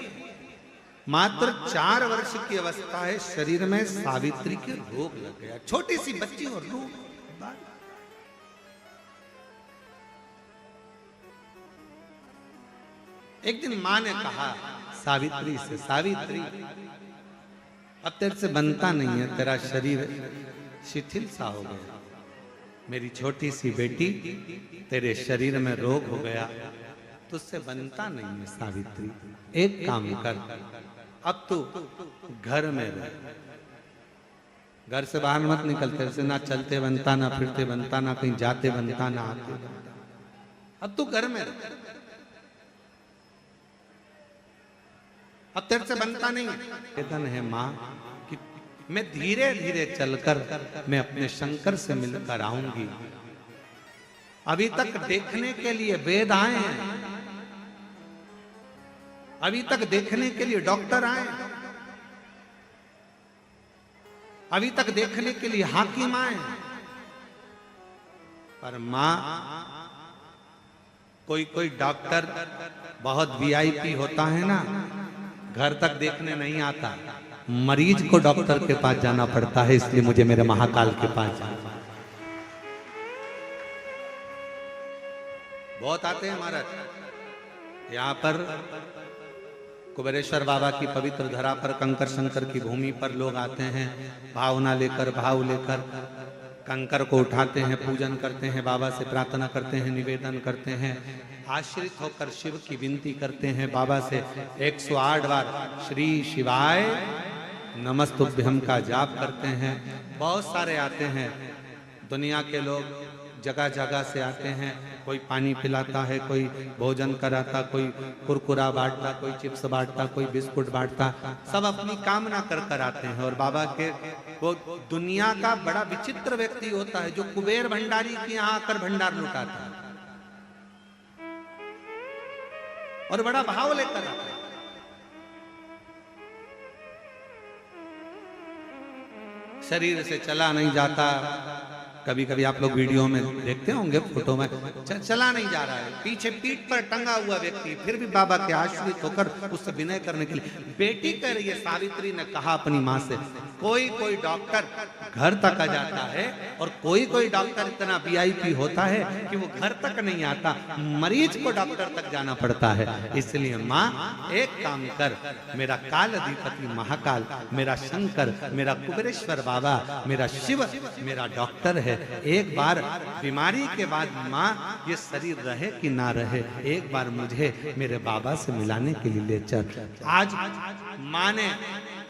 मात्र 4 वर्ष की अवस्था है, शरीर में सावित्री के रोग लग गया। छोटी सी बच्ची और रोग। एक दिन मां ने कहा सावित्री से, सावित्री अब तेरे से बनता नहीं है, तेरा शरीर शिथिल सा हो गया, मेरी छोटी सी बेटी, तेरे शरीर में रोग हो गया, तुझसे बनता नहीं है सावित्री। एक काम कर, अब तू घर में रह, घर से बाहर मत निकल, तेरे से ना चलते बनता, ना फिरते बनता, ना कहीं जाते बनता, ना आते बनता, अब तू घर में रह, अब तेरे से बनता नहीं। वेदन है माँ कि मैं धीरे धीरे चलकर मैं अपने शंकर से मिलकर आऊंगी। अभी तक देखने के लिए वेद आए हैं, अभी तक देखने के लिए डॉक्टर आए, अभी तक देखने के लिए हाकिम आए, पर मां, कोई डॉक्टर बहुत वीआईपी होता है ना, घर तक देखने नहीं आता, मरीज को डॉक्टर के पास जाना पड़ता है, इसलिए मुझे मेरे महाकाल के पास जाना। बहुत आते हैं महाराज यहाँ पर, कुबेरेश्वर बाबा की पवित्र धरा पर, कंकर शंकर की भूमि पर लोग आते हैं, भावना लेकर, भाव लेकर कंकर को उठाते हैं, पूजन करते हैं, बाबा से प्रार्थना करते हैं, निवेदन करते हैं, आश्रित होकर शिव की विनती करते हैं, बाबा से 108 बार श्री शिवाय नमस्तुभ्यम का जाप करते हैं। बहुत सारे आते हैं, दुनिया के लोग जगह जगह से आते हैं, कोई पानी पिलाता है, कोई भोजन कराता, कोई कुरकुरा बांटता, कोई चिप्स बांटता, कोई बिस्कुट बांटता, सब अपनी कामना कर कर आते हैं। और बाबा के वो दुनिया का बड़ा विचित्र व्यक्ति होता है जो कुबेर भंडारी के यहाँ आकर भंडार लुटाता है और बड़ा भाव लेकर आता है। शरीर से चला नहीं जाता, कभी कभी आप लोग वीडियो में देखते होंगे, फोटो में चला नहीं जा रहा है, पीछे पीठ पर टंगा हुआ व्यक्ति, फिर भी बाबा के आश्रित होकर उससे विनय करने के लिए बेटी कह रही है। सावित्री ने कहा अपनी माँ से, कोई कोई डॉक्टर घर तक आ जाता है और कोई कोई डॉक्टर इतना वीआईपी होता है कि वो घर तक नहीं आता, मरीज को डॉक्टर तक जाना पड़ता है। इसलिए माँ एक काम कर, मेरा काल अधिपति महाकाल, मेरा शंकर, मेरा कुबेरेश्वर बाबा, मेरा शिव मेरा डॉक्टर है। एक बार बीमारी के बाद माँ ये शरीर रहे कि ना रहे, एक बार मुझे मेरे बाबा से मिलाने के लिए ले चल। आज माँ ने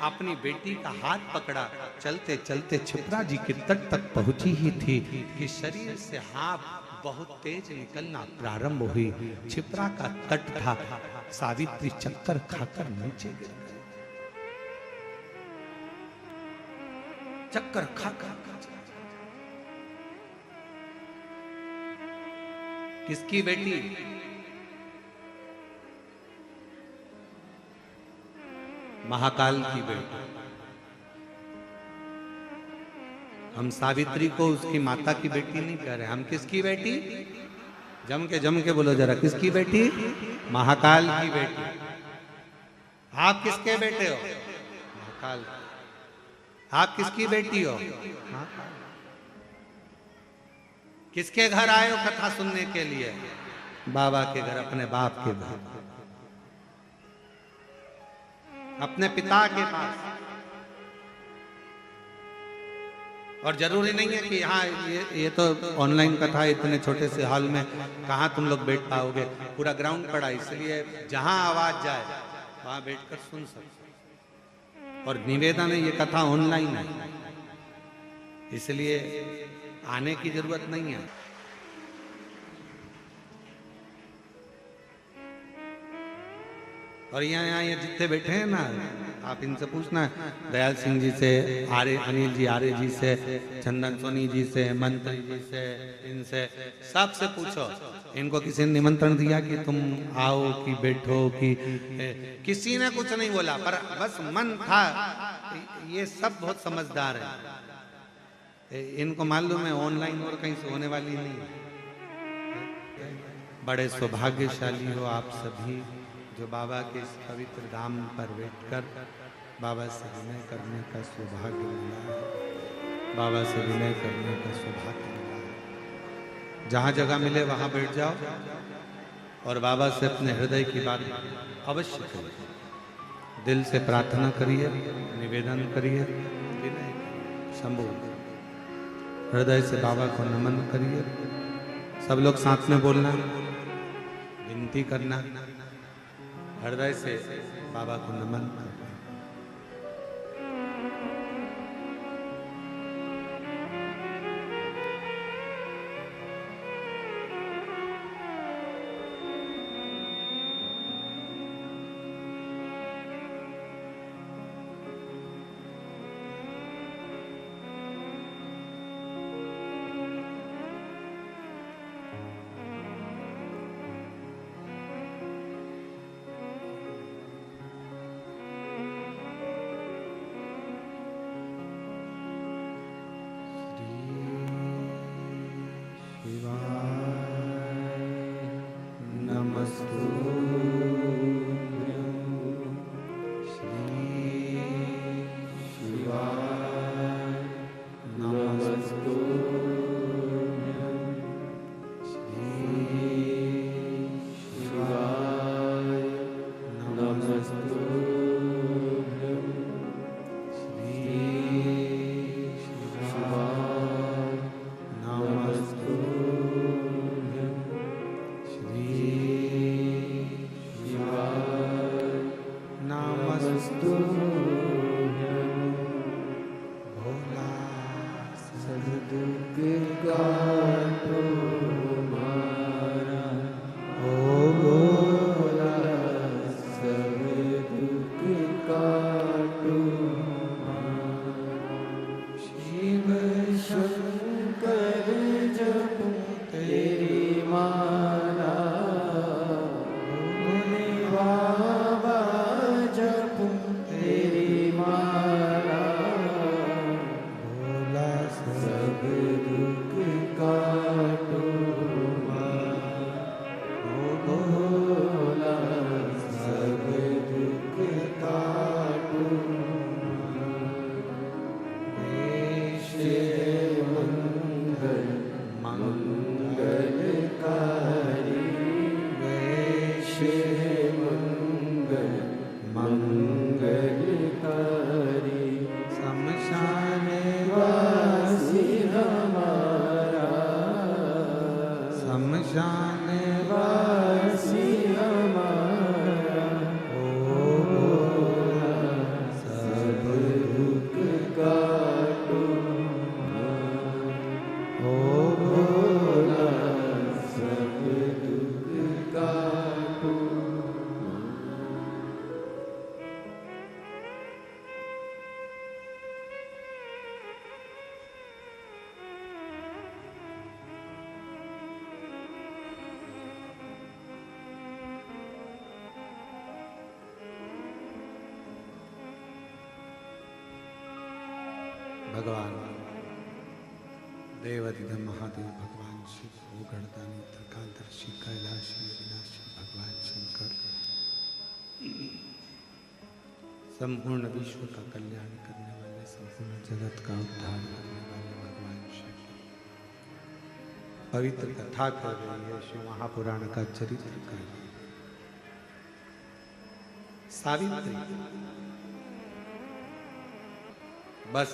अपनी बेटी का हाथ पकड़ा, चलते चलते छिपरा जी के तट तक पहुंची ही थी कि शरीर से हाथ बहुत तेज निकलना प्रारंभ हुई। छिपरा का तट था, सावित्री चक्कर खाकर नीचे गिर गई, चक्कर खाकर। किसकी बेटी? महाकाल की बेटी। हम सावित्री को उसकी माता की बेटी नहीं कह रहे, हम किसकी बेटी? जम के बोलो जरा, किसकी बेटी? महाकाल की बेटी। आप किसके बेटे हो? महाकाल। आप किसकी बेटी हो? महाकाल। किसके घर आए हो कथा सुनने के लिए? बाबा के घर, अपने बाप के घर, अपने पिता के पास। और जरूरी नहीं है कि यहाँ ये तो ऑनलाइन कथा है, इतने छोटे से हॉल में कहाँ तुम लोग बैठ पाओगे, पूरा ग्राउंड पड़ा, इसलिए जहां आवाज जाए वहां बैठकर सुन सकते। और निवेदन है, ये कथा ऑनलाइन है, इसलिए आने की जरूरत नहीं है। और यहाँ ये जितने बैठे हैं ना, आप इनसे पूछना, दयाल सिंह जी से, आर्य अनिल जी आर्य जी से, चंदन सोनी जी से, मंत्री जी से, इनसे सबसे पूछो, इनको किसी ने निमंत्रण दिया कि तुम आओ कि बैठो कि? किसी ने कुछ नहीं बोला, पर बस मन था। ये सब बहुत समझदार है, इनको मालूम है ऑनलाइन और कहीं से होने वाली नहीं है। बड़े सौभाग्यशाली हो आप सभी जो बाबा के इस पवित्र धाम पर बैठकर बाबा से विनय करने का सौभाग्य मिला है, बाबा से विनय करने का सौभाग्य मिला है। जहाँ जगह मिले वहाँ बैठ जाओ और बाबा से अपने हृदय की बात अवश्य करिए, दिल से प्रार्थना करिए, निवेदन करिए, विनय शंभु हृदय से बाबा को नमन करिए। सब लोग साथ में बोलना, विनती करना, हृदय से बाबा को नमन करना। सब दुख भगवान देवाधिदेव महादेव भगवान शिव भूगणदानी त्रिकालदर्शी कैलाशी विनाशी भगवान शंकर संपूर्ण विश्व का कल्याण करने वाले संपूर्ण जगत का उद्धार करने वाले भगवान शिव पवित्र कथा कर रही है। शिव महापुराण का चरित्र कर रही है। सावित्री बस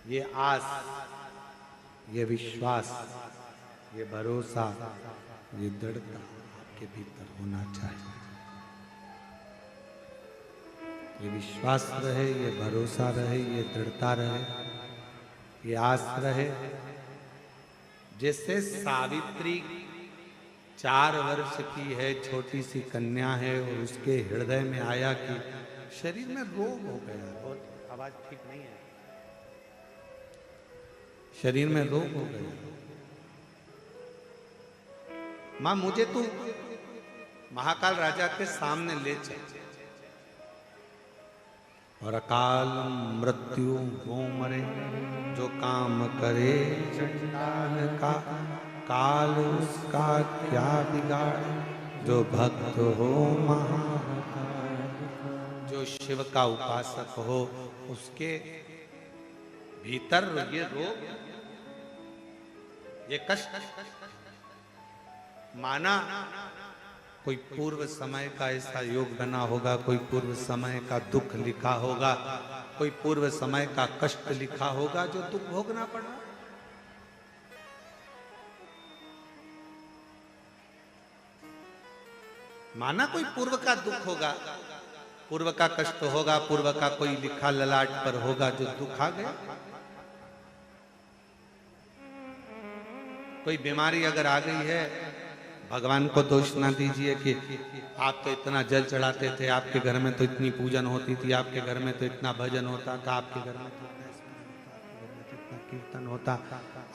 ये आस, ये विश्वास, ये भरोसा, ये दृढ़ता आपके भीतर होना चाहिए। ये विश्वास रहे, ये भरोसा रहे, ये दृढ़ता रहे, ये आस रहे। जैसे सावित्री 4 वर्ष की है, छोटी सी कन्या है और उसके हृदय में आया कि शरीर में रोग हो गया। और आवाज ठीक नहीं है, शरीर में रोग हो गया। मां मुझे तू महाकाल राजा के सामने ले चल। और अकाल मृत्यु वो मरे जो काम करे चंडाल का, काल उसका क्या बिगाड़े जो भक्त हो महाकाल। जो शिव का उपासक हो उसके भीतर ये रोग, ये कष्ट माना कोई पूर्व समय का ऐसा योग बना होगा, कोई पूर्व समय का दुख लिखा होगा, कोई पूर्व समय का कष्ट लिखा होगा जो दुख भोगना पड़ा। माना कोई पूर्व का दुख होगा, पूर्व का कष्ट होगा, पूर्व का कोई लिखा ललाट पर होगा जो दुख आ गया। कोई बीमारी अगर आ गई है, भगवान को दोष ना दीजिए कि आप तो इतना जल चढ़ाते थे, आपके घर में तो इतनी पूजन होती थी, आपके घर में तो इतना भजन होता था, आपके घर में तो इतना कीर्तन होता,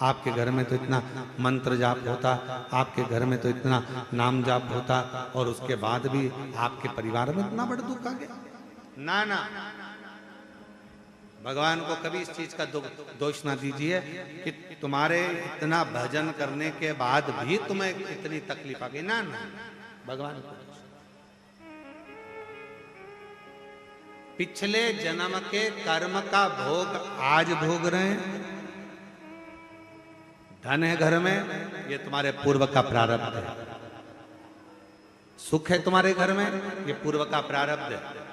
आपके घर में तो इतना मंत्र जाप होता, आपके घर में तो इतना नाम जाप होता, और उसके बाद भी आपके परिवार में इतना बड़ा दुख आ गया। ना ना, भगवान को कभी इस चीज का दोष ना दीजिए कि तुम्हारे इतना भजन करने के बाद भी तुम्हें इतनी तकलीफ आ गई। ना ना, भगवान को पिछले जन्म के कर्म का भोग आज भोग रहे हैं। धन है घर में, ये तुम्हारे पूर्व का प्रारब्ध है। सुख है तुम्हारे घर में, ये पूर्व का प्रारब्ध है।